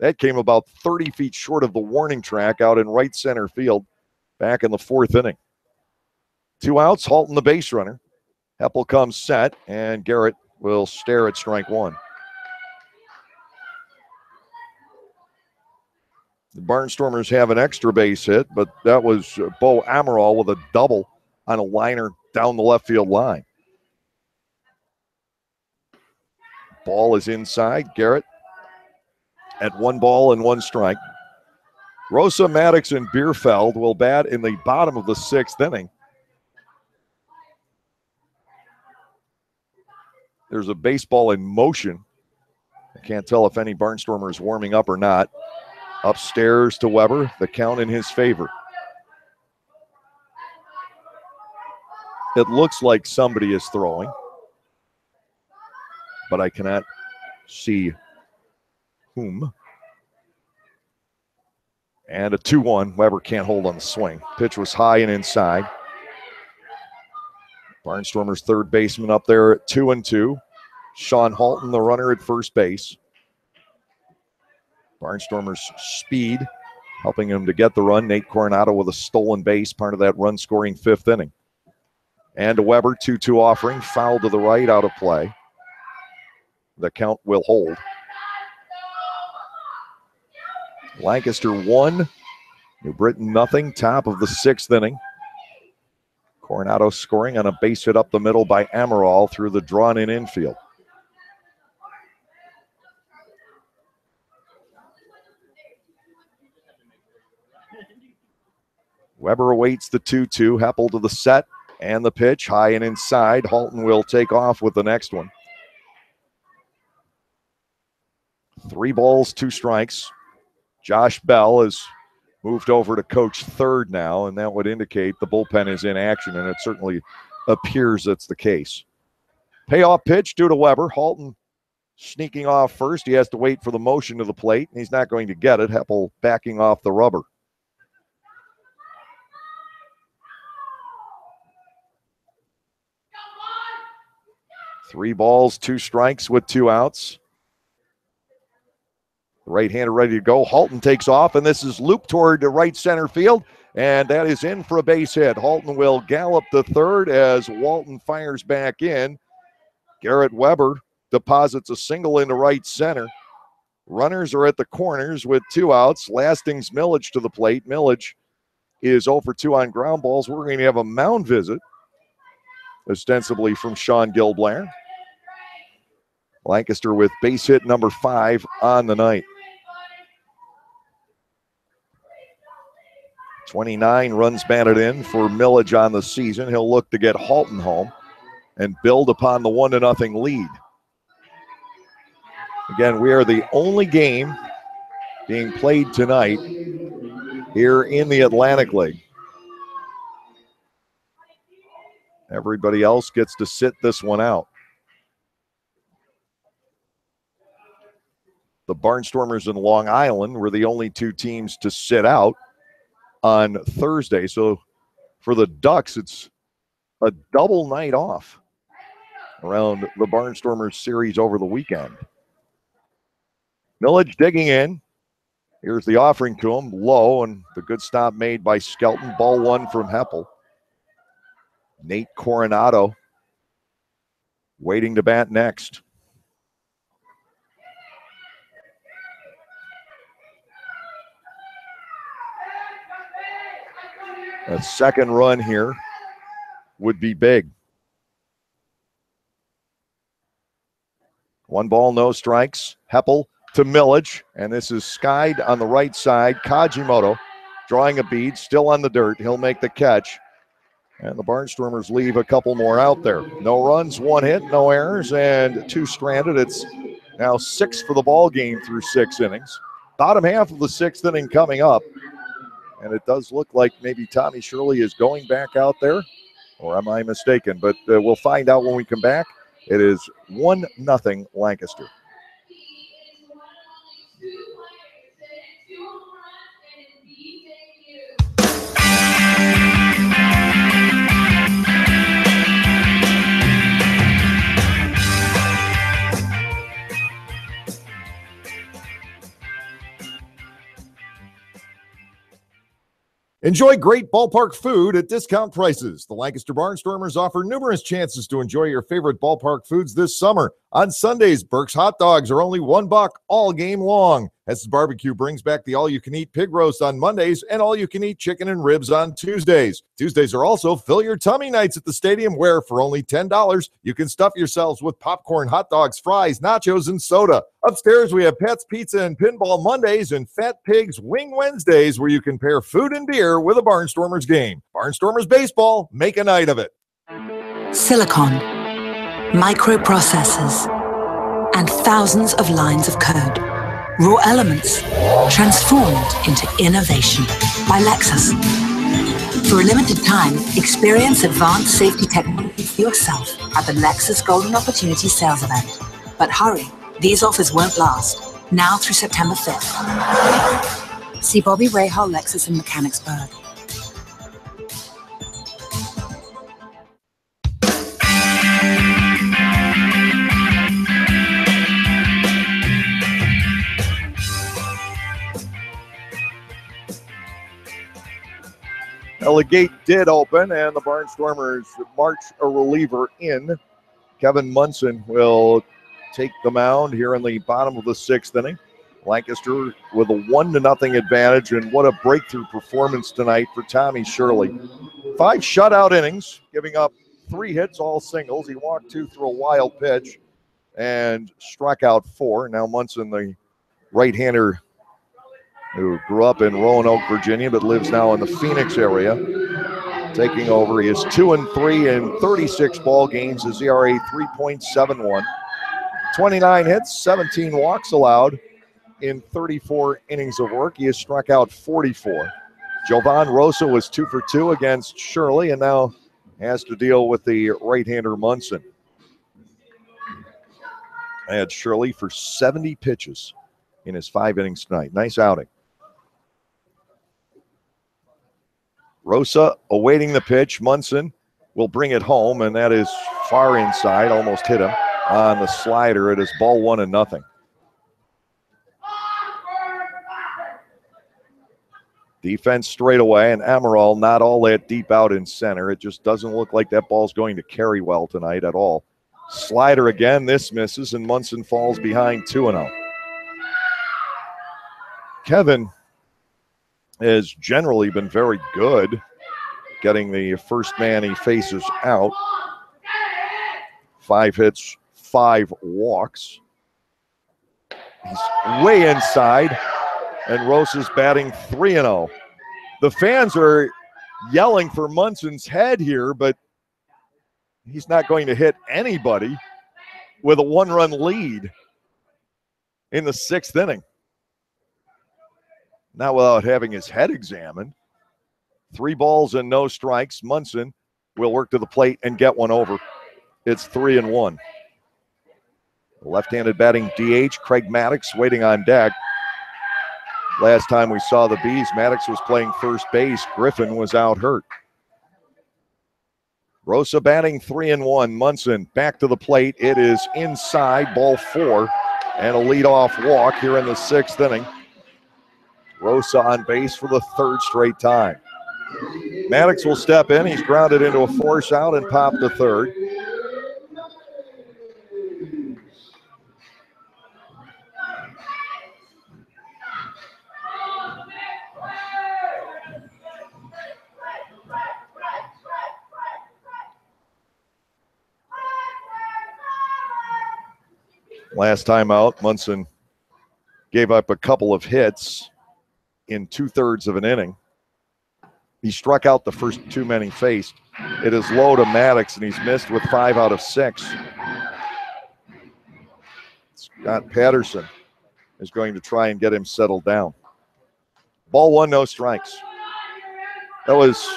that came about 30 feet short of the warning track out in right center field back in the 4th inning. 2 outs, Halton the base runner. Heppel comes set, and Garrett will stare at strike 1. The Barnstormers have an extra base hit, but that was Bo Amaral with a double on a liner down the left field line. Ball is inside. Garrett at 1 ball and 1 strike. Rosa, Maddox, and Bierfeld will bat in the bottom of the 6th inning. There's a baseball in motion. I can't tell if any Barnstormer is warming up or not. Upstairs to Weber, the count in his favor. It looks like somebody is throwing, but I cannot see whom. And a 2-1. Weber can't hold on the swing. Pitch was high and inside. Barnstormers' third baseman up there at 2-2. Sean Halton, the runner at first base. Barnstormers' speed helping him to get the run. Nate Coronado with a stolen base, part of that run-scoring 5th inning. And to Weber, 2-2 offering, foul to the right, out of play. The count will hold. Lancaster 1, New Britain nothing, top of the 6th inning. Coronado scoring on a base hit up the middle by Amaral through the drawn-in infield. Weber awaits the 2-2. Heppel to the set and the pitch, high and inside. Halton will take off with the next one. 3 balls, 2 strikes. Josh Bell has moved over to coach third now, and that would indicate the bullpen is in action, and it certainly appears that's the case. Payoff pitch due to Weber. Halton sneaking off first. He has to wait for the motion to the plate, and he's not going to get it. Heppel backing off the rubber. Three balls, 2 strikes with 2 outs. Right-hander ready to go. Halton takes off, and this is looped toward the right center field, and that is in for a base hit. Halton will gallop to third as Walton fires back in. Garrett Weber deposits a single into right center. Runners are at the corners with 2 outs. Lastings Millage to the plate. Millage is 0 for 2 on ground balls. We're going to have a mound visit, ostensibly from Sean Gilblair. Lancaster with base hit number 5 on the night. 29 runs batted in for Millage on the season. He'll look to get Halton home and build upon the 1-0 lead. Again, we are the only game being played tonight here in the Atlantic League. Everybody else gets to sit this one out. The Barnstormers and Long Island were the only two teams to sit out on Thursday. So for the Ducks, it's a double night off around the Barnstormers series over the weekend. Millage digging in. Here's the offering to him, low, and the good stop made by Skelton. Ball one from Heppel. Nate Coronado waiting to bat next. A second run here would be big. 1 ball, no strikes. Heppel to Millage, and this is skied on the right side. Kajimoto drawing a bead, still on the dirt. He'll make the catch. And the Barnstormers leave a couple more out there. No runs, 1 hit, no errors, and 2 stranded. It's now 6 for the ball game through 6 innings. Bottom half of the 6th inning coming up. And it does look like maybe Tommy Shirley is going back out there. Or am I mistaken? But we'll find out when we come back. It is 1-0 Lancaster. Enjoy great ballpark food at discount prices. The Lancaster Barnstormers offer numerous chances to enjoy your favorite ballpark foods this summer. On Sundays, Burke's hot dogs are only $1 all game long. Hess's Barbecue brings back the all-you-can-eat pig roast on Mondays and all-you-can-eat chicken and ribs on Tuesdays. Tuesdays are also Fill Your Tummy nights at the stadium, where for only $10, you can stuff yourselves with popcorn, hot dogs, fries, nachos, and soda. Upstairs, we have Pets Pizza and Pinball Mondays and Fat Pigs Wing Wednesdays, where you can pair food and beer with a Barnstormers game. Barnstormers baseball, make a night of it. Silicon, microprocessors, and thousands of lines of code. Raw elements transformed into innovation by Lexus. For a limited time, experience advanced safety technology for yourself at the Lexus Golden Opportunity Sales Event. But hurry, these offers won't last. Now through September 5th. See Bobby Rahal Lexus in Mechanicsburg. Well, the gate did open, and the Barnstormers march a reliever in. Kevin Munson will take the mound here in the bottom of the 6th inning. Lancaster with a 1-0 advantage, and what a breakthrough performance tonight for Tommy Shirley. 5 shutout innings, giving up 3 hits, all singles. He walked 2 through a wild pitch and struck out 4. Now Munson, the right-hander who grew up in Roanoke, Virginia, but lives now in the Phoenix area, taking over. He is 2-3 in 36 ball games. His ERA 3.71. 29 hits, 17 walks allowed in 34 innings of work. He has struck out 44. Jovan Rosa was 2 for 2 against Shirley, and now has to deal with the right-hander Munson. I had Shirley for 70 pitches in his 5 innings tonight. Nice outing. Rosa awaiting the pitch. Munson will bring it home, and that is far inside. Almost hit him on the slider. It is ball 1-0. Defense straight away, and Amaral not all that deep out in center. It just doesn't look like that ball's going to carry well tonight at all. Slider again. This misses, and Munson falls behind 2-0. Kevin has generally been very good getting the first man he faces out. 5 hits, 5 walks. He's way inside, and Rosa's batting 3-0. The fans are yelling for Munson's head here, but he's not going to hit anybody with a 1-run lead in the 6th inning. Not without having his head examined. 3 balls and no strikes. Munson will work to the plate and get one over. It's 3-1. The left-handed batting DH, Craig Maddox, waiting on deck. Last time we saw the Bees, Maddox was playing first base. Griffin was out hurt. Rosa batting 3-1. Munson back to the plate. It is inside, ball 4, and a leadoff walk here in the 6th inning. Rosa on base for the 3rd straight time. Maddox will step in. He's grounded into a force out and popped to 3rd. Last time out, Munson gave up a couple of hits in 2/3 of an inning. He struck out the first 2 men he faced. It is low to Maddox, and he's missed with 5 out of 6. Scott Patterson is going to try and get him settled down. Ball 1, no strikes. That was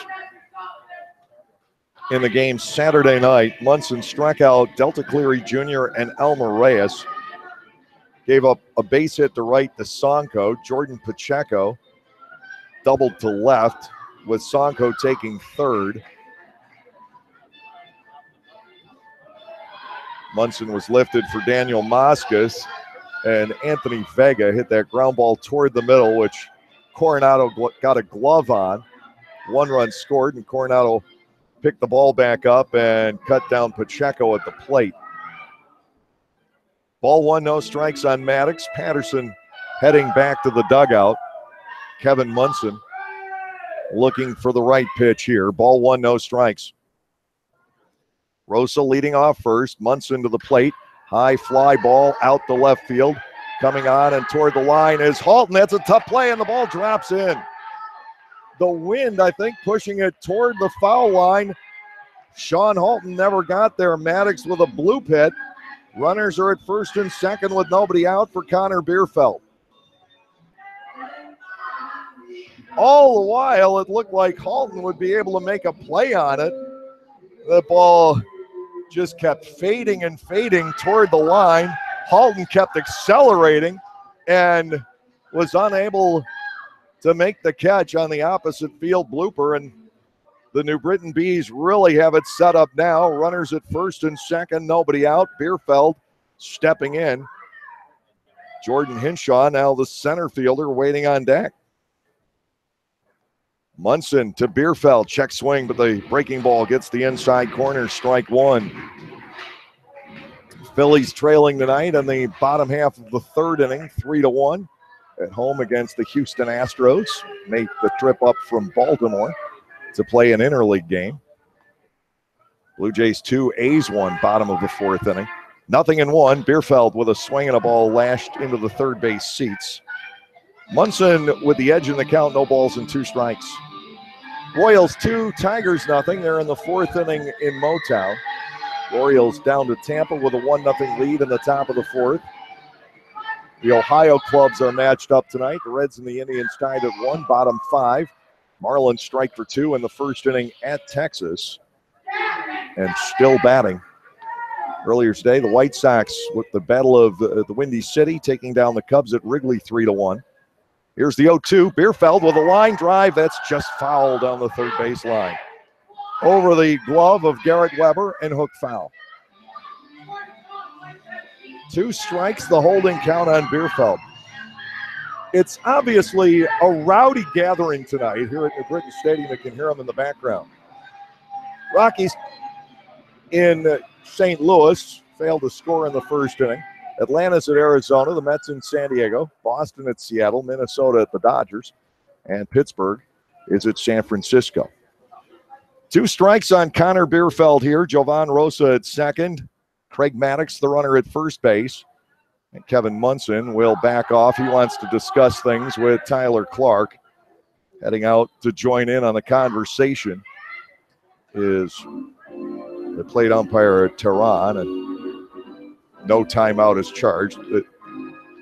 in the game Saturday night. Munson struck out Delta Cleary Jr. and Elmer Reyes. Gave up a base hit to right to Sonko. Jordan Pacheco doubled to left, with Sonko taking 3rd. Munson was lifted for Daniel Moscas, and Anthony Vega hit that ground ball toward the middle, which Coronado got a glove on. 1 run scored, and Coronado picked the ball back up and cut down Pacheco at the plate. Ball 1, no strikes on Maddox. Patterson heading back to the dugout. Kevin Munson looking for the right pitch here. Ball 1, no strikes. Rosa leading off first. Munson to the plate. High fly ball out to left field. Coming on and toward the line is Halton. That's a tough play, and the ball drops in. The wind, I think, pushing it toward the foul line. Sean Halton never got there. Maddox with a blue pit. Runners are at 1st and 2nd with nobody out for Connor Bierfeld. All the while, it looked like Halton would be able to make a play on it. The ball just kept fading and fading toward the line. Halton kept accelerating and was unable to make the catch on the opposite field blooper, and the New Britain Bees really have it set up now. Runners at 1st and 2nd, nobody out. Bierfeld stepping in. Jordan Hinshaw, now the center fielder, waiting on deck. Munson to Bierfeld, check swing, but the breaking ball gets the inside corner, strike 1. Phillies trailing tonight in the bottom half of the 3rd inning, 3-1. At home against the Houston Astros. Make the trip up from Baltimore to play an interleague game. Blue Jays 2, A's 1, bottom of the 4th inning. 0-1. Bierfeld with a swing and a ball lashed into the 3rd base seats. Munson with the edge in the count, no balls and 2 strikes. Royals 2, Tigers 0. They're in the 4th inning in Motown. Orioles down to Tampa with a 1-0 lead in the top of the 4th. The Ohio clubs are matched up tonight. The Reds and the Indians tied at 1, bottom 5. Marlins strike for 2 in the 1st inning at Texas. And still batting. Earlier today, the White Sox with the Battle of the Windy City, taking down the Cubs at Wrigley 3-1. Here's the 0-2. Bierfeld with a line drive. That's just foul down the 3rd base line. Over the glove of Garrett Weber and hook foul. 2 strikes, the holding count on Bierfeld. It's obviously a rowdy gathering tonight here at New Britain Stadium. You can hear them in the background. Rockies in St. Louis failed to score in the 1st inning. Atlanta's at Arizona, the Mets in San Diego, Boston at Seattle, Minnesota at the Dodgers, and Pittsburgh is at San Francisco. 2 strikes on Connor Bierfeld here. Jovan Rosa at 2nd. Craig Maddox, the runner at 1st base. And Kevin Munson will back off. He wants to discuss things with Tyler Clark. Heading out to join in on the conversation is the plate umpire at Tehran, and no timeout is charged. The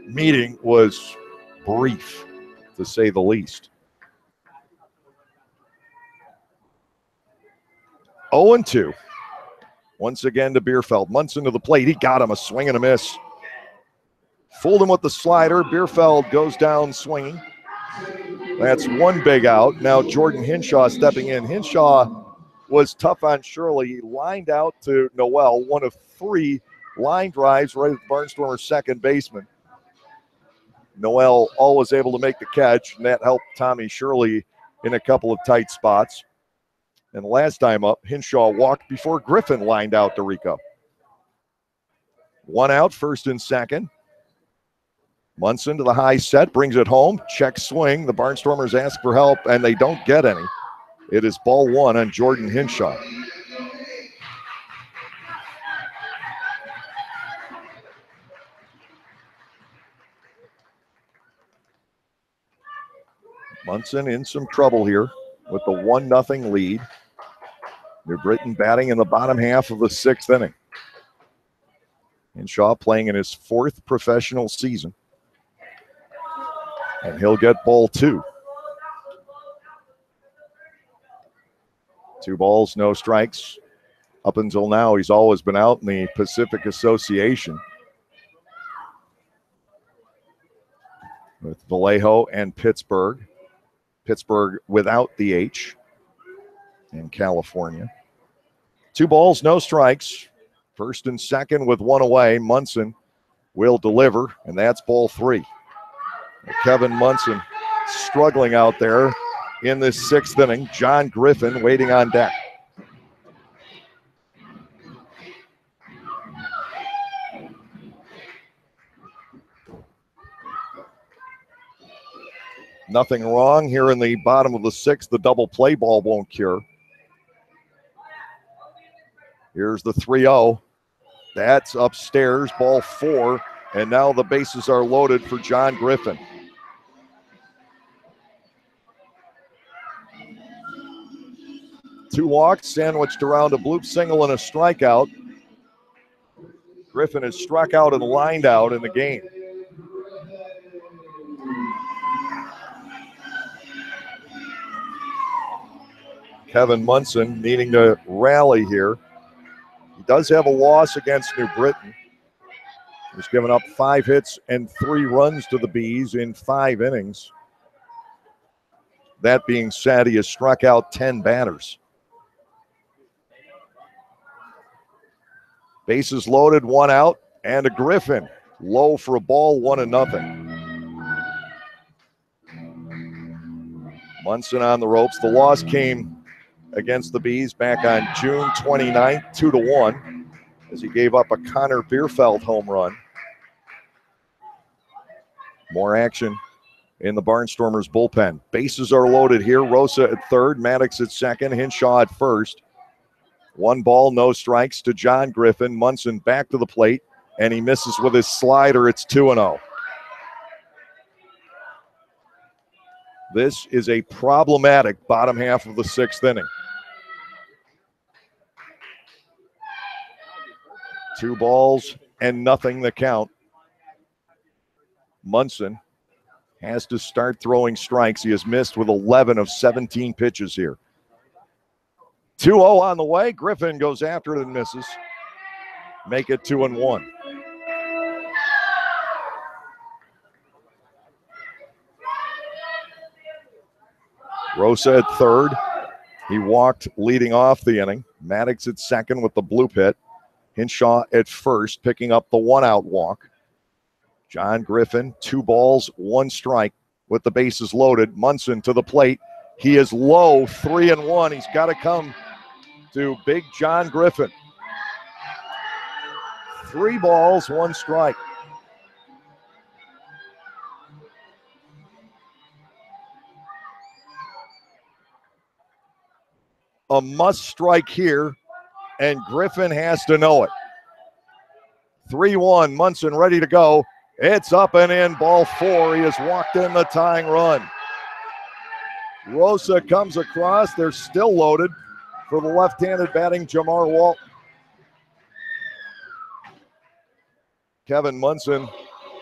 meeting was brief, to say the least. 0-2. Once again to Bierfeld. Munson to the plate. He got him, a swing and a miss. Fooled him with the slider. Bierfeld goes down swinging. That's one big out. Now Jordan Hinshaw stepping in. Hinshaw was tough on Shirley. He lined out to Noel, one of 3 line drives right at Barnstormer's second baseman. Noel always able to make the catch, and that helped Tommy Shirley in a couple of tight spots. And last time up, Hinshaw walked before Griffin lined out to Rico. 1 out, first and second. Munson to the high set, brings it home, check swing. The Barnstormers ask for help, and they don't get any. It is ball 1 on Jordan Hinshaw. Munson in some trouble here with the 1-0 lead. New Britain batting in the bottom half of the 6th inning. Hinshaw playing in his 4th professional season. And he'll get ball 2. 2 balls, no strikes. Up until now, he's always been out in the Pacific Association with Vallejo and Pittsburgh. Pittsburgh without the H in California. 2 balls, no strikes. First and second with 1 away. Munson will deliver, and that's ball 3. Kevin Munson struggling out there in this 6th inning. John Griffin waiting on deck. Nothing wrong here in the bottom of the 6th. The double play ball won't cure. Here's the 3-0. That's upstairs, ball 4. And now the bases are loaded for John Griffin. Two walks sandwiched around a bloop single and a strikeout. Griffin has struck out and lined out in the game. Kevin Munson needing to rally here. He does have a loss against New Britain. He's given up 5 hits and 3 runs to the Bees in 5 innings. That being said, he has struck out 10 batters. Bases loaded, 1 out, and a Griffin. Low for a ball, 1-0. Munson on the ropes. The loss came against the Bees back on June 29th, 2-1, as he gave up a Connor Bierfeld home run. More action in the Barnstormers bullpen. Bases are loaded here. Rosa at third, Maddox at second, Hinshaw at first. 1 ball, no strikes to John Griffin. Munson back to the plate, and he misses with his slider. It's 2-0. This is a problematic bottom half of the 6th inning. 2 balls and nothing the count. Munson has to start throwing strikes. He has missed with 11 of 17 pitches here. 2-0 on the way. Griffin goes after it and misses. Make it 2-1. Rosa at third. He walked leading off the inning. Maddox at second with the bloop hit. Hinshaw at first, picking up the 1-out walk. John Griffin, 2 balls, 1 strike with the bases loaded. Munson to the plate. He is low, 3-1. He's got to come to big John Griffin. 3 balls, 1 strike. A must strike here, and Griffin has to know it. 3-1, Munson ready to go. It's up and in, ball 4. He has walked in the tying run. Rosa comes across. They're still loaded for the left-handed batting Jamar Walton. Kevin Munson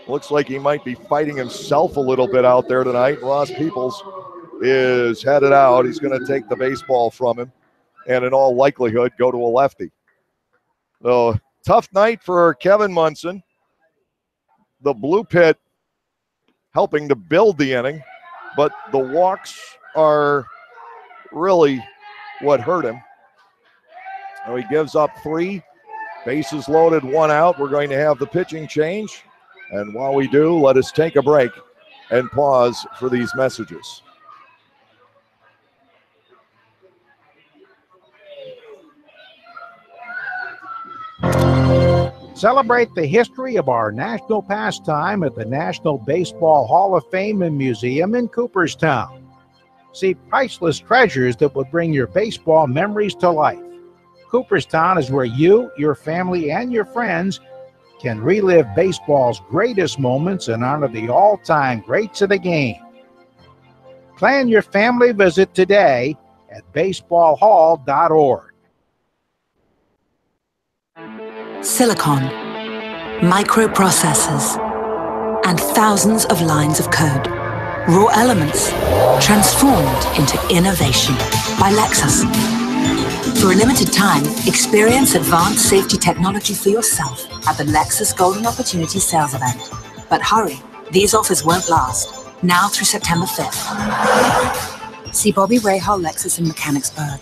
looks like he might be fighting himself a little bit out there tonight. Ross Peoples is headed out. He's going to take the baseball from him and in all likelihood go to a lefty. So tough night for Kevin Munson. The blue pit helping to build the inning, but the walks are really what hurt him. So he gives up 3, bases loaded, 1 out. We're going to have the pitching change. And while we do, let us take a break and pause for these messages. Celebrate the history of our national pastime at the National Baseball Hall of Fame and Museum in Cooperstown. See priceless treasures that will bring your baseball memories to life. Cooperstown is where you, your family, and your friends can relive baseball's greatest moments and honor the all-time greats of the game. Plan your family visit today at baseballhall.org. Silicon, microprocessors, and thousands of lines of code. Raw elements transformed into innovation by Lexus. For a limited time, experience advanced safety technology for yourself at the Lexus Golden Opportunity Sales Event. But hurry, these offers won't last. Now through September 5th. See Bobby Rahal Lexus in Mechanicsburg.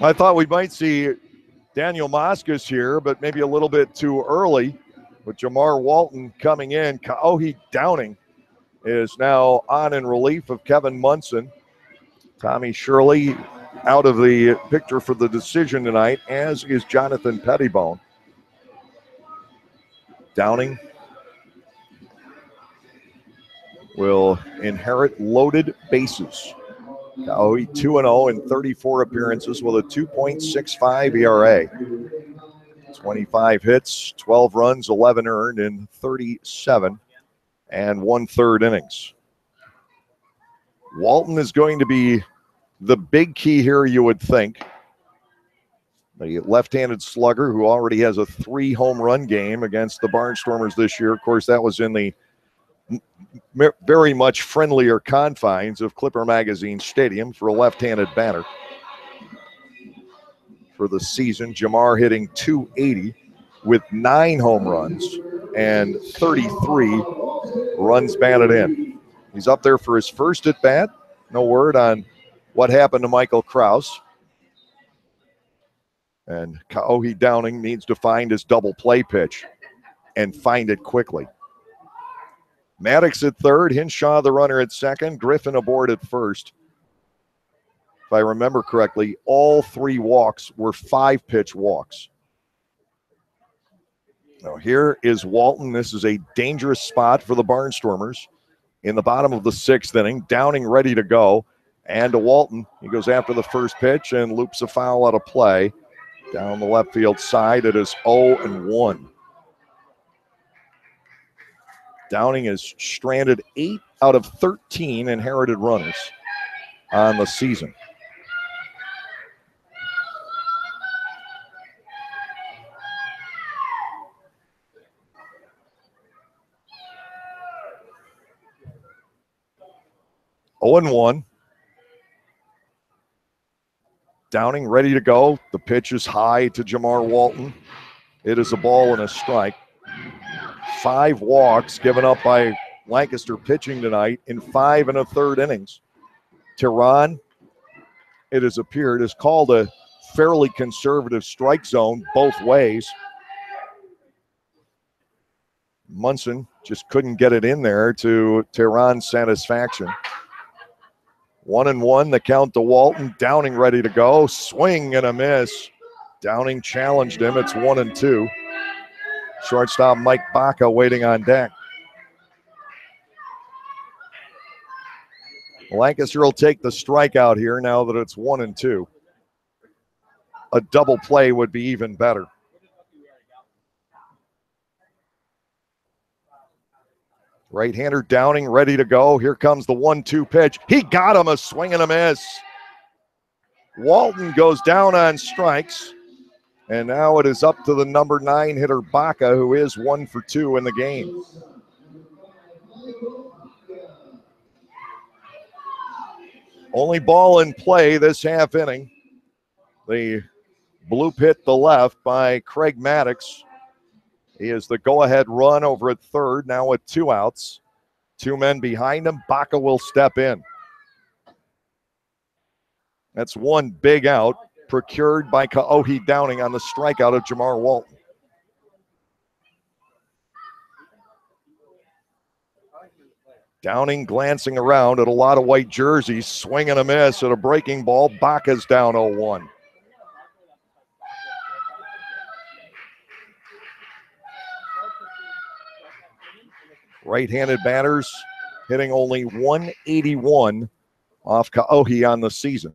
I thought we might see Daniel Moscas here, but maybe a little bit too early with Jamar Walton coming in. Kaohi Downing is now on in relief of Kevin Munson. Tommy Shirley out of the picture for the decision tonight, as is Jonathan Pettibone. Downing will inherit loaded bases. Kaohi 2-0 in 34 appearances with a 2.65 ERA. 25 hits, 12 runs, 11 earned in 37 and 1/3 innings. Walton is going to be the big key here, you would think. The left-handed slugger who already has a 3-home run game against the Barnstormers this year. Of course, that was in the very much friendlier confines of Clipper Magazine Stadium for a left-handed batter. For the season, Jamar hitting .280 with 9 home runs and 33 runs batted in. He's up there for his first at-bat. No word on what happened to Michael Krause. And Kaohi Downing needs to find his double play pitch and find it quickly. Maddox at third, Hinshaw the runner at second, Griffin aboard at first. If I remember correctly, all 3 walks were 5-pitch walks. Now here is Walton. This is a dangerous spot for the Barnstormers. In the bottom of the 6th inning, Downing ready to go. And to Walton, he goes after the first pitch and loops a foul out of play. Down the left field side, it is 0-1. Downing has stranded 8 out of 13 inherited runners on the season. (0-1). Downing ready to go. The pitch is high to Jamar Walton. It is a ball and a strike. 5 walks given up by Lancaster pitching tonight in 5 1/3 innings. Tehran, it has appeared, has called a fairly conservative strike zone both ways. Munson just couldn't get it in there to Tehran's satisfaction. 1-1, the count to Walton. Downing ready to go. Swing and a miss. Downing challenged him. It's 1-2. Shortstop Mike Baca waiting on deck. Lancaster will take the strikeout here now that it's 1-2. A double play would be even better. Right-hander Downing ready to go. Here comes the 1-2 pitch. He got him, a swing and a miss. Walton goes down on strikes. And now it is up to the number 9 hitter, Baca, who is 1 for 2 in the game. Only ball in play this half inning. The bloop hit the left by Craig Maddox. He is the go-ahead run over at third, now with 2 outs. 2 men behind him. Baca will step in. That's one big out procured by Kaohi Downing on the strikeout of Jamar Walton. Downing glancing around at a lot of white jerseys, swing and a miss at a breaking ball. Baca's down 0-1. Right-handed batters hitting only 181 off Kaohi on the season.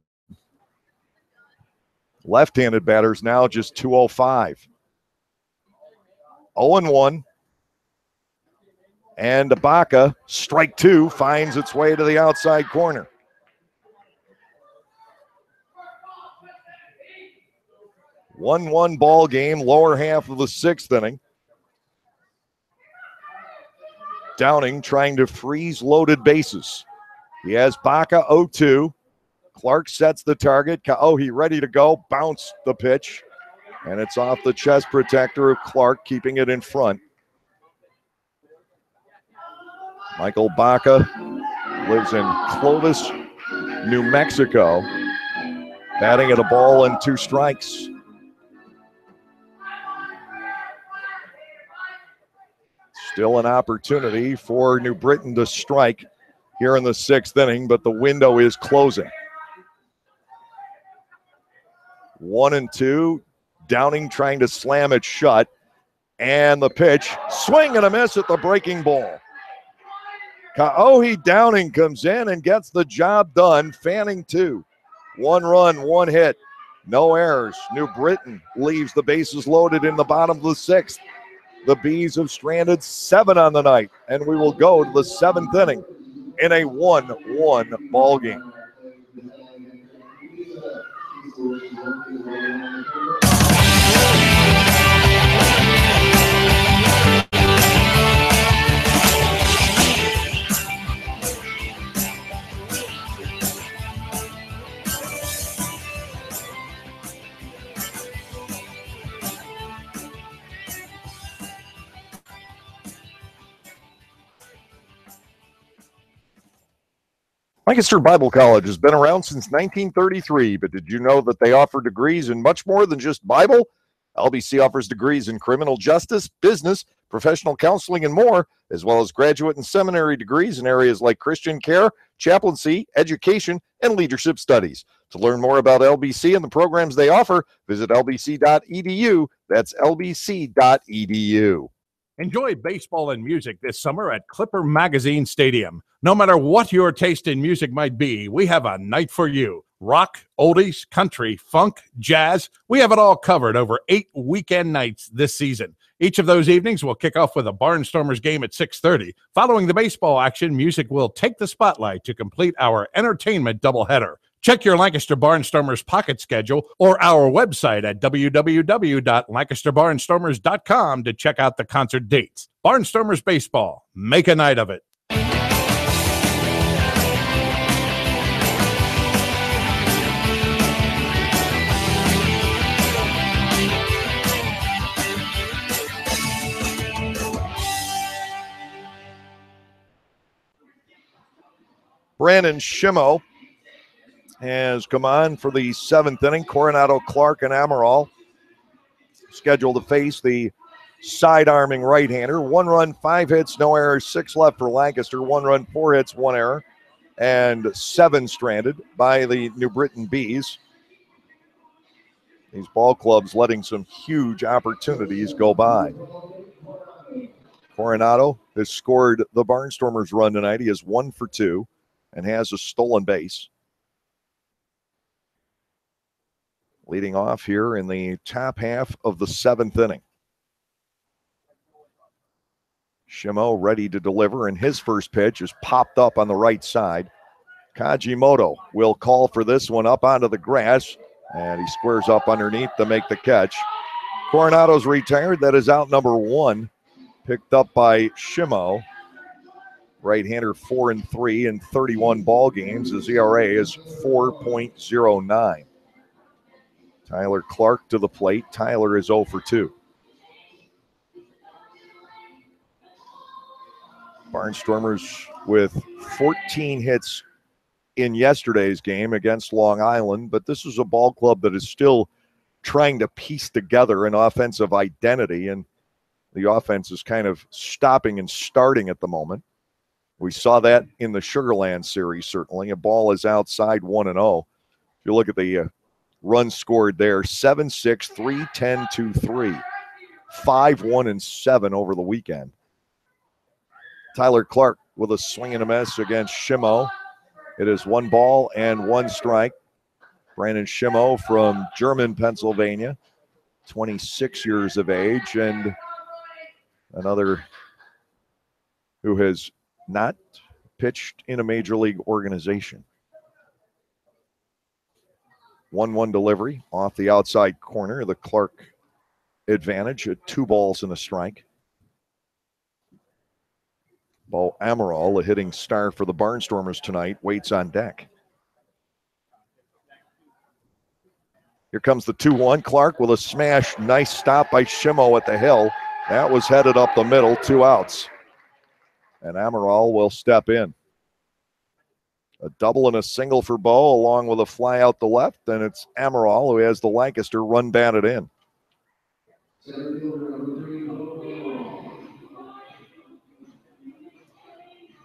Left-handed batters now just 205. 0-1. And Baca, strike 2, finds its way to the outside corner. One ball game, lower half of the 6th inning. Downing trying to freeze loaded bases. He has Baca 0-2. Clark sets the target. Kaohi ready to go. Bounce the pitch. And it's off the chest protector of Clark, keeping it in front. Michael Baca lives in Clovis, New Mexico. Batting at a ball and 2 strikes. Still an opportunity for New Britain to strike here in the 6th inning, but the window is closing. 1-2. Downing trying to slam it shut. And the pitch, swing and a miss at the breaking ball. Kaohi Downing comes in and gets the job done, fanning 2. 1 run, 1 hit, no errors. New Britain leaves the bases loaded in the bottom of the 6th. The Bees have stranded 7 on the night, and we will go to the 7th inning in a 1-1 ball game. Lancaster Bible College has been around since 1933, but did you know that they offer degrees in much more than just Bible? LBC offers degrees in criminal justice, business, professional counseling, and more, as well as graduate and seminary degrees in areas like Christian care, chaplaincy, education, and leadership studies. To learn more about LBC and the programs they offer, visit lbc.edu. That's lbc.edu. Enjoy baseball and music this summer at Clipper Magazine Stadium. No matter what your taste in music might be, we have a night for you. Rock, oldies, country, funk, jazz, we have it all covered over 8 weekend nights this season. Each of those evenings will kick off with a Barnstormers game at 6:30. Following the baseball action, music will take the spotlight to complete our entertainment doubleheader. Check your Lancaster Barnstormers pocket schedule or our website at www.lancasterbarnstormers.com to check out the concert dates. Barnstormers Baseball. Make a night of it. Brandon Schimmo has come on for the 7th inning. Coronado, Clark, and Amaral scheduled to face the side-arming right-hander. 1 run, 5 hits, no errors, 6 left for Lancaster. 1 run, 4 hits, 1 error, and 7 stranded by the New Britain Bees. These ball clubs letting some huge opportunities go by. Coronado has scored the Barnstormers run tonight. He is 1 for 2 and has a stolen base. Leading off here in the top half of the 7th inning. Shimo ready to deliver, and his first pitch is popped up on the right side. Kajimoto will call for this one up onto the grass, and he squares up underneath to make the catch. Coronado's retired. That is out number 1, picked up by Shimo. Right-hander 4-3 in 31 ball games. His ERA is 4.09. Tyler Clark to the plate. Tyler is 0 for 2. Barnstormers with 14 hits in yesterday's game against Long Island, but this is a ball club that is still trying to piece together an offensive identity, and the offense is kind of stopping and starting at the moment. We saw that in the Sugarland series, certainly. A ball is outside 1-0. If you look at the runs scored there, 7-6, 3-10, 2-3, 5-1, and 7 over the weekend. Tyler Clark with a swing and a miss against Shimo. It is 1 ball and 1 strike. Brandon Shimo from German, Pennsylvania, 26 years of age, and another who has not pitched in a major league organization. 1-1 delivery off the outside corner. The Clark advantage at 2 balls and a strike. Bo Amaral, a hitting star for the Barnstormers tonight, waits on deck. Here comes the 2-1. Clark with a smash. Nice stop by Shimo at the hill. That was headed up the middle, 2 outs. And Amaral will step in. A double and a single for Bo, along with a fly out the left, and it's Amaral who has the Lancaster run batted in.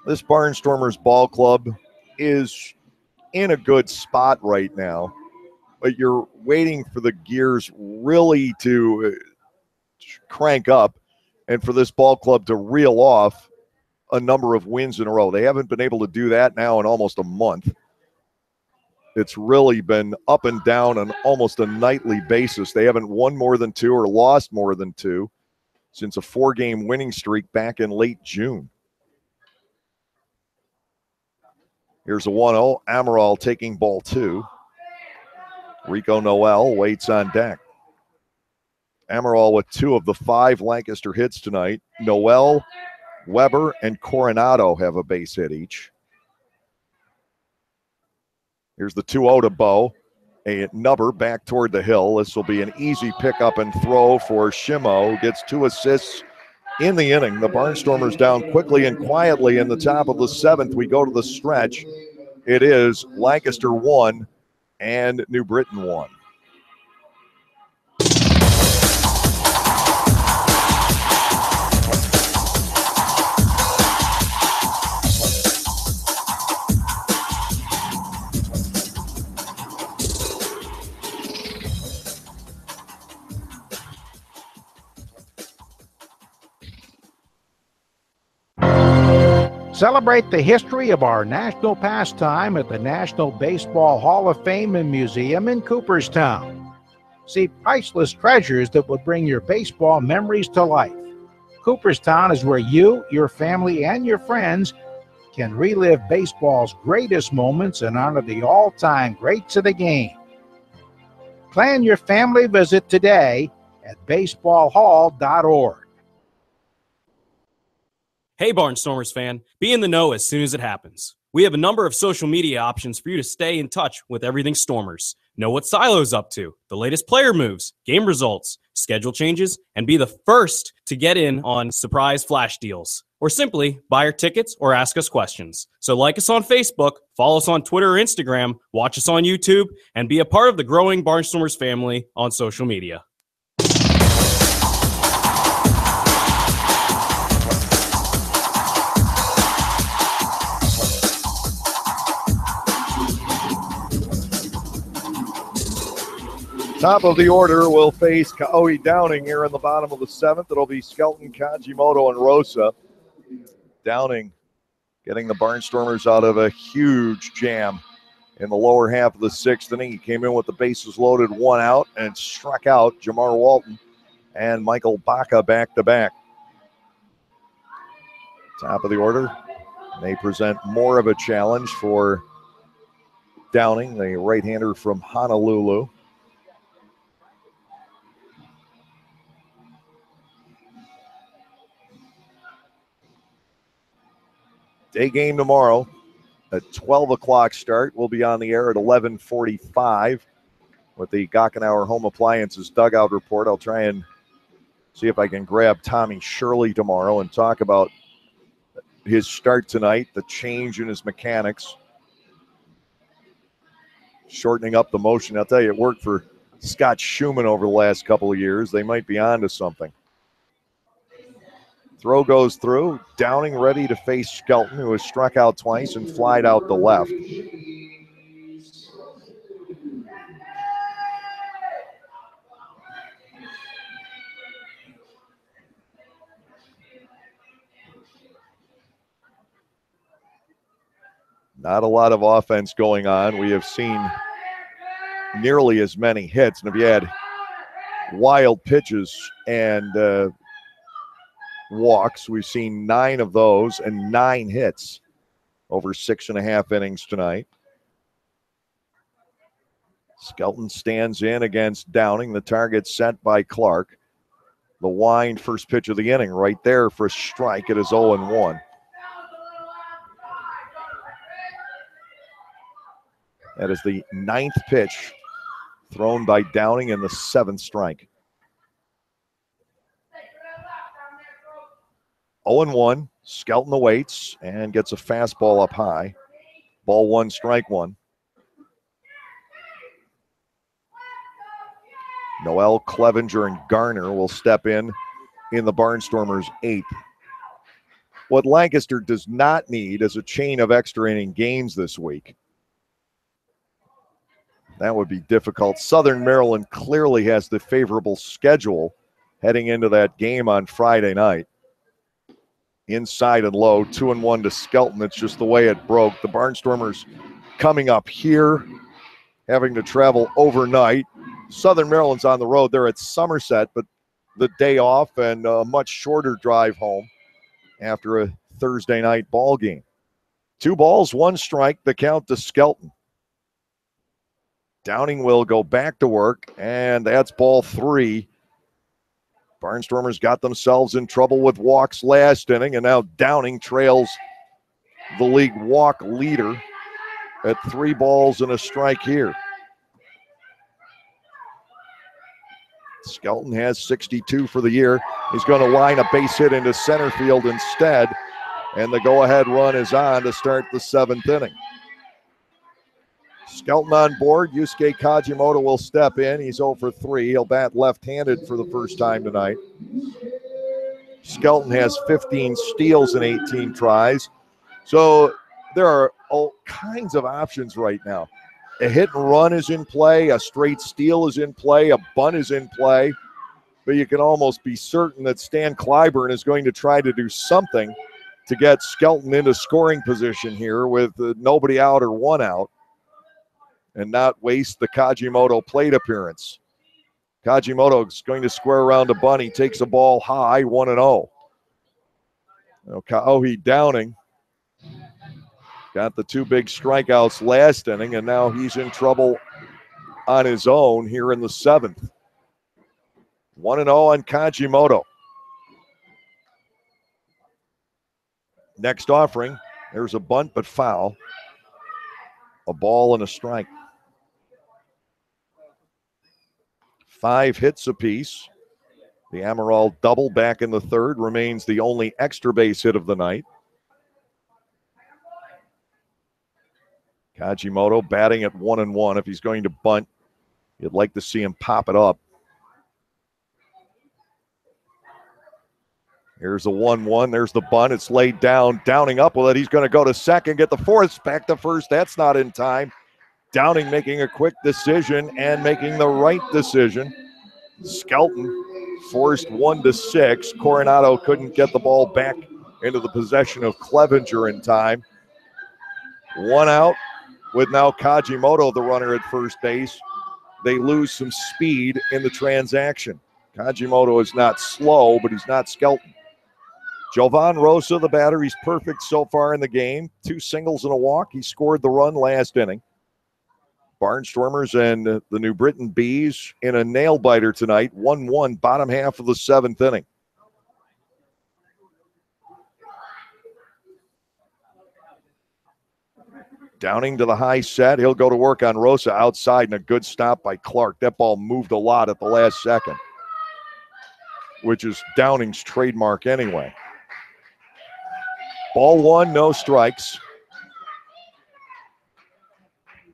This Barnstormers ball club is in a good spot right now, but you're waiting for the gears really to crank up and for this ball club to reel off a number of wins in a row. They haven't been able to do that now in almost a month. It's really been up and down on almost a nightly basis. They haven't won more than 2 or lost more than 2 since a 4-game winning streak back in late June. Here's a 1-0. Amaral taking ball 2. Rico Noel waits on deck. Amaral with 2 of the 5 Lancaster hits tonight. Noel, Weber, and Coronado have a base hit each. Here's the 2-0 to Bo. A nubber back toward the hill. This will be an easy pickup and throw for Shimo, who gets 2 assists in the inning. The Barnstormers down quickly and quietly in the top of the 7th. We go to the stretch. It is Lancaster 1 and New Britain 1. Celebrate the history of our national pastime at the National Baseball Hall of Fame and Museum in Cooperstown. See priceless treasures that will bring your baseball memories to life. Cooperstown is where you, your family, and your friends can relive baseball's greatest moments and honor the all-time greats of the game. Plan your family visit today at baseballhall.org. Hey Barnstormers fan, be in the know as soon as it happens. We have a number of social media options for you to stay in touch with everything Stormers. Know what Silo's up to, the latest player moves, game results, schedule changes, and be the first to get in on surprise flash deals. Or simply buy our tickets or ask us questions. So like us on Facebook, follow us on Twitter or Instagram, watch us on YouTube, and be a part of the growing Barnstormers family on social media. Top of the order will face Kaoi Downing here in the bottom of the 7th. It'll be Skelton, Kajimoto, and Rosa. Downing getting the Barnstormers out of a huge jam in the lower half of the 6th inning. He came in with the bases loaded, 1 out, and struck out Jamar Walton and Michael Baca back-to-back. Top of the order. They present more of a challenge for Downing, the right-hander from Honolulu. Day game tomorrow at 12 o'clock start. We'll be on the air at 11:45 with the Gockenauer Home Appliances Dugout Report. I'll try and see if I can grab Tommy Shirley tomorrow and talk about his start tonight, the change in his mechanics, shortening up the motion. I'll tell you, it worked for Scott Schumann over the last couple of years. They might be on to something. Throw goes through. Downing ready to face Skelton, who has struck out twice and flied out the left. Not a lot of offense going on. We have seen nearly as many hits. And if you had wild pitches and walks, we've seen 9 of those and 9 hits over 6.5 innings tonight. Skelton stands in against Downing. The target set by Clark. The wind, first pitch of the inning, right there for a strike. It is 0-1. That is the 9th pitch thrown by Downing in the 7th strike. 0-1. Skelton awaits and gets a fastball up high. Ball 1, strike 1. Noel, Clevenger, and Garner will step in the Barnstormers' 8th. What Lancaster does not need is a chain of extra inning games this week. That would be difficult. Southern Maryland clearly has the favorable schedule heading into that game on Friday night. Inside and low, 2-1 to Skelton. It's just the way it broke. The Barnstormers coming up here, having to travel overnight. Southern Maryland's on the road. They're at Somerset, but the day off and a much shorter drive home after a Thursday night ball game. 2 balls, 1 strike, the count to Skelton. Downing will go back to work, and that's ball 3. Barnstormers got themselves in trouble with walks last inning, and now Downing trails the league walk leader at 3 balls and a strike here. Skelton has 62 for the year. He's going to line a base hit into center field instead, and the go-ahead run is on to start the 7th inning. Skelton on board. Yusuke Kajimoto will step in. He's 0 for 3. He'll bat left-handed for the first time tonight. Skelton has 15 steals in 18 tries. So there are all kinds of options right now. A hit and run is in play. A straight steal is in play. A bunt is in play. But you can almost be certain that Stan Clyburn is going to try to do something to get Skelton into scoring position here with nobody out or 1 out, and not waste the Kajimoto plate appearance. Kajimoto is going to square around a bunt. He takes a ball high, 1-0. Kaohi Downing got the 2 big strikeouts last inning, and now he's in trouble on his own here in the 7th. 1-0 on Kajimoto. Next offering, there's a bunt but foul. A ball and a strike. 5 hits apiece. The Amaral double back in the 3rd remains the only extra base hit of the night. Kajimoto batting at 1-1. If he's going to bunt, you'd like to see him pop it up. Here's the 1-1. There's the bunt. It's laid down. Downing up with it. He's going to go to second, get the 4th, back to first. That's not in time. Downing making a quick decision and making the right decision. Skelton forced 1-6. Coronado couldn't get the ball back into the possession of Clevenger in time. 1 out with now Kajimoto, the runner at first base. They lose some speed in the transaction. Kajimoto is not slow, but he's not Skelton. Jovan Rosa, the batter, he's perfect so far in the game. 2 singles and a walk. He scored the run last inning. Barnstormers and the New Britain Bees in a nail-biter tonight. 1-1, bottom half of the 7th inning. Downing to the high set. He'll go to work on Rosa outside, and a good stop by Clark. That ball moved a lot at the last second, which is Downing's trademark anyway. Ball 1, no strikes.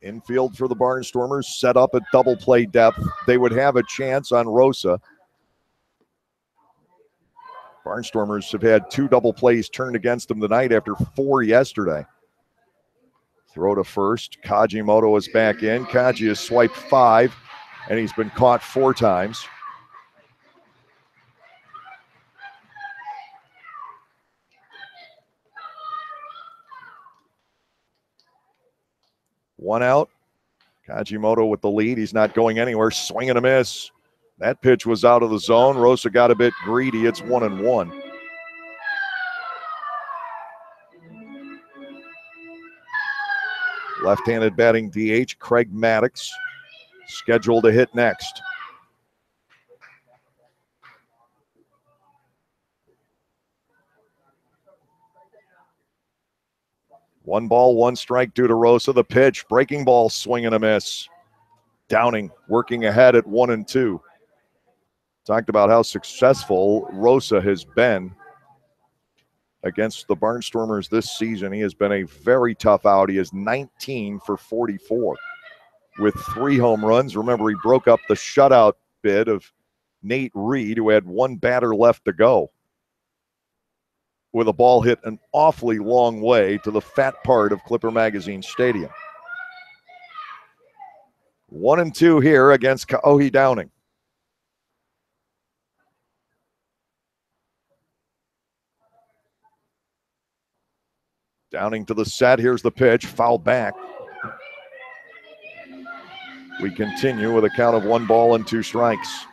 Infield for the Barnstormers, set up at double play depth. They would have a chance on Rosa. Barnstormers have had 2 double plays turned against them tonight after 4 yesterday. Throw to first. Kajimoto is back in. Kaji has swiped 5, and he's been caught 4 times. One out. Kajimoto with the lead. He's not going anywhere. Swing and a miss. That pitch was out of the zone. Rosa got a bit greedy. It's 1-1. Left-handed batting DH, Craig Maddox, scheduled to hit next. One ball, 1 strike due to Rosa. The pitch, breaking ball, swing and a miss. Downing working ahead at 1-2. Talked about how successful Rosa has been against the Barnstormers this season. He has been a very tough out. He is 19 for 44 with 3 home runs. Remember, he broke up the shutout bid of Nate Reed, who had 1 batter left to go, with a ball hit an awfully long way to the fat part of Clipper Magazine Stadium. 1-2 here against Kaohe Downing. Downing to the set. Here's the pitch. Foul back. We continue with a count of 1 ball and 2 strikes.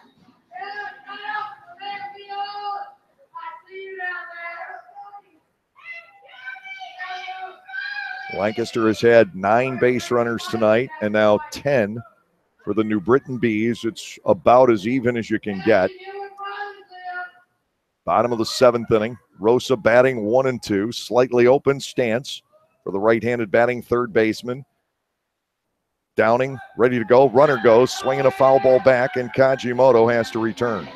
Lancaster has had 9 base runners tonight and now 10 for the New Britain Bees. It's about as even as you can get. Bottom of the 7th inning. Rosa batting 1-2. Slightly open stance for the right-handed batting third baseman. Downing ready to go. Runner goes. Swinging a foul ball back, and Kajimoto has to return.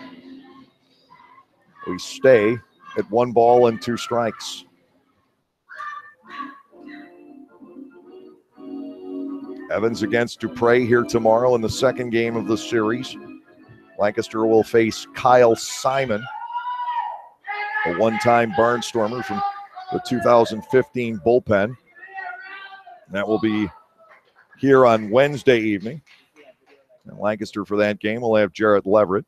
We stay at 1 ball and 2 strikes. Evans against Dupre here tomorrow in the 2nd game of the series. Lancaster will face Kyle Simon, a 1-time Barnstormer from the 2015 bullpen. That will be here on Wednesday evening. And Lancaster for that game will have Jarrett Leverett.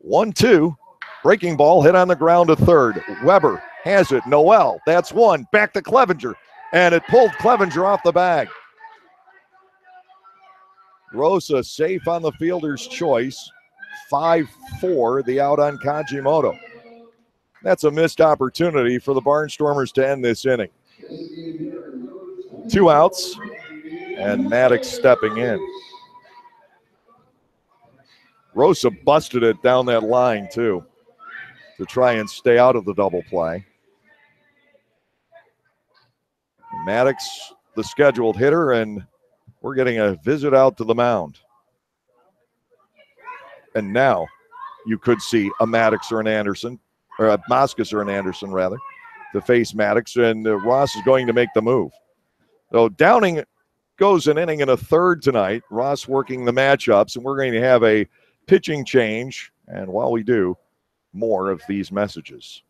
1-2. Breaking ball hit on the ground to third. Weber has it. Noel. That's 1. Back to Clevenger. And it pulled Clevenger off the bag. Rosa safe on the fielder's choice. 5-4, the out on Kajimoto. That's a missed opportunity for the Barnstormers to end this inning. 2 outs, and Maddox stepping in. Rosa busted it down that line, too, to try and stay out of the double play. Maddox, the scheduled hitter, and we're getting a visit out to the mound. And now you could see a Maddox or an Anderson, or a Moscas or an Anderson, rather, to face Maddox, and Ross is going to make the move. So Downing goes an inning and a third tonight. Ross working the matchups, and we're going to have a pitching change. And while we do, more of these messages.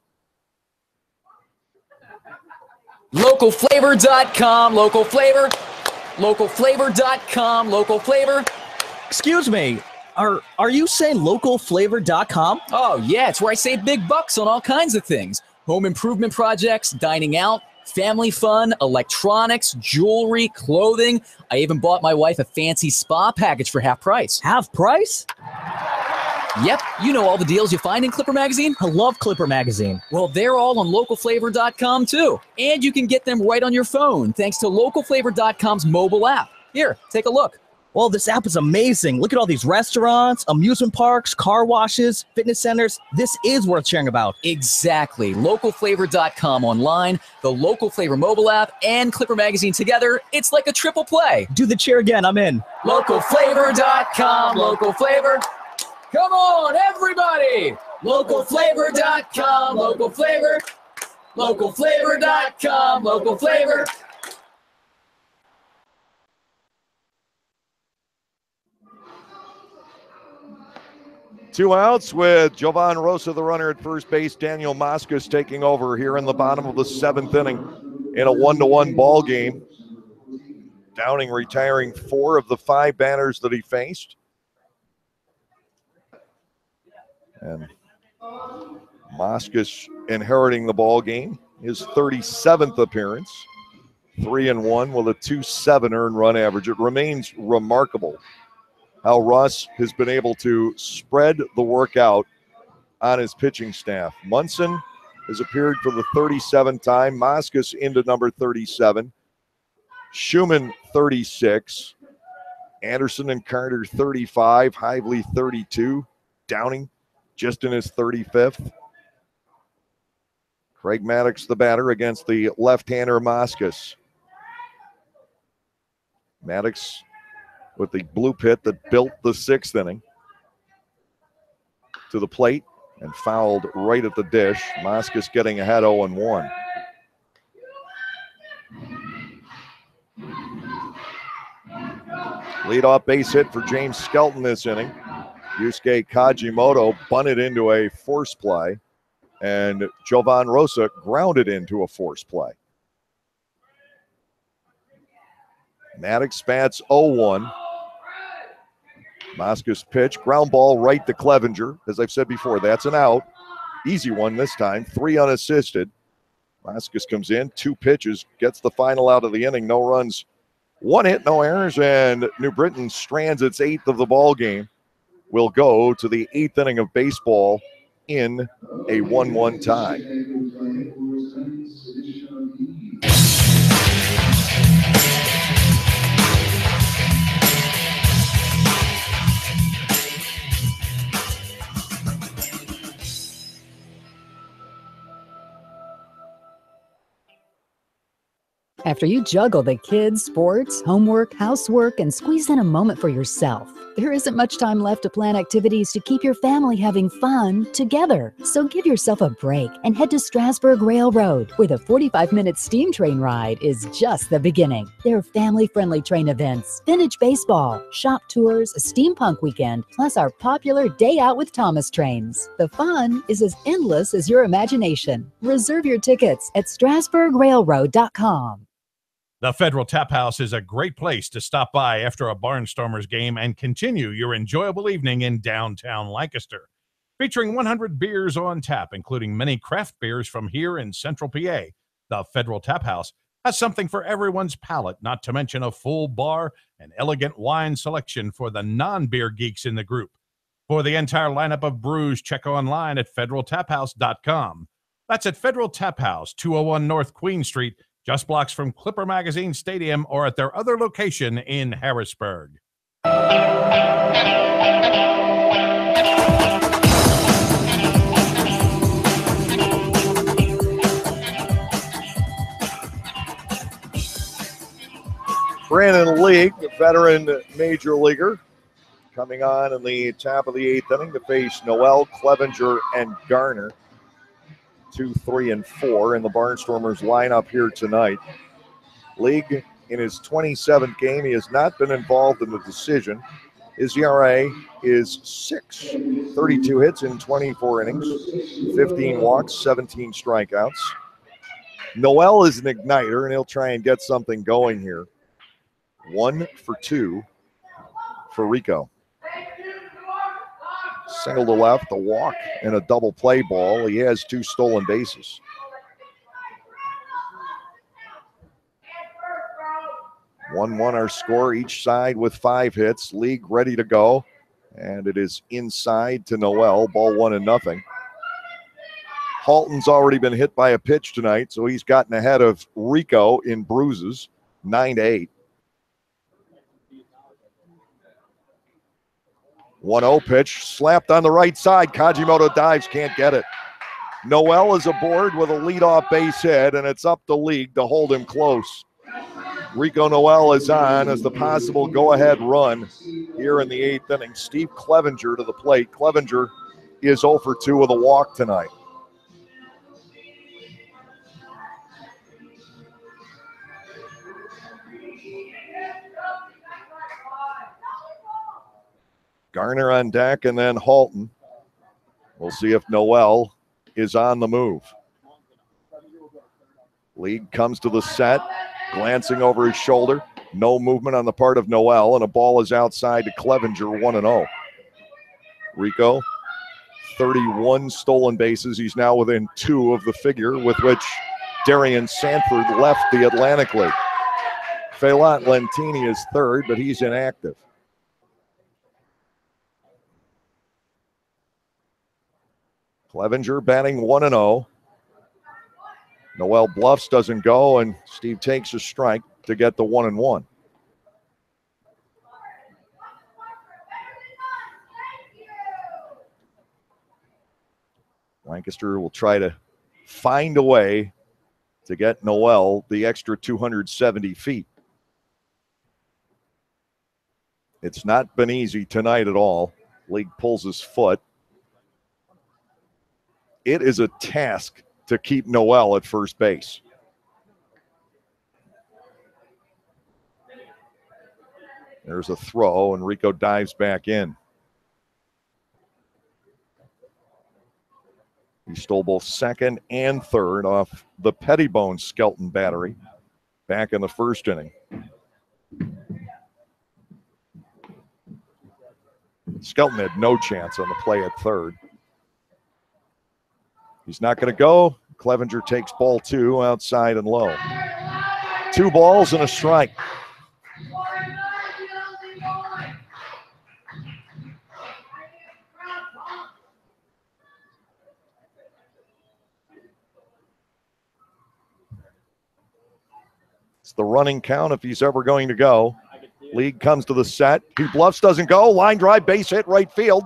Localflavor.com, local flavor. Localflavor.com, local flavor. Excuse me, are you saying localflavor.com? Oh, yeah, it's where I save big bucks on all kinds of things. Home improvement projects, dining out, family fun, electronics, jewelry, clothing. I even bought my wife a fancy spa package for half price. Half price? Yep, you know all the deals you find in Clipper Magazine. I love Clipper Magazine. Well, they're all on localflavor.com too. And you can get them right on your phone thanks to localflavor.com's mobile app. Here, take a look. Well, this app is amazing. Look at all these restaurants, amusement parks, car washes, fitness centers. This is worth sharing about. Exactly. Localflavor.com online, the Local Flavor mobile app, and Clipper Magazine together. It's like a triple play. Do the cheer again. I'm in. Localflavor.com. Local Flavor. Come on, everybody. Localflavor.com. Local Flavor. Localflavor.com. Local Flavor. Two outs with Jovan Rosa, the runner at first base. Daniel Moscas taking over here in the bottom of the seventh inning in a 1-1 ball game. Downing retiring 4 of the 5 batters that he faced. And Moscas inheriting the ball game, his 37th appearance. 3-1 with a 2.7 earned run average. It remains remarkable how Russ has been able to spread the work out on his pitching staff. Munson has appeared for the 37th time. Moscas into number 37. Schumann 36. Anderson and Carter 35. Hively 32. Downing just in his 35th. Craig Maddox the batter against the left-hander Moscas. Maddox with the blue pit that built the 6th inning. To the plate and fouled right at the dish. Moscas getting ahead 0-1. Leadoff base hit for James Skelton this inning. Yusuke Kajimoto bunted into a force play, and Jovan Rosa grounded into a force play. Maddox bats 0-1. Moscas pitch, ground ball right to Clevenger. As I've said before, that's an out. Easy one this time, 3 unassisted. Moscas comes in, 2 pitches, gets the final out of the inning. No runs, 1 hit, no errors, and New Britain strands its 8th of the ball game. Will go to the 8th inning of baseball in a 1-1 tie. After you juggle the kids, sports, homework, housework, and squeeze in a moment for yourself, there isn't much time left to plan activities to keep your family having fun together. So give yourself a break and head to Strasburg Railroad, where the 45-minute steam train ride is just the beginning. There are family-friendly train events, vintage baseball, shop tours, a steampunk weekend, plus our popular Day Out with Thomas trains. The fun is as endless as your imagination. Reserve your tickets at strasburgrailroad.com. The Federal Tap House is a great place to stop by after a Barnstormers game and continue your enjoyable evening in downtown Lancaster. Featuring 100 beers on tap, including many craft beers from here in Central PA, the Federal Tap House has something for everyone's palate, not to mention a full bar and elegant wine selection for the non-beer geeks in the group. For the entire lineup of brews, check online at federaltaphouse.com. That's at Federal Tap House, 201 North Queen Street, just blocks from Clipper Magazine Stadium, or at their other location in Harrisburg. Brandon League, the veteran major leaguer, coming on in the top of the 8th inning to face Noel, Clevenger, and Garner. 2, 3, and 4 in the Barnstormers lineup here tonight. League in his 27th game, he has not been involved in the decision. His ERA is 6, 32 hits in 24 innings, 15 walks, 17 strikeouts. Noel is an igniter, and he'll try and get something going here. 1 for 2 for Rico. Single to left, a walk, and a double play ball. He has 2 stolen bases. One our score, each side with 5 hits. League ready to go. And it is inside to Noel. Ball 1-0. Halton's already been hit by a pitch tonight, so he's gotten ahead of Rico in bruises, 9-8. 1-0 pitch, slapped on the right side. Kajimoto dives, can't get it. Noel is aboard with a leadoff base hit, and it's up to League to hold him close. Rico Noel is on as the possible go-ahead run here in the 8th inning. Steve Clevenger to the plate. Clevenger is 0 for 2 with a walk tonight. Garner on deck, and then Halton. We'll see if Noel is on the move. League comes to the set, glancing over his shoulder. No movement on the part of Noel, and a ball is outside to Clevenger, 1-0. Rico, 31 stolen bases. He's now within 2 of the figure with which Darian Sanford left the Atlantic League. Felot Lentini is 3rd, but he's inactive. Clevenger batting 1-0. Noel bluffs, doesn't go, and Steve takes a strike to get the 1-1. Lancaster will try to find a way to get Noel the extra 270 feet. It's not been easy tonight at all. League pulls his foot. It is a task to keep Noel at first base. There's a throw, and Rico dives back in. He stole both 2nd and 3rd off the Pettibone Skelton battery back in the 1st inning. Skelton had no chance on the play at 3rd. He's not going to go. Clevenger takes ball 2 outside and low. 2 balls and a strike. It's the running count if he's ever going to go. League comes to the set. He bluffs, doesn't go. Line drive, base hit, right field.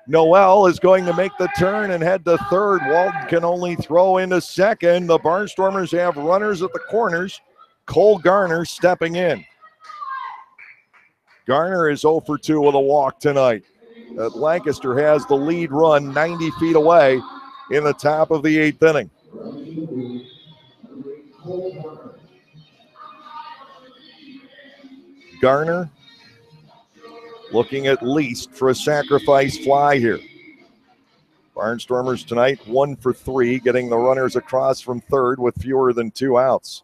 Noel is going to make the turn and head to 3rd. Walton can only throw into 2nd. The Barnstormers have runners at the corners. Cole Garner stepping in. Garner is 0 for 2 with a walk tonight. Lancaster has the lead run 90 feet away in the top of the 8th inning. Garner looking at least for a sacrifice fly here. Barnstormers tonight 1 for 3, getting the runners across from 3rd with fewer than 2 outs.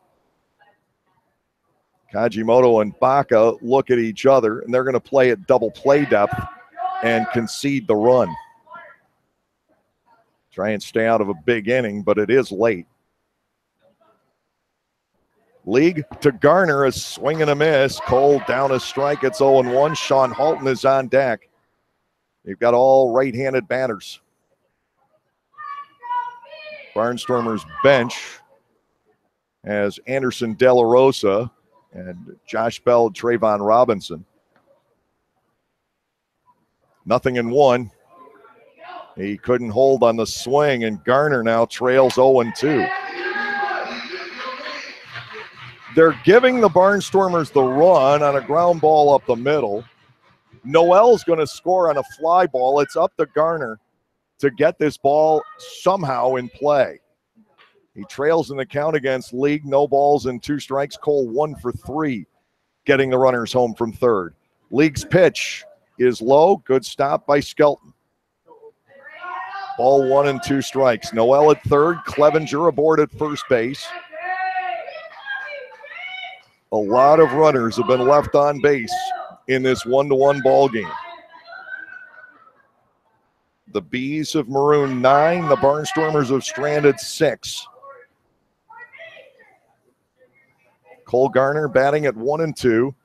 Kajimoto and Baca look at each other, and they're going to play at double play depth and concede the run. Try and stay out of a big inning, but it is late. League to Garner, a swing and a miss. Cole down a strike. It's 0-1. Sean Halton is on deck. They've got all right-handed batters. Barnstormers bench as Anderson De La Rosa and Josh Bell, Trayvon Robinson. 0-1. He couldn't hold on the swing, and Garner now trails 0-2. They're giving the Barnstormers the run on a ground ball up the middle. Noel's going to score on a fly ball. It's up to Garner to get this ball somehow in play. He trails in the count against League. No balls and 2 strikes. Cole 1 for 3, getting the runners home from 3rd. League's pitch is low. Good stop by Skelton. Ball 1 and 2 strikes. Noel at 3rd. Clevenger aboard at first base. A lot of runners have been left on base in this 1-1 ball game. The Bees have marooned 9. The Barnstormers have stranded 6. Cole Garner batting at 1-2.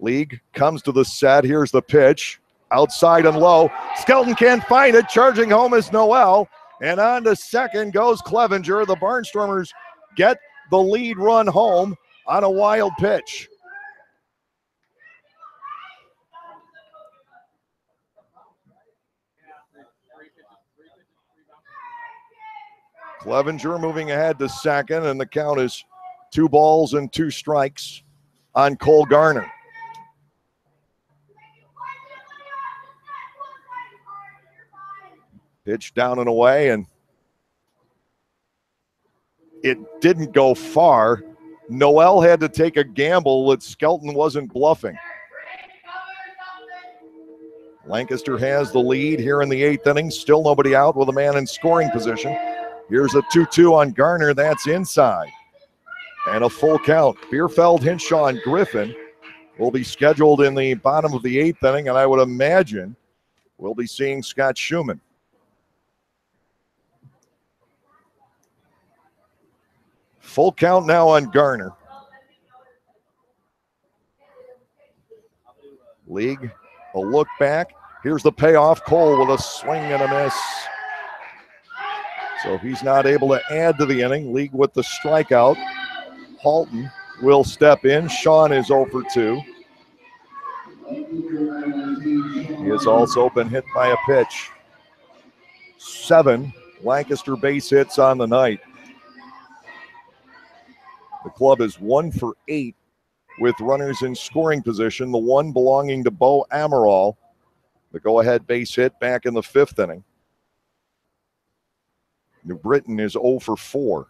League comes to the set. Here's the pitch. Outside and low. Skelton can't find it. Charging home is Noel. And on to second goes Clevenger. The Barnstormers get the lead run home on a wild pitch. Clevenger moving ahead to second, and the count is 2 balls and 2 strikes on Cole Garner. Pitch down and away, and it didn't go far. Noel had to take a gamble that Skelton wasn't bluffing. Lancaster has the lead here in the 8th inning. Still nobody out with a man in scoring position. Here's a 2-2 on Garner. That's inside. And a full count. Bierfeld, Hinshaw, and Griffin will be scheduled in the bottom of the 8th inning, and I would imagine we'll be seeing Scott Schumann. Full count now on Garner. League, a look back. Here's the payoff. Cole with a swing and a miss. So he's not able to add to the inning. League with the strikeout. Halton will step in. Sean is 0 for 2. He has also been hit by a pitch. 7 Lancaster base hits on the night. The club is 1 for 8 with runners in scoring position. The one belonging to Bo Amaral. The go-ahead base hit back in the 5th inning. New Britain is 0 for 4.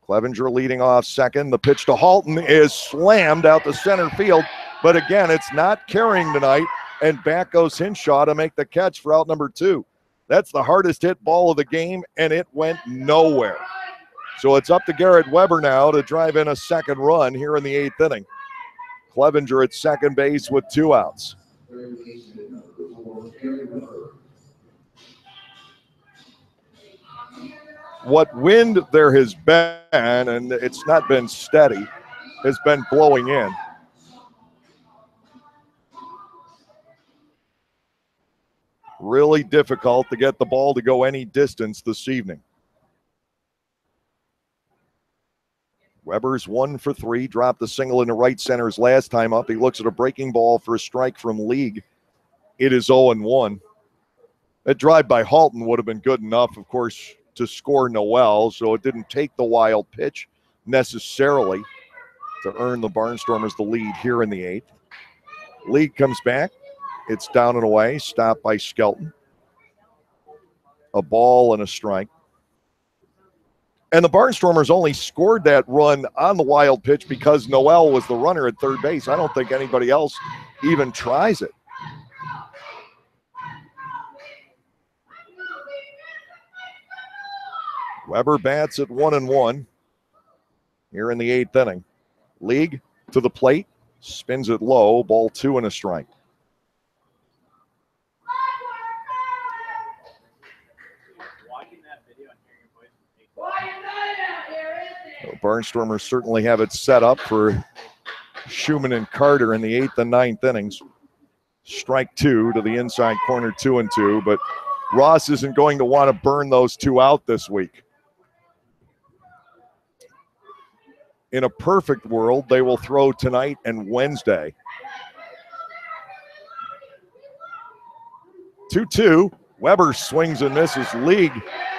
Clevenger leading off second. The pitch to Halton is slammed out to center field. But again, it's not carrying tonight. And back goes Hinshaw to make the catch for out number 2. That's the hardest hit ball of the game, and it went nowhere. So it's up to Garrett Weber now to drive in a second run here in the 8th inning. Clevenger at second base with 2 outs. What wind there has been, and it's not been steady, has been blowing in. Really difficult to get the ball to go any distance this evening. Weber's 1 for 3, dropped the single into right center his last time up. He looks at a breaking ball for a strike from League. It is 0-1. That drive by Halton would have been good enough, of course, to score Noel, so it didn't take the wild pitch necessarily to earn the Barnstormers the lead here in the 8th. League comes back. It's down and away, stopped by Skelton. A ball and a strike. And the Barnstormers only scored that run on the wild pitch because Noel was the runner at third base. I don't think anybody else even tries it. Weber bats at 1-1 here in the 8th inning. League to the plate, spins it low, ball 2 and a strike. The Barnstormers certainly have it set up for Schumann and Carter in the 8th and 9th innings. Strike 2 to the inside corner, 2-2, but Ross isn't going to want to burn those 2 out this week. In a perfect world, they will throw tonight and Wednesday. 2-2. Weber swings and misses. League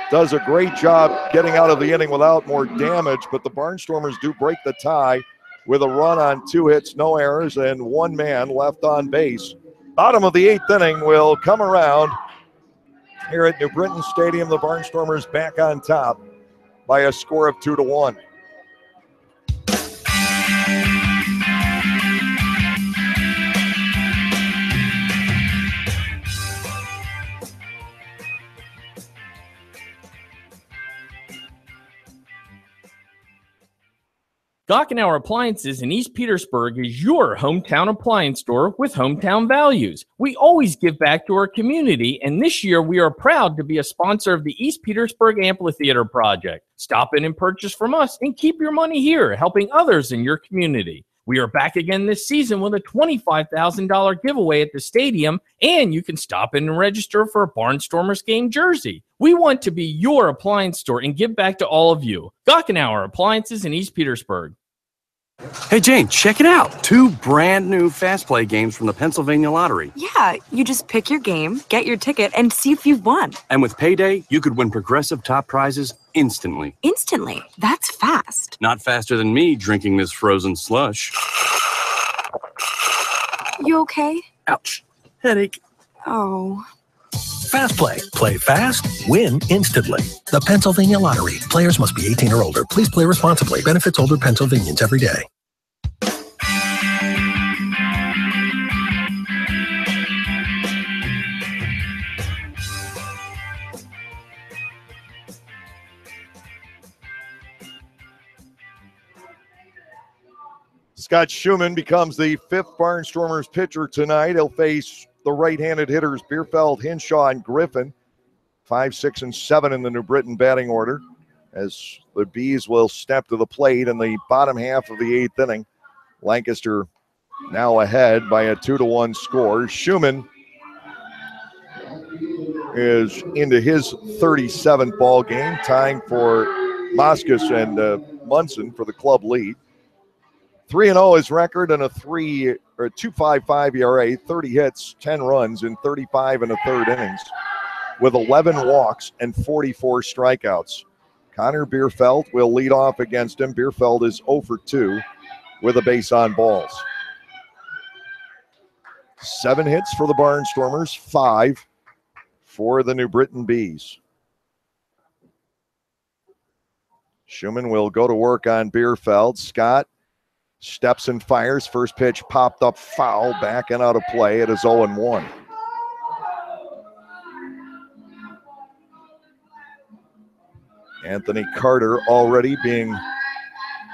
does a great job getting out of the inning without more damage, but the Barnstormers do break the tie with a run on 2 hits, no errors, and 1 man left on base. Bottom of the 8th inning will come around here at New Britain Stadium. The Barnstormers back on top by a score of 2-1. Gockenauer Appliances in East Petersburg is your hometown appliance store with hometown values. We always give back to our community, and this year we are proud to be a sponsor of the East Petersburg Amphitheater Project. Stop in and purchase from us and keep your money here, helping others in your community. We are back again this season with a $25,000 giveaway at the stadium, and you can stop in and register for a Barnstormers game jersey. We want to be your appliance store and give back to all of you. Gockenauer Appliances in East Petersburg. Hey, Jane, check it out. 2 brand new Fast Play games from the Pennsylvania Lottery. Yeah, you just pick your game, get your ticket, and see if you've won. And with Payday, you could win progressive top prizes instantly. Instantly? That's fast. Not faster than me drinking this frozen slush. You okay? Ouch. Headache. Oh. Fast Play. Play fast, win instantly. The Pennsylvania Lottery. Players must be 18 or older. Please play responsibly. Benefits older Pennsylvanians every day. Scott Schumann becomes the 5th Barnstormers pitcher tonight. He'll face the right-handed hitters Bierfeld, Hinshaw, and Griffin. 5, 6, and 7 in the New Britain batting order as the Bees will step to the plate in the bottom half of the 8th inning. Lancaster now ahead by a 2-1 score. Schumann is into his 37th ball game, tying for Moskos and Munson for the club lead. 3-0 his record and a 2.55 ERA, 30 hits, 10 runs in 35 and a third innings, with 11 walks and 44 strikeouts. Connor Bierfeld will lead off against him. Bierfeld is 0 for 2 with a base on balls. 7 hits for the Barnstormers, 5 for the New Britain Bees. Schumann will go to work on Bierfeld. Scott steps and fires. First pitch popped up foul, back and out of play. It is 0-1. Anthony Carter already being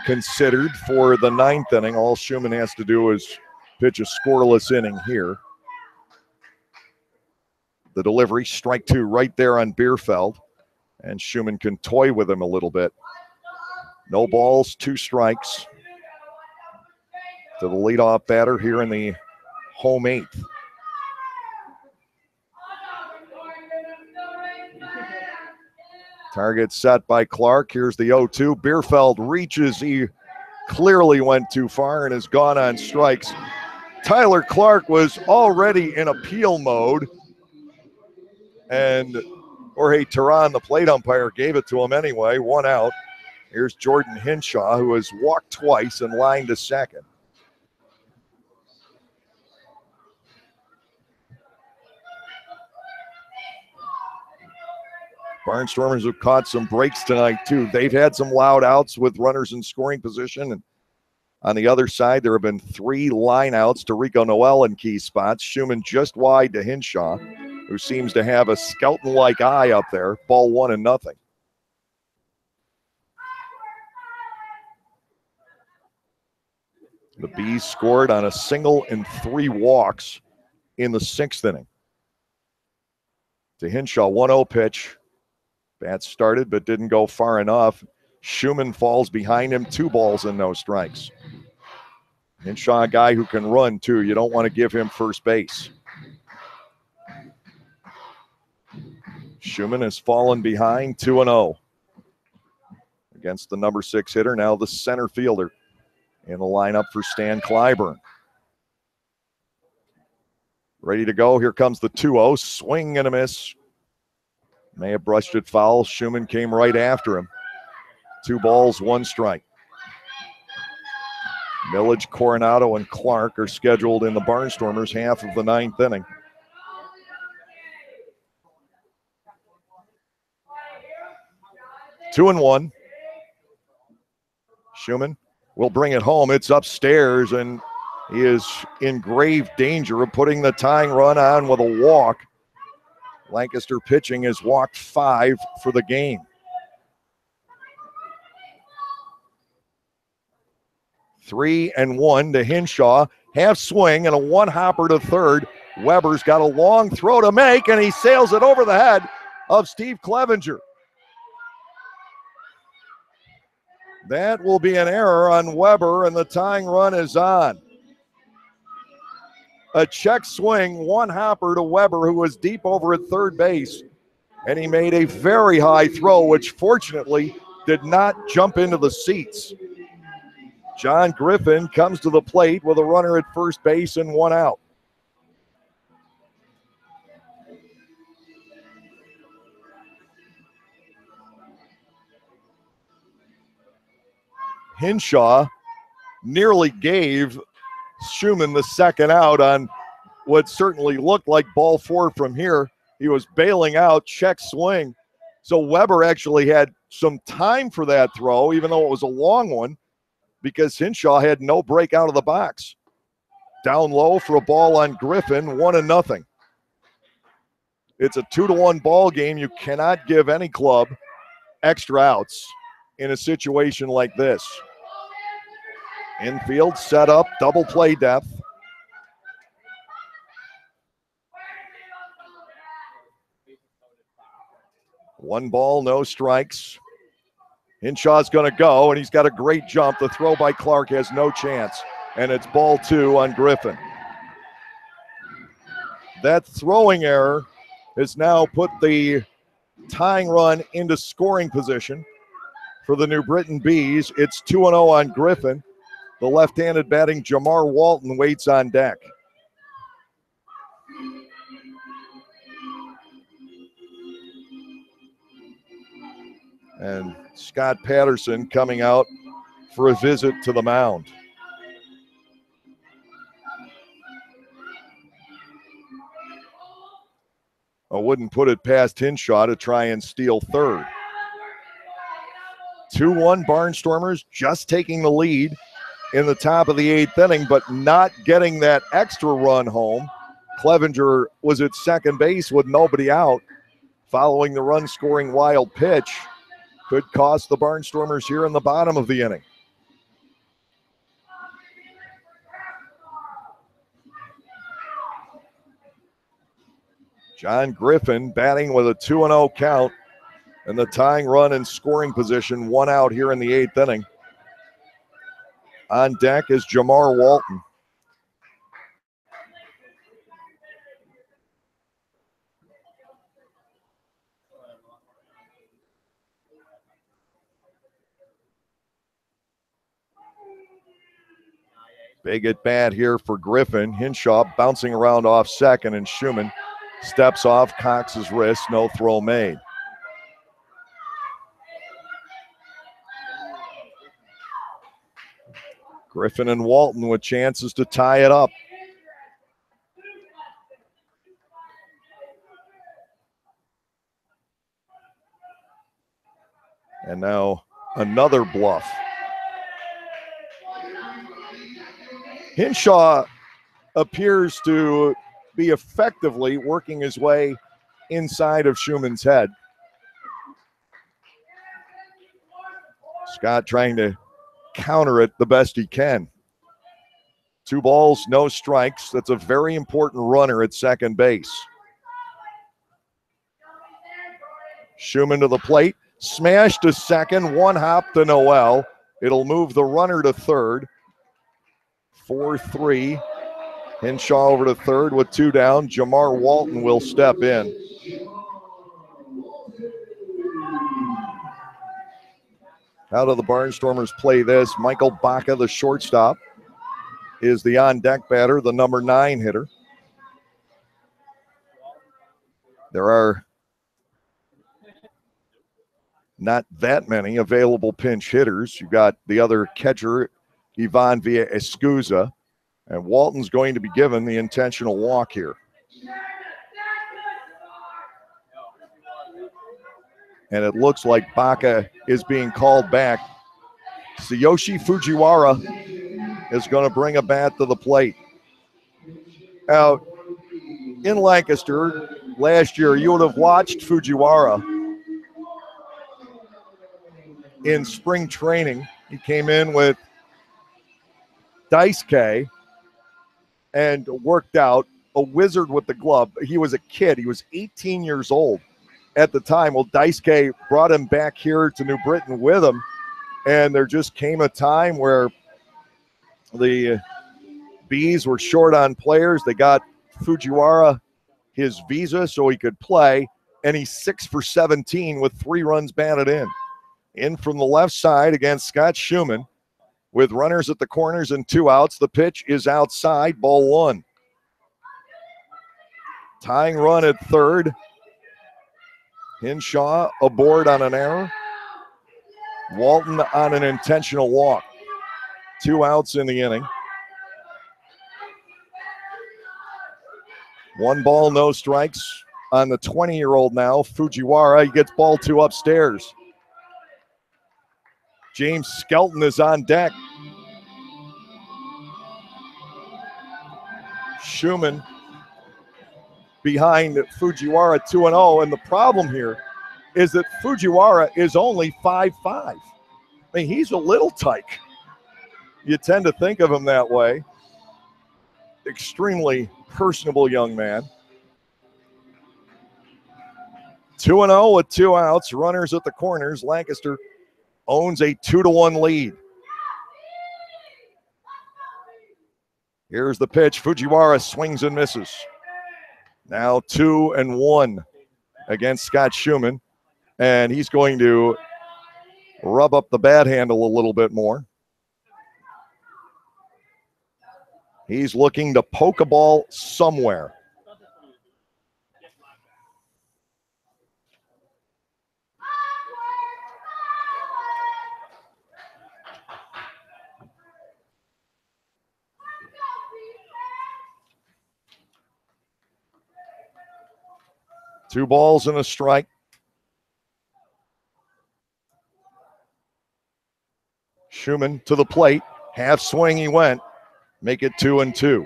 considered for the 9th inning. All Schumann has to do is pitch a scoreless inning here. The delivery, strike 2 right there on Bierfeld, and Schumann can toy with him a little bit. No balls, 2 strikes to the leadoff batter here in the home 8th. Target set by Clark. Here's the 0-2. Bierfeld reaches. He clearly went too far and is gone on strikes. Tyler Clark was already in appeal mode, and Jorge Teran, the plate umpire, gave it to him anyway. 1 out. Here's Jordan Hinshaw, who has walked twice and lined to second. Barnstormers have caught some breaks tonight, too. They've had some loud outs with runners in scoring position. And on the other side, there have been 3 line outs to Rico Noel in key spots. Schumann just wide to Hinshaw, who seems to have a Skelton-like eye up there. Ball 1-0. The Bees scored on a single and 3 walks in the 6th inning. To Hinshaw, 1-0 pitch. Bat started but didn't go far enough. Schumann falls behind him, 2 balls and no strikes. Hinshaw, a guy who can run too. You don't want to give him first base. Schumann has fallen behind, 2-0. Against the number 6 hitter, now the center fielder in the lineup for Stan Clyburn. Ready to go. Here comes the 2-0. Swing and a miss. May have brushed it foul. Schumann came right after him. 2 balls, 1 strike. Millage, Coronado, and Clark are scheduled in the Barnstormers half of the 9th inning. Two and one. Schumann will bring it home. It's upstairs, and he is in grave danger of putting the tying run on with a walk. Lancaster pitching has walked 5 for the game. Three and 1 to Hinshaw. Half swing and a 1-hopper to third. Weber's got a long throw to make, and he sails it over the head of Steve Clevenger. That will be an error on Weber, and the tying run is on. A check swing, one hopper to Weber, who was deep over at third base, and he made a very high throw, which fortunately did not jump into the seats. John Griffin comes to the plate with a runner at first base and one out. Hinshaw nearly gave Schumann the second out on what certainly looked like ball four from here. He was bailing out, check swing. So Weber actually had some time for that throw, even though it was a long one, because Hinshaw had no break out of the box. Down low for a ball on Griffin, 1-0. It's a 2-1 ball game. You cannot give any club extra outs in a situation like this. Infield set up, double play depth. One ball, no strikes. Hinshaw's going to go, and he's got a great jump. The throw by Clark has no chance, and it's ball two on Griffin. That throwing error has now put the tying run into scoring position for the New Britain Bees. It's 2-0 on Griffin. The left-handed batting Jamar Walton waits on deck. And Scott Patterson coming out for a visit to the mound. I wouldn't put it past Hinshaw to try and steal third. 2-1 Barnstormers, just taking the lead in the top of the eighth inning, but not getting that extra run home. Clevenger was at second base with nobody out, following the run-scoring wild pitch. Could cost the Barnstormers here in the bottom of the inning. John Griffin batting with a 2-0 count, and the tying run in scoring position, one out here in the eighth inning. On deck is Jamar Walton. Big at bat here for Griffin. Hinshaw bouncing around off second, and Schumann steps off Cox's wrist. No throw made. Griffin and Walton with chances to tie it up. And now another bluff. Hinshaw appears to be effectively working his way inside of Schumann's head. Scott trying to counter it the best he can. 2 balls, no strikes. That's a very important runner at second base. Schumann to the plate, smash to second, one hop to Noel. It'll move the runner to third. 4-3. Hinshaw over to third with 2 down. Jamar Walton will step in. How do the Barnstormers play this? Michael Baca, the shortstop, is the on-deck batter, the number 9 hitter. There are not that many available pinch hitters. You've got the other catcher, Ivan Villa Escuza, and Walton's going to be given the intentional walk here. And it looks like Baca is being called back. Tsuyoshi Fujiwara is going to bring a bat to the plate. Now, in Lancaster last year, you would have watched Fujiwara in spring training. He came in with Daisuke and worked out, a wizard with the glove. He was a kid. He was 18 years old at the time. Well, Daisuke brought him back here to New Britain with him, And there just came a time where the Bees were short on players. They got Fujiwara his visa so he could play, and he's 6 for 17 with 3 runs batted in. In from the left side against Scott Schumann with runners at the corners and 2 outs. The pitch is outside, ball 1. Tying run at third. Hinshaw aboard on an error. Walton on an intentional walk. 2 outs in the inning. 1 ball, no strikes on the 20-year-old now, Fujiwara. He gets ball 2 upstairs. James Skelton is on deck. Schumann behind Fujiwara 2-0, and the problem here is that Fujiwara is only 5'5". I mean, he's a little tyke. You tend to think of him that way. Extremely personable young man. 2-0 with 2 outs, runners at the corners. Lancaster owns a 2-1 lead. Here's the pitch. Fujiwara swings and misses. Now 2-1 against Scott Schumann, and he's going to rub up the bat handle a little bit more. He's looking to poke a ball somewhere. Two balls and a strike. Schumann to the plate. Half swing he went. Make it 2-2.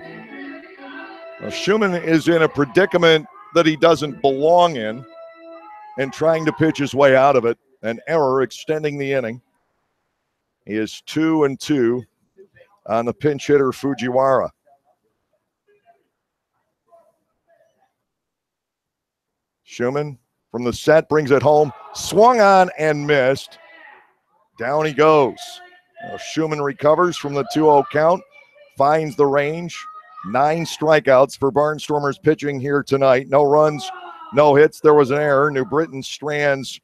Now, Schumann is in a predicament that he doesn't belong in and trying to pitch his way out of it. An error extending the inning. He is 2-2 on the pinch hitter Fujiwara. Schumann from the set brings it home. Swung on and missed. Down he goes. Now, Schumann recovers from the 2-0 count. Finds the range. 9 strikeouts for Barnstormers pitching here tonight. No runs, no hits. There was an error. New Britain strands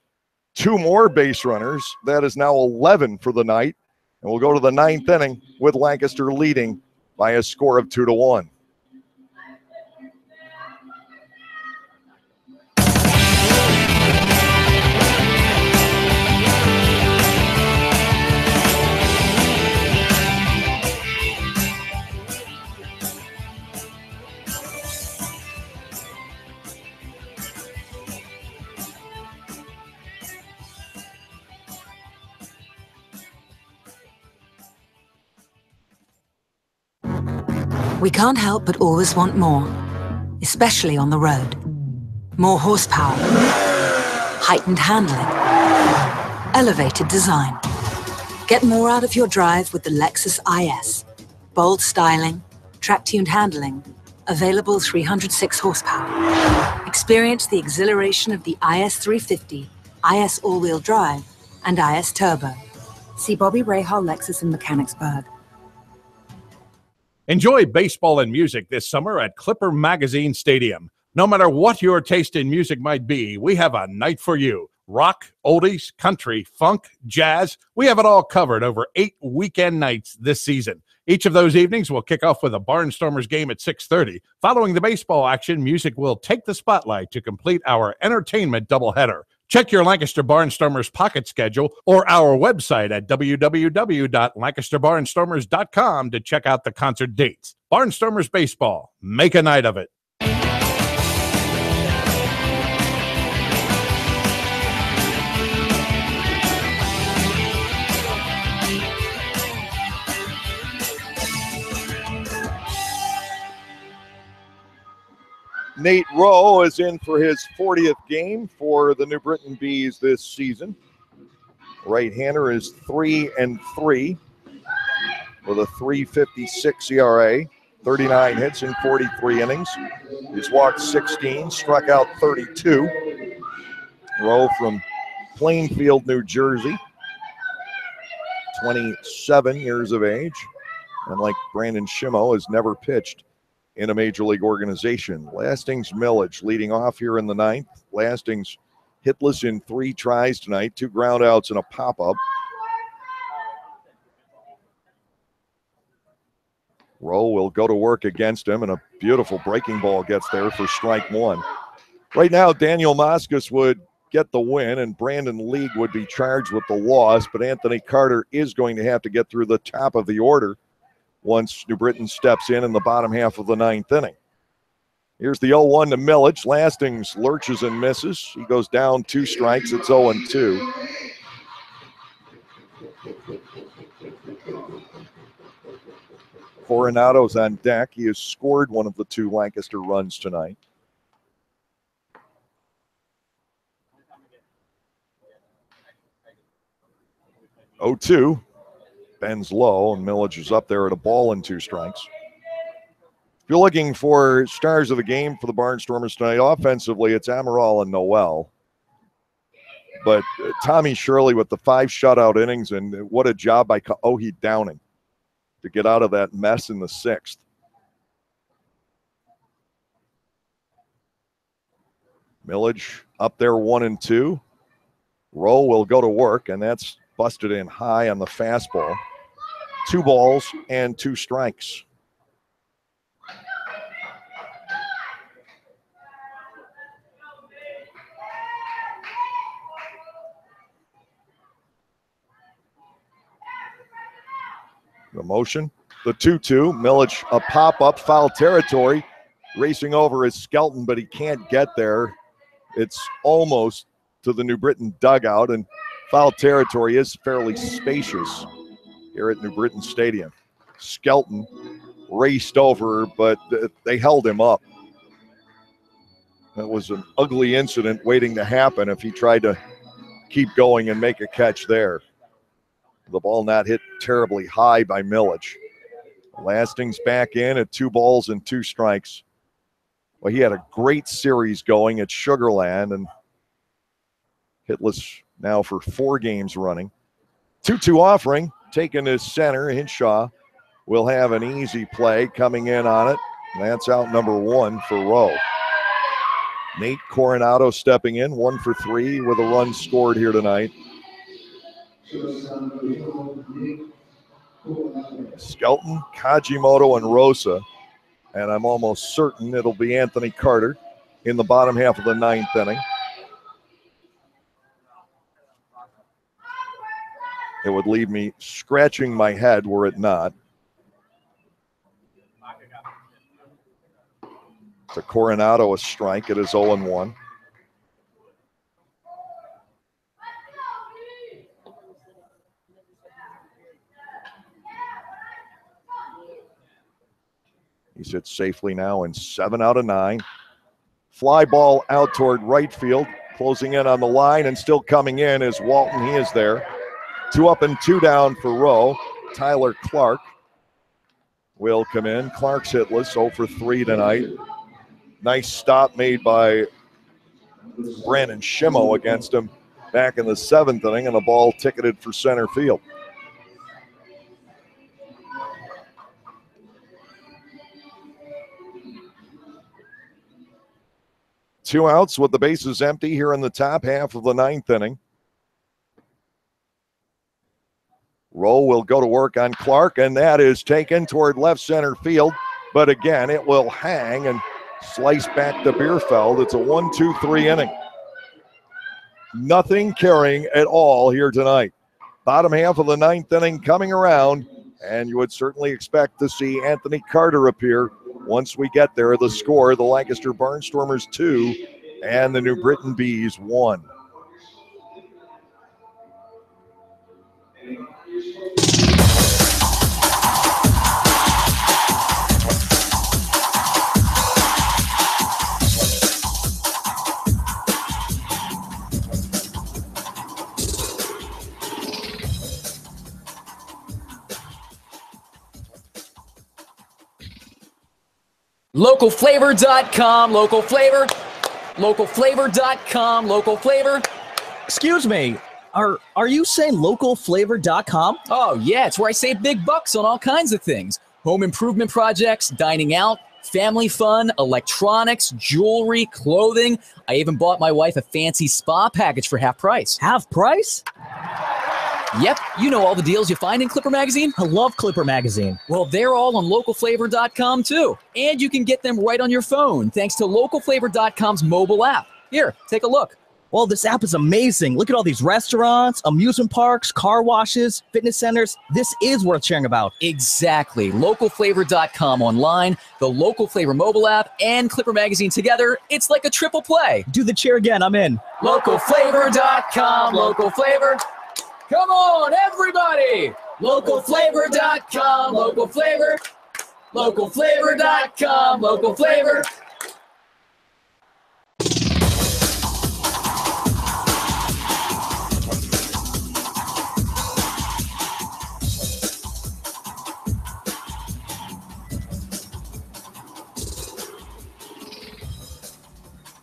2 more base runners. That is now 11 for the night. And we'll go to the 9th inning with Lancaster leading by a score of 2-1. We can't help but always want more, especially on the road. More horsepower, heightened handling, elevated design. Get more out of your drive with the Lexus IS. Bold styling, track-tuned handling, available 306 horsepower. Experience the exhilaration of the IS 350, IS all-wheel drive, and IS Turbo. See Bobby Rahal Lexus in Mechanicsburg. Enjoy baseball and music this summer at Clipper Magazine Stadium. No matter what your taste in music might be, we have a night for you. Rock, oldies, country, funk, jazz, we have it all covered over 8 weekend nights this season. Each of those evenings will kick off with a Barnstormers game at 6:30. Following the baseball action, music will take the spotlight to complete our entertainment doubleheader. Check your Lancaster Barnstormers pocket schedule or our website at www.lancasterbarnstormers.com to check out the concert dates. Barnstormers Baseball. Make a night of it. Nate Rowe is in for his 40th game for the New Britain Bees this season. Right-hander is 3-3 with a 3.56 ERA, 39 hits in 43 innings. He's walked 16, struck out 32. Rowe from Plainfield, New Jersey. 27 years of age. And like Brandon Shimo, has never pitched in a major league organization. Lastings Millage leading off here in the ninth. Lastings hitless in 3 tries tonight, 2 groundouts and a pop-up. Rowe will go to work against him, and a beautiful breaking ball gets there for strike 1. Right now, Daniel Moskos would get the win, and Brandon League would be charged with the loss, but Anthony Carter is going to have to get through the top of the order once New Britain steps in the bottom half of the 9th inning. Here's the 0-1 to Millage. Lastings lurches and misses. He goes down 2 strikes. It's 0-2. Coronado's on deck. He has scored one of the 2 Lancaster runs tonight. Oh, 2. Bends low, and Millage is up there at a ball and 2 strikes. If you're looking for stars of the game for the Barnstormers tonight, offensively, it's Amaral and Noel. But Tommy Shirley with the 5 shutout innings, and what a job by Ohi Downing to get out of that mess in the 6th. Millage up there 1-2. Rowe will go to work, and that's busted in high on the fastball. 2 balls and 2 strikes. The motion, the 2-2. Millage, a pop-up, foul territory, racing over is Skelton, but he can't get there. It's almost to the New Britain dugout, and foul territory is fairly spacious here at New Britain Stadium. Skelton raced over, but they held him up. That was an ugly incident waiting to happen if he tried to keep going and make a catch there. The ball not hit terribly high by Millage. Lastings back in at 2 balls and 2 strikes. Well, he had a great series going at Sugarland, and hitless now for 4 games running. 2-2 offering, taken to center. Hinshaw will have an easy play coming in on it. That's out number 1 for Rowe. Nate Coronado stepping in, 1 for 3 with a run scored here tonight. Skelton, Kajimoto, and Rosa. And I'm almost certain it'll be Anthony Carter in the bottom half of the 9th inning. It would leave me scratching my head were it not. To Coronado, a strike. It is 0-1. He sits safely now in 7 out of 9. Fly ball out toward right field. Closing in on the line and still coming in is Walton. He is there. 2 up and 2 down for Rowe. Tyler Clark will come in. Clark's hitless, 0 for 3 tonight. Nice stop made by Brandon Shimo against him back in the 7th inning, and a ball ticketed for center field. Two outs with the bases empty here in the top half of the 9th inning. Rowe will go to work on Clark, and that is taken toward left center field. But again, it will hang and slice back to Bierfeld. It's a 1-2-3 inning. Nothing carrying at all here tonight. Bottom half of the 9th inning coming around, and you would certainly expect to see Anthony Carter appear once we get there. The score, the Lancaster Barnstormers 2 and the New Britain Bees 1. Localflavor.com, local flavor, localflavor.com, local flavor. Excuse me, Are you saying localflavor.com? Oh, yeah, it's where I save big bucks on all kinds of things. Home improvement projects, dining out, family fun, electronics, jewelry, clothing. I even bought my wife a fancy spa package for half price. Half price? Yep, you know all the deals you find in Clipper Magazine? I love Clipper Magazine. Well, they're all on localflavor.com too. And you can get them right on your phone thanks to localflavor.com's mobile app. Here, take a look. Well, this app is amazing. Look at all these restaurants, amusement parks, car washes, fitness centers. This is worth sharing about. Exactly. Localflavor.com online, the Local Flavor mobile app, and Clipper Magazine together. It's like a triple play. Do the cheer again. I'm in. Localflavor.com. Local Flavor. Come on, everybody. Localflavor.com. Local Flavor. Localflavor.com. Local Flavor.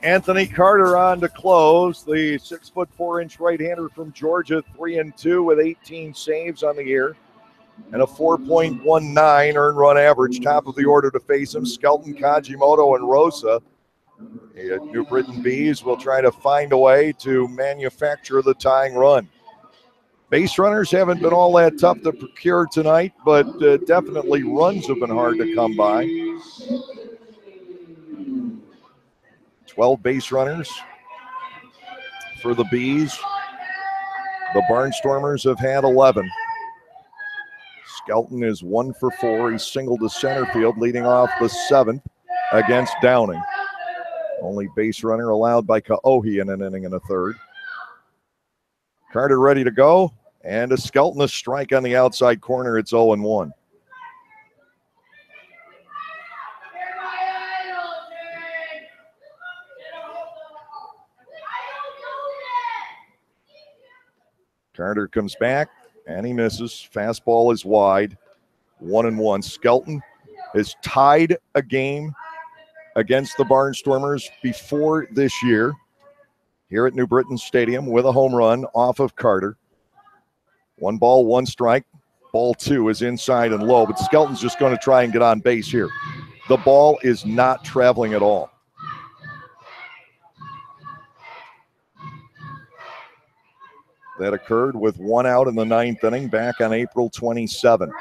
Anthony Carter on to close. The 6'4" right-hander from Georgia, 3-2 with 18 saves on the year and a 4.19 earned run average. Top of the order to face him, Skelton, Kajimoto, and Rosa. The New Britain Bees will try to find a way to manufacture the tying run. Base runners haven't been all that tough to procure tonight, but definitely runs have been hard to come by. 12 base runners for the Bees. The Barnstormers have had 11. Skelton is 1 for 4. He singled to center field, leading off the 7th against Downing. Only base runner allowed by Kaohi in an inning and a third. Carter ready to go, and a Skelton a strike on the outside corner. It's 0-1. Carter comes back, and he misses. Fastball is wide. 1-1. Skelton has tied a game against the Barnstormers before this year here at New Britain Stadium with a home run off of Carter. 1 ball, 1 strike. Ball 2 is inside and low, but Skelton's just going to try and get on base here. The ball is not traveling at all. That occurred with 1 out in the 9th inning back on April 27.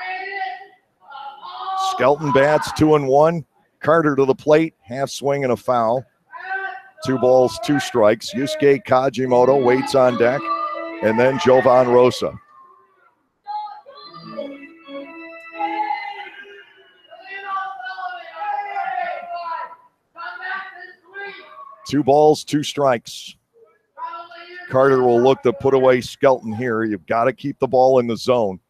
Skelton bats 2-1. Carter to the plate, half swing and a foul. 2 balls, 2 strikes. Yusuke Kajimoto waits on deck, and then Jovan Rosa. Two balls, 2 strikes. Carter will look to put away Skelton here. You've got to keep the ball in the zone.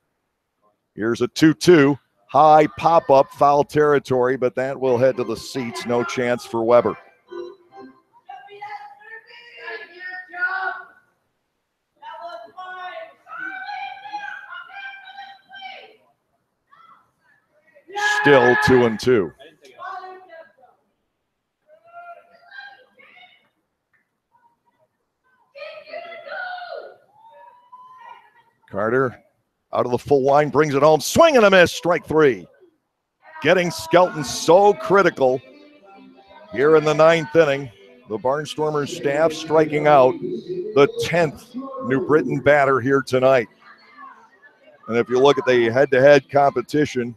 Here's a 2-2. High pop-up, foul territory, but that will head to the seats. No chance for Weber. Still 2-2. Carter out of the full line, brings it home, swing and a miss, strike 3. Getting Skelton so critical here in the 9th inning. The Barnstormers staff striking out the 10th New Britain batter here tonight. And if you look at the head-to-head competition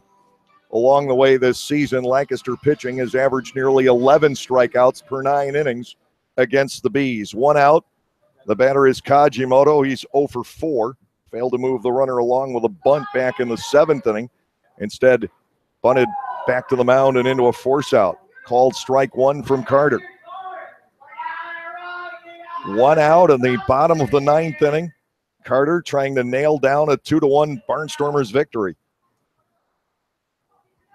along the way this season, Lancaster pitching has averaged nearly 11 strikeouts per 9 innings against the Bees. 1 out. The batter is Kajimoto. He's 0 for 4. Failed to move the runner along with a bunt back in the 7th inning. Instead, bunted back to the mound and into a force out. Called strike 1 from Carter. 1 out in the bottom of the 9th inning. Carter trying to nail down a 2-1 Barnstormers victory.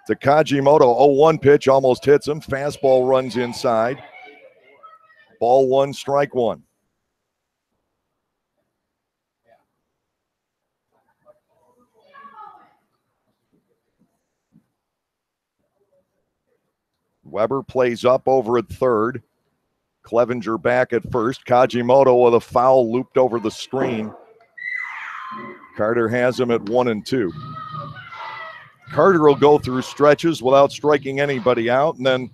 To Kajimoto, 0-1 pitch, almost hits him. Fastball runs inside. Ball 1, strike 1. Weber plays up over at third. Clevenger back at first. Kajimoto with a foul looped over the screen Carter has him at 1-2. Carter will go through stretches without striking anybody out, and then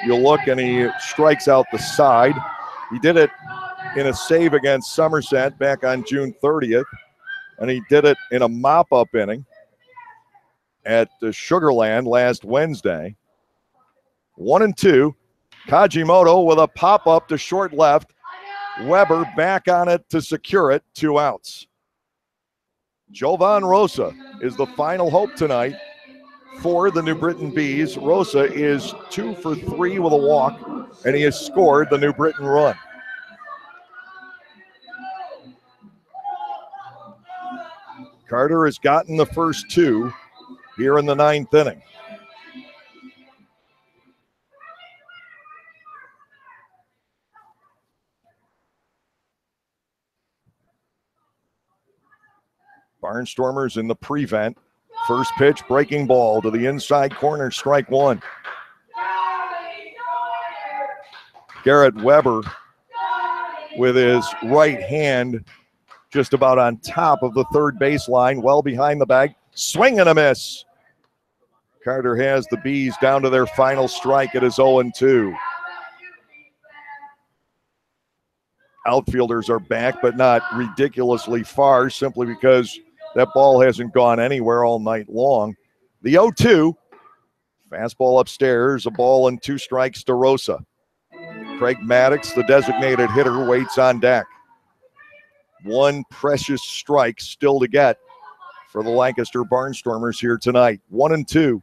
you'll look and he strikes out the side. He did it in a save against Somerset back on June 30th, and he did it in a mop-up inning at Sugarland last Wednesday. 1-2. Kajimoto with a pop-up to short left. Weber back on it to secure it. 2 outs. Jovan Rosa is the final hope tonight for the New Britain Bees. Rosa is 2 for 3 with a walk, and he has scored the New Britain run. Carter has gotten the first 2 here in the 9th inning. Barnstormers in the prevent. First pitch, breaking ball to the inside corner, strike 1. Garrett Weber with his right hand just about on top of the third baseline, well behind the bag. Swing and a miss. Carter has the Bees down to their final strike. It is 0-2. Outfielders are back, but not ridiculously far, simply because that ball hasn't gone anywhere all night long. The 0-2, fastball upstairs, a ball and 2 strikes to Rosa. Craig Maddox, the designated hitter, waits on deck. 1 precious strike still to get for the Lancaster Barnstormers here tonight. 1-2.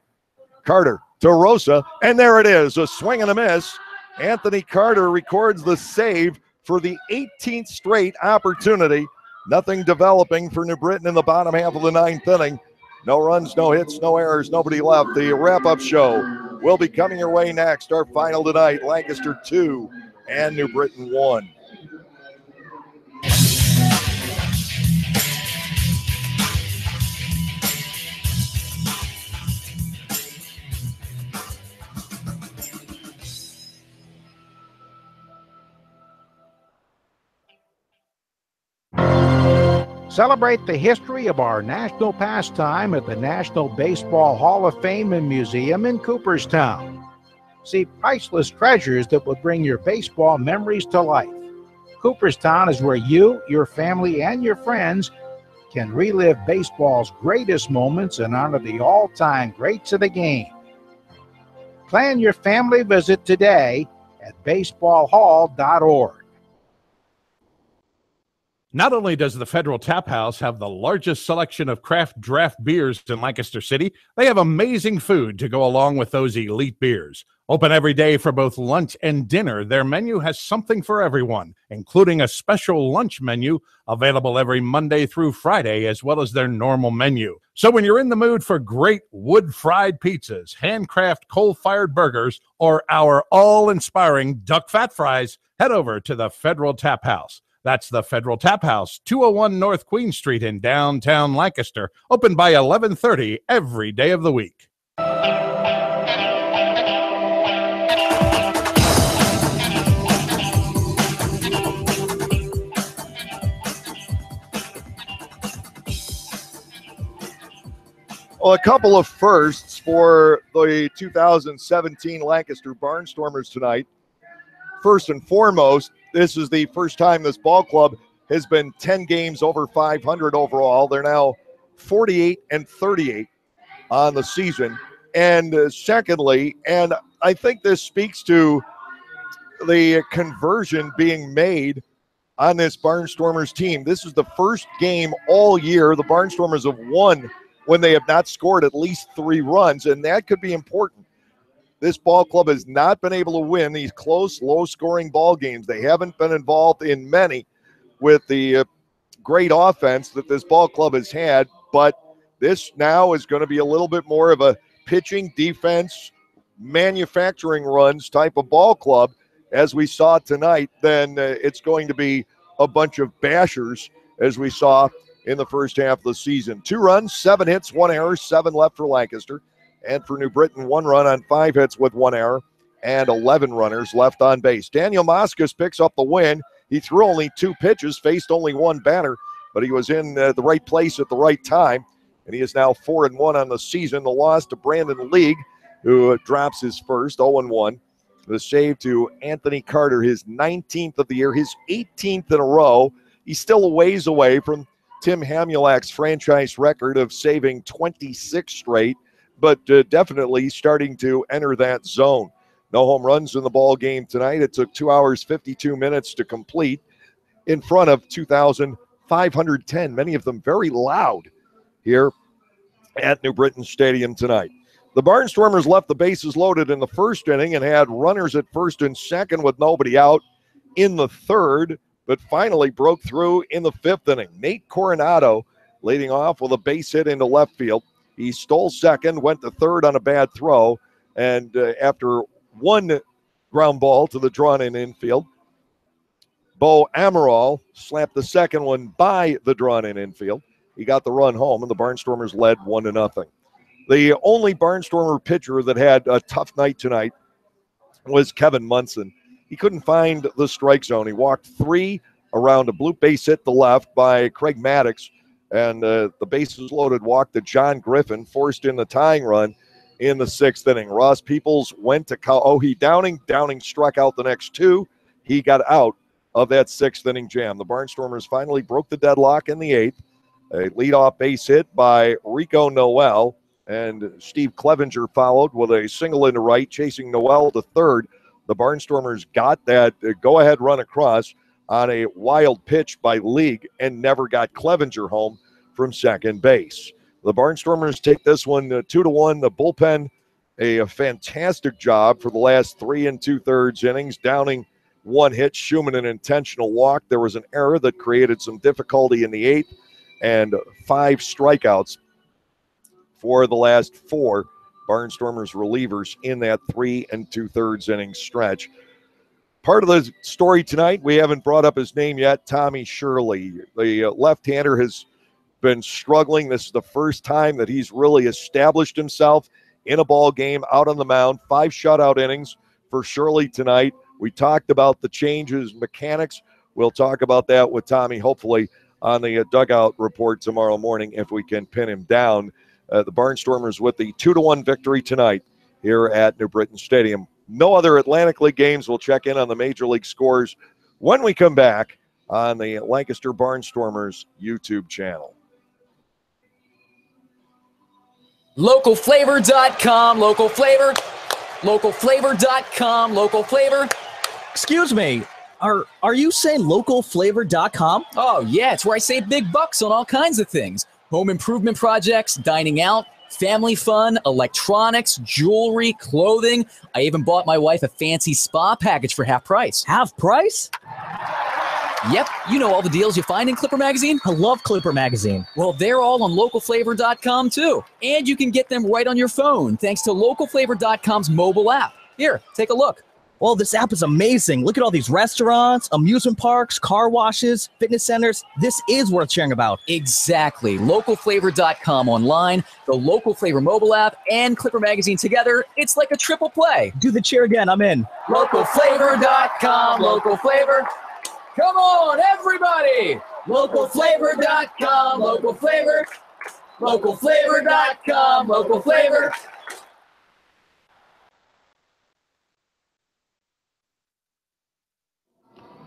Carter to Rosa, and there it is, a swing and a miss. Anthony Carter records the save for the 18th straight opportunity. Nothing developing for New Britain in the bottom half of the 9th inning. No runs, no hits, no errors, nobody left. The wrap-up show will be coming your way next. Our final tonight, Lancaster 2 and New Britain 1. Celebrate the history of our national pastime at the National Baseball Hall of Fame and Museum in Cooperstown. See priceless treasures that will bring your baseball memories to life. Cooperstown is where you, your family, and your friends can relive baseball's greatest moments and honor the all-time greats of the game. Plan your family visit today at baseballhall.org. Not only does the Federal Tap House have the largest selection of craft draft beers in Lancaster City, they have amazing food to go along with those elite beers. Open every day for both lunch and dinner, their menu has something for everyone, including a special lunch menu available every Monday through Friday, as well as their normal menu. So when you're in the mood for great wood-fried pizzas, handcraft coal-fired burgers, or our all-inspiring duck fat fries, head over to the Federal Tap House. That's the Federal Tap House, 201 North Queen Street in downtown Lancaster, open by 11:30 every day of the week. Well, a couple of firsts for the 2017 Lancaster Barnstormers tonight. First and foremost, this is the first time this ball club has been 10 games over 500 overall. They're now 48-38 on the season. And secondly, and I think this speaks to the conversion being made on this Barnstormers team. This is the first game all year the Barnstormers have won when they have not scored at least 3 runs, and that could be important. This ball club has not been able to win these close, low-scoring ball games. They haven't been involved in many with the great offense that this ball club has had, but this now is going to be a little bit more of a pitching, defense, manufacturing runs type of ball club, as we saw tonight. Then it's going to be a bunch of bashers, as we saw in the first half of the season. 2 runs, 7 hits, 1 error, 7 left for Lancaster. And for New Britain, 1 run on 5 hits with 1 error and 11 runners left on base. Daniel Moscas picks up the win. He threw only 2 pitches, faced only 1 batter, but he was in the right place at the right time, and he is now 4-1 on the season. The loss to Brandon League, who drops his first 0-1. The save to Anthony Carter, his 19th of the year, his 18th in a row. He's still a ways away from Tim Hamulak's franchise record of saving 26 straight, but definitely starting to enter that zone. No home runs in the ball game tonight. It took 2 hours, 52 minutes to complete in front of 2,510, many of them very loud here at New Britain Stadium tonight. The Barnstormers left the bases loaded in the first inning and had runners at first and second with nobody out in the third, but finally broke through in the fifth inning. Nate Coronado leading off with a base hit into left field. He stole second, went to third on a bad throw, and after one ground ball to the drawn-in infield, Bo Amaral slapped the second one by the drawn-in infield. He got the run home, and the Barnstormers led 1-0. The only Barnstormer pitcher that had a tough night tonight was Kevin Munson. He couldn't find the strike zone. He walked 3 around a blue base hit to left by Craig Maddox, and the bases loaded walk to John Griffin forced in the tying run in the 6th inning. Ross Peoples went to Downing. Downing struck out the next 2. He got out of that 6th inning jam. The Barnstormers finally broke the deadlock in the 8th. A leadoff base hit by Rico Noel, and Steve Clevenger followed with a single into right, chasing Noel to third. The Barnstormers got that go-ahead run across on a wild pitch by League and never got Clevenger home from second base. The Barnstormers take this one 2-1. The bullpen, a fantastic job for the last 3 2/3 innings. Downing 1 hit, Schumann an intentional walk. There was an error that created some difficulty in the 8th, and 5 strikeouts for the last 4 Barnstormers relievers in that 3 2/3 inning stretch. Part of the story tonight, we haven't brought up his name yet, Tommy Shirley. The left-hander has been struggling. This is the first time that he's really established himself in a ball game out on the mound. 5 shutout innings for Shirley tonight. We talked about the changes, mechanics. We'll talk about that with Tommy, hopefully, on the dugout report tomorrow morning if we can pin him down. The Barnstormers with the 2-1 victory tonight here at New Britain Stadium. No other Atlantic League games. We'll check in on the Major League scores when we come back on the Lancaster Barnstormers YouTube channel. Localflavor.com, local flavor. Localflavor.com, local flavor. Excuse me, are you saying localflavor.com? Oh, yeah, it's where I save big bucks on all kinds of things. Home improvement projects, dining out, family fun, electronics, jewelry, clothing. I even bought my wife a fancy spa package for half price. Half price? Yep, you know all the deals you find in Clipper Magazine? I love Clipper Magazine. Well, they're all on localflavor.com too. And you can get them right on your phone thanks to localflavor.com's mobile app. Here, take a look. Well, this app is amazing. Look at all these restaurants, amusement parks, car washes, fitness centers. This is worth sharing about. Exactly. Localflavor.com online, the Local Flavor mobile app, and Clipper Magazine together. It's like a triple play. Do the cheer again. I'm in. Localflavor.com. Local Flavor. Come on, everybody. Localflavor.com. Local Flavor. Localflavor.com. Local Flavor.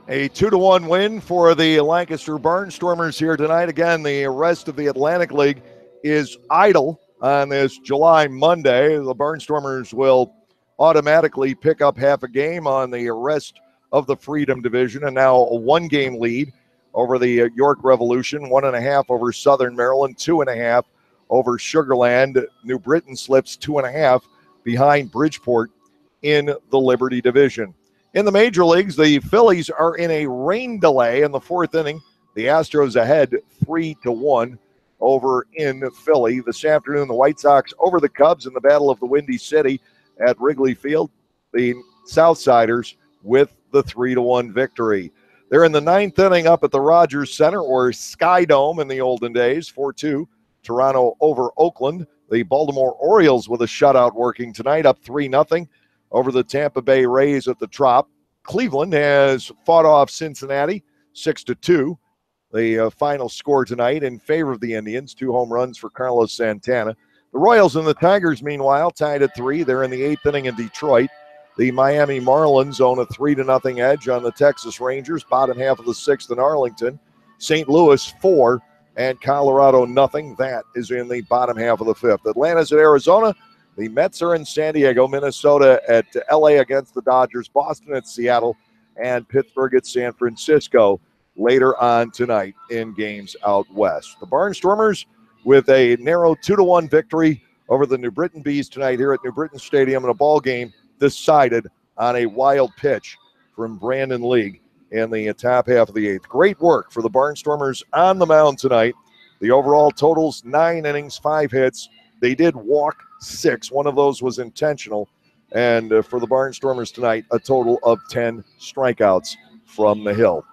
A 2-1 win for the Lancaster Barnstormers here tonight. Again, the rest of the Atlantic League is idle on this July Monday. The Barnstormers will automatically pick up half a game on the rest of the Freedom Division, and now a 1-game lead over the York Revolution, 1.5 over Southern Maryland, 2.5 over Sugar Land. New Britain slips 2.5 behind Bridgeport in the Liberty Division. In the major leagues, the Phillies are in a rain delay in the 4th inning. The Astros ahead 3-1 over in Philly. This afternoon, the White Sox over the Cubs in the Battle of the Windy City at Wrigley Field. The Southsiders with the 3-1 victory. They're in the 9th inning up at the Rogers Center, or Sky Dome in the olden days, 4-2. Toronto over Oakland. The Baltimore Orioles with a shutout working tonight, up 3-0. Over the Tampa Bay Rays at the Trop. Cleveland has fought off Cincinnati 6-2. the final score tonight in favor of the Indians. 2 home runs for Carlos Santana. The Royals and the Tigers, meanwhile, tied at 3. They're in the 8th inning in Detroit. The Miami Marlins own a 3-0 edge on the Texas Rangers. Bottom half of the 6th in Arlington. St. Louis 4 and Colorado nothing. That is in the bottom half of the 5th. Atlanta's at Arizona. The Mets are in San Diego. Minnesota at LA against the Dodgers. Boston at Seattle. And Pittsburgh at San Francisco later on tonight in games out west. The Barnstormers with a narrow 2-1 victory over the New Britain Bees tonight here at New Britain Stadium in a ball game decided on a wild pitch from Brandon League in the top half of the 8th. Great work for the Barnstormers on the mound tonight. The overall totals, 9 innings, 5 hits. They did walk 6. One of those was intentional. And for the Barnstormers tonight, a total of 10 strikeouts from the hill.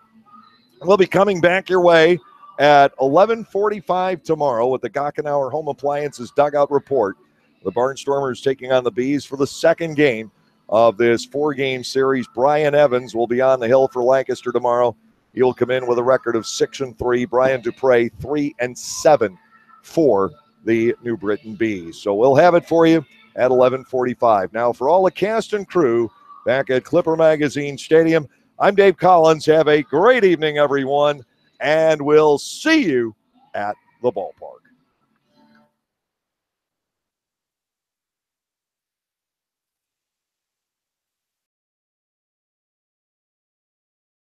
We'll be coming back your way at 11:45 tomorrow with the Gockenauer Home Appliances Dugout Report. The Barnstormers taking on the Bees for the second game of this 4-game series. Brian Evans will be on the hill for Lancaster tomorrow. He'll come in with a record of 6-3. Brian Dupre 3-7 for the New Britain Bees. So we'll have it for you at 11:45. Now, for all the cast and crew back at Clipper Magazine Stadium, I'm Dave Collins. Have a great evening, everyone, and we'll see you at the ballpark.